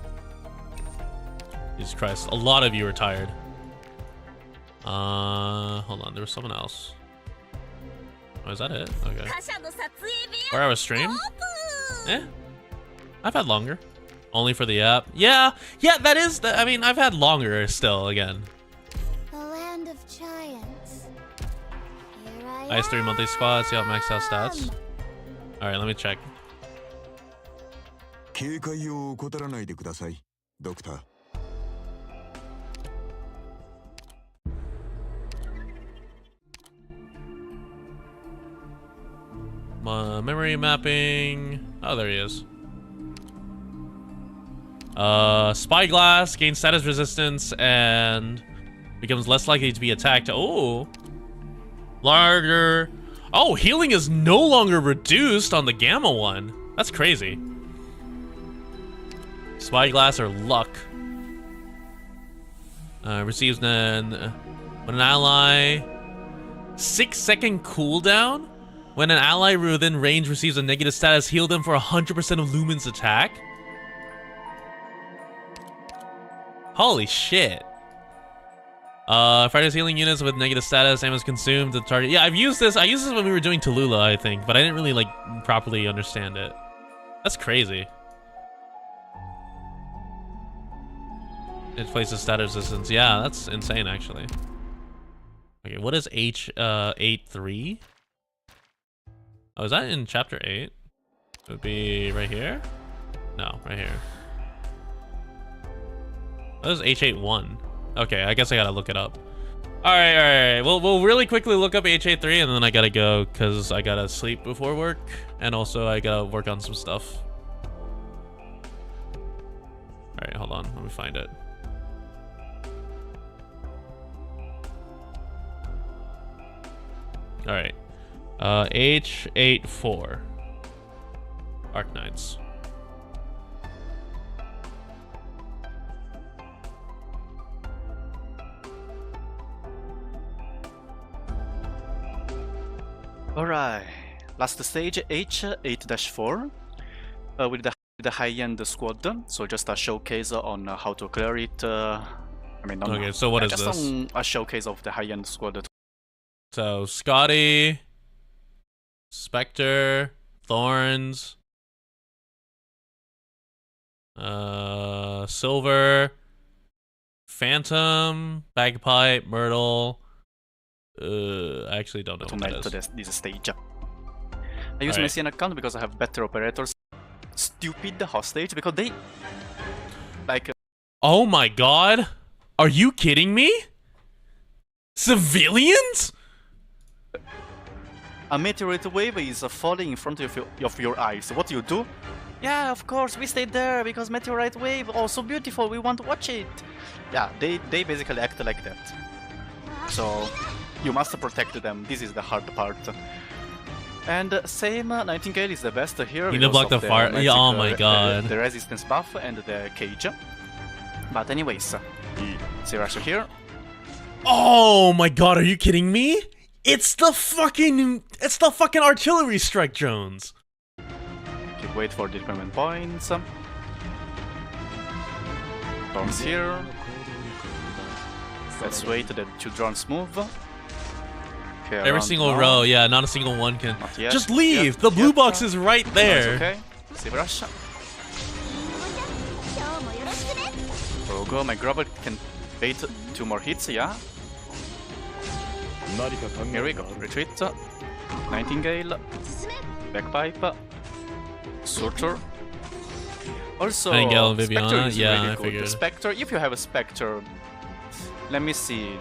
Jesus Christ, a lot of you are tired. Hold on, there was someone else. Oh, is that it? Okay. 他社の撮影部 4 屋 hour stream? オープン Eh. I've had longer. Only for the app. Yeah, that is. I mean, I've had longer still. Again. The land of giants. Here I has 3 monthly squads. See how it maxed out stats. All right, let me check. 警戒を怠らないでください、ドクター。 Memory mapping. Oh, there he is. Spyglass gains status resistance and becomes less likely to be attacked. Oh, larger. Oh, healing is no longer reduced on the Gamma one. That's crazy. Spyglass or luck. Receives then when an ally 6-second cooldown. When an ally within range receives a negative status, heal them for 100% of Lumen's attack. Holy shit. Fighters healing units with negative status, ammo is consumed, the target. Yeah, I've used this. I used this when we were doing Tallulah, I think, but I didn't really like properly understand it. That's crazy. It places status resistance. Yeah, that's insane actually. Okay, what is H8-3? Oh, is that in chapter 8? It would be right here? No, right here. What is H8-1? Okay, I guess I gotta look it up. Alright, alright. We'll really quickly look up H8-3 and then I gotta go because I gotta sleep before work. And also I gotta work on some stuff. Alright, hold on. Let me find it. Alright. H8-4. Arknights. Alright, last stage H8-4 with the high-end squad. So just a showcase on how to clear it. I mean, okay, so what is just this? A showcase of the high-end squad. So Scotty, Spectre, Thorns, Silver, Phantom, Bagpipe, Myrtle. I actually don't know what that is. This stage. I use my CN account because I have better operators. Stupid hostage because they like. Oh my god! Are you kidding me? Civilians? A meteorite wave is falling in front of your eyes. What do you do? Yeah, of course, we stayed there because meteorite wave. Oh, so beautiful. We want to watch it. Yeah, they basically act like that. So you must protect them. This is the hard part. And same Nightingale is the best here. You need to block the fire. Yeah, oh my god. The resistance buff and the cage. But anyways, Sirasha here. Oh my god, are you kidding me? It's the fucking artillery strike drones. Okay, wait for the deployment points. Drones here. Let's wait that 2 drones move. Okay, every single now. row, yeah, not a single one can. Just leave! The blue box is right there! Okay, Sirasha. Go, my grubber can bait 2 more hits, yeah. Here we go, retreat. Nightingale. Bagpipe. Surtur. Also, Nightingale and Viviana, Spectre is yeah, really I good. figured. Spectre, if you have a Spectre, let me see.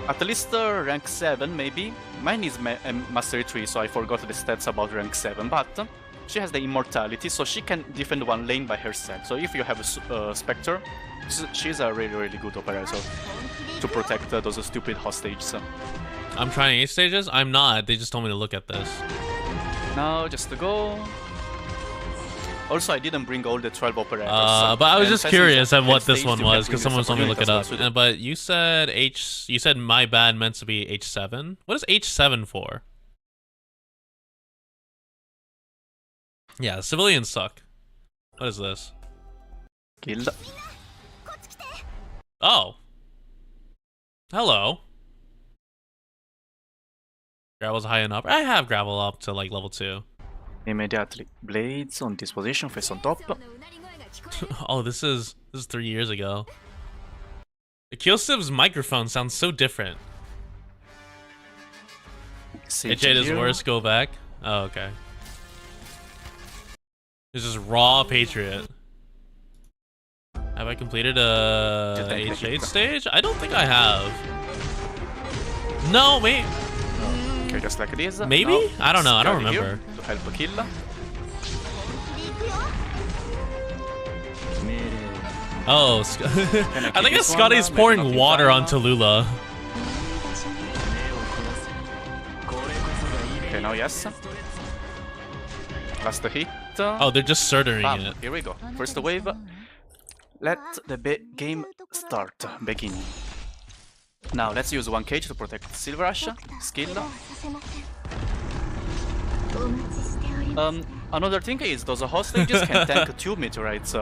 At least rank 7 maybe. Mine is Mastery 3, so I forgot the stats about rank 7, but she has the immortality, so she can defend one lane by herself. So if you have a Spectre, she's a really good operator to protect those stupid hostages. I'm trying 8 stages? I'm not. They just told me to look at this. Now, just to go. Also, I didn't bring all the 12 operators. But I was just curious at what this one was because someone told me to look it up. Well. But you said you said my bad meant to be H7. What is H7 for? Yeah, civilians suck. What is this? Killed. Oh. Hello. Gravel's high enough. I have gravel up to like level 2. Immediately. Blades on this position, face on top. Oh, this is 3 years ago. The Killstiv's microphone sounds so different. H8 is worse, go back. Oh, okay. This is raw Patriot. Have I completed a H8 stage? I don't think I have. No, wait. Okay, just like this. Maybe? No. I don't know. I don't remember. To help kill. Oh, I think it's Scotty's pouring water on Tallulah. Okay, now yes. Last hit. Oh, they're just surtering it. Here we go. First wave. Let the game start. Begin. Now let's use 1 cage to protect Silverash. Skill. Another thing is those hostages can tank 2 meteorites.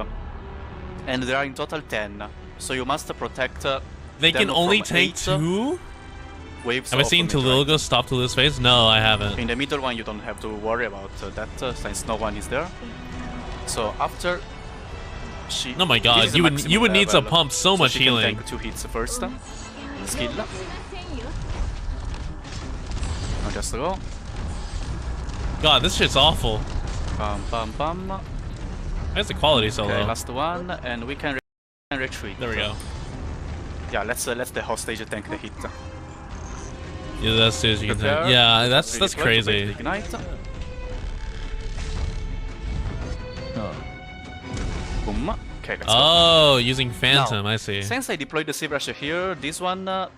And there are in total 10. So you must protect they can only tank 2? Waves. Have I seen Tallulah go stop Tallulah's face? No, I haven't. In the middle one you don't have to worry about that since no one is there. So after she... Oh my this god, is the you would maximum need to level, pump so much she healing. can tank 2 hits first. Skill. Now just go. God, this shit's awful. Bam bam bam. That's the quality so Okay, low. last one, and we can retreat. There we go. Yeah, let's the hostage tank the hit. Yeah, that's as you can Prepare. tank. Yeah, that's Redeploy to bait crazy. the Ignite. Boom. Okay, let's go. Oh, using Phantom, Now, I see. Since I deployed the Sieve Rush here, this one, I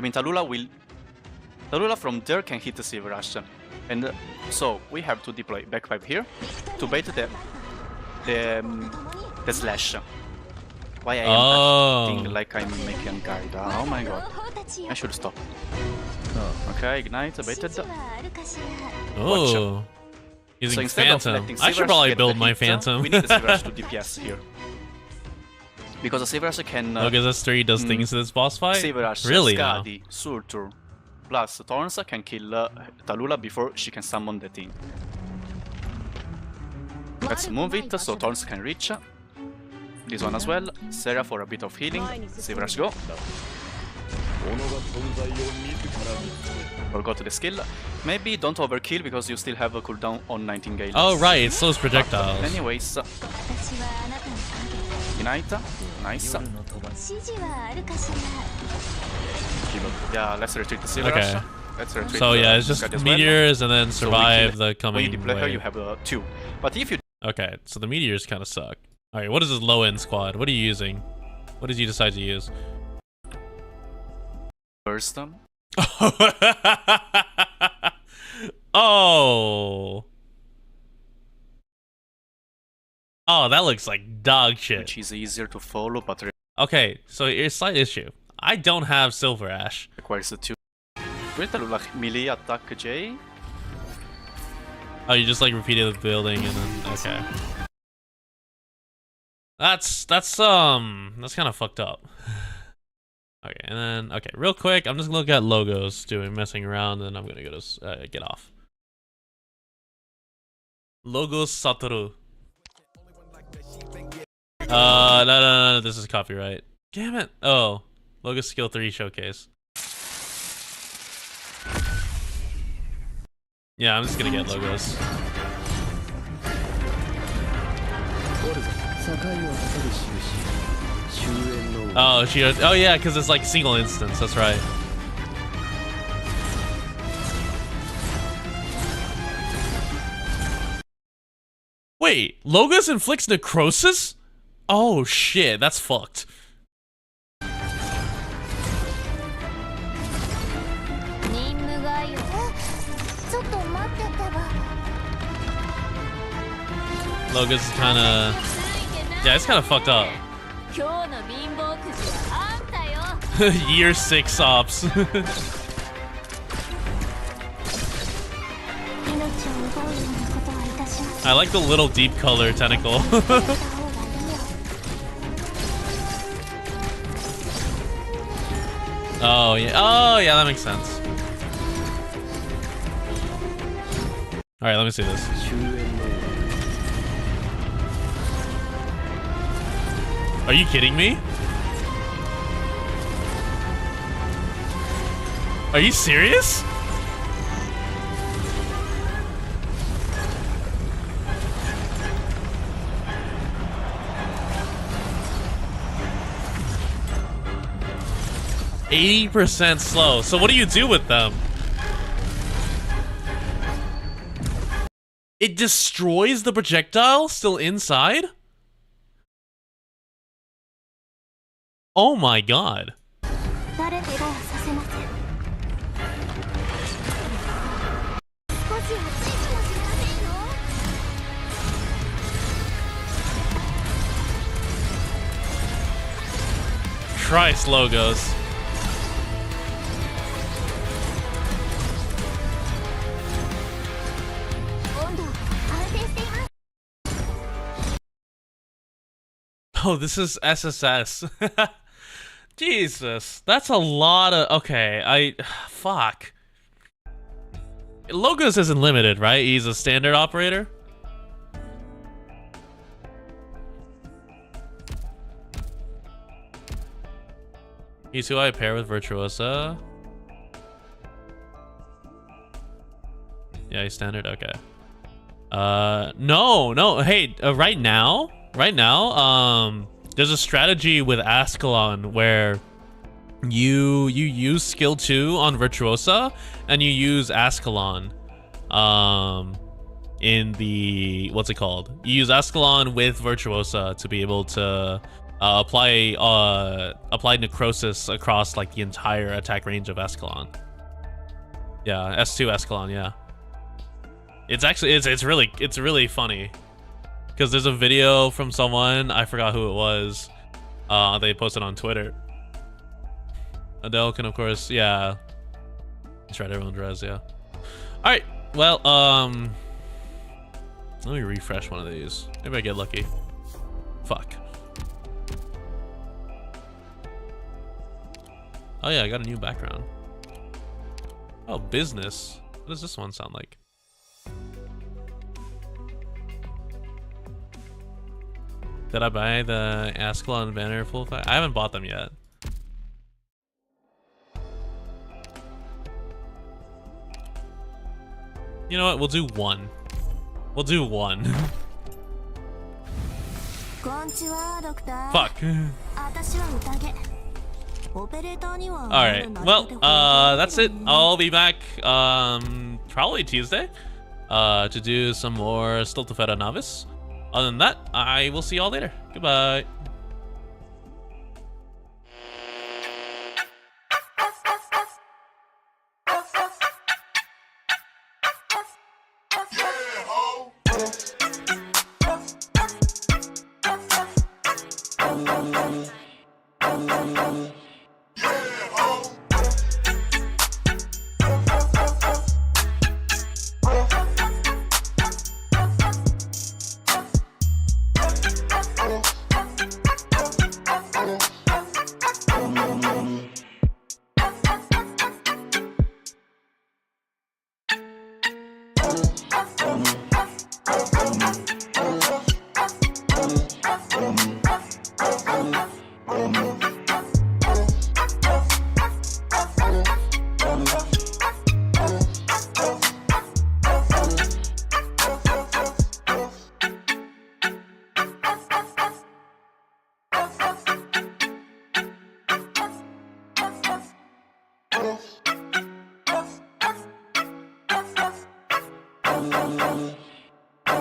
mean Tallulah from there can hit the Sieve Rush. And so we have to deploy back 5 here to bait the slash. Why I am acting like I'm making guide. Oh my god. I should stop. Okay, Ignite, baited. Oh. So Using instead of Phantom. letting I Sieve should Rush probably get build the my hit, Phantom. we need the Sieve Rush to DPS here. Because the Sieve Rush can... Because S3 does things to this boss fight? Sieve Rush, Really now? Skadi, Surtur, plus Thorns can kill Tallulah before she can summon the thing. Let's move it so Thorns can reach. This one as well. Sarah for a bit of healing. Sieve Rush go. Or go to the skill. Maybe don't overkill because you still have a cooldown on Nightingale. Oh right, it slows projectiles. Anyways. Ignite. Nice. Yeah, let's retreat the Sieve Rush. Okay. Let's retreat So yeah, it's the just Skadi as well. meteors and then So we survive kill- the coming when you deploy her, you wave. have 2. But if you Okay, so the meteors kind of suck. Alright, what is this low-end squad? What are you using? What did you decide to use? burst them, Oh. Oh, that looks like dog shit. which is easier to follow but Okay, so here's a slight issue. I don't have Silver Ash. requires the 2. With Tallulah melee attack J. Oh, you just like repeated the building and then okay. That's kind of fucked up. Okay, and then okay, real quick, I'm just gonna look at logos messing around, and then I'm gonna go to get off. Logos Satoru. No, this is copyright. Damn it. Oh, Logos Skill 3 showcase. Yeah, I'm just gonna get logos. Oh, oh yeah, because it's like single instance. That's right. Wait, Logos inflicts necrosis? Oh shit, that's fucked. Logos is kind of... Yeah, it's kind of fucked up. Year 6 ops. I like the little deep color tentacle. Oh yeah, that makes sense. Alright, let me see this. Are you kidding me? Are you serious? %80 slow. So what do you do with them? It destroys the projectile still inside? Oh my god. Christ, Logos. Oh, this is SSS. Jesus, that's a lot of... Okay, fuck. Logos isn't limited, right? He's a standard operator? He's who I pair with Virtuosa. Yeah, he's standard. Okay. No. Hey, right now, there's a strategy with Ascalon where you use skill 2 on Virtuosa and you use Ascalon. In the what's it called? You use Ascalon with Virtuosa to be able to apply necrosis across like the entire attack range of Ascalon. Yeah, S2 Ascalon. Yeah. It's actually it's really funny because there's a video from someone, I forgot who it was, they posted on Twitter. Adele can of course, yeah, tried everyone's res, yeah. All right, well, let me refresh one of these. Maybe I get lucky. Fuck. Oh yeah, I got a new background. Oh, business. What does this one sound like? Did I buy the Ascalon banner full fight? I haven't bought them yet. You know what? We'll do one. We'll do one. Fuck. Alright. Well, that's it. I'll be back probably Tuesday to do some more Stultifera Navis. Other than that, I will see y'all later. Goodbye.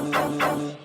Thank you.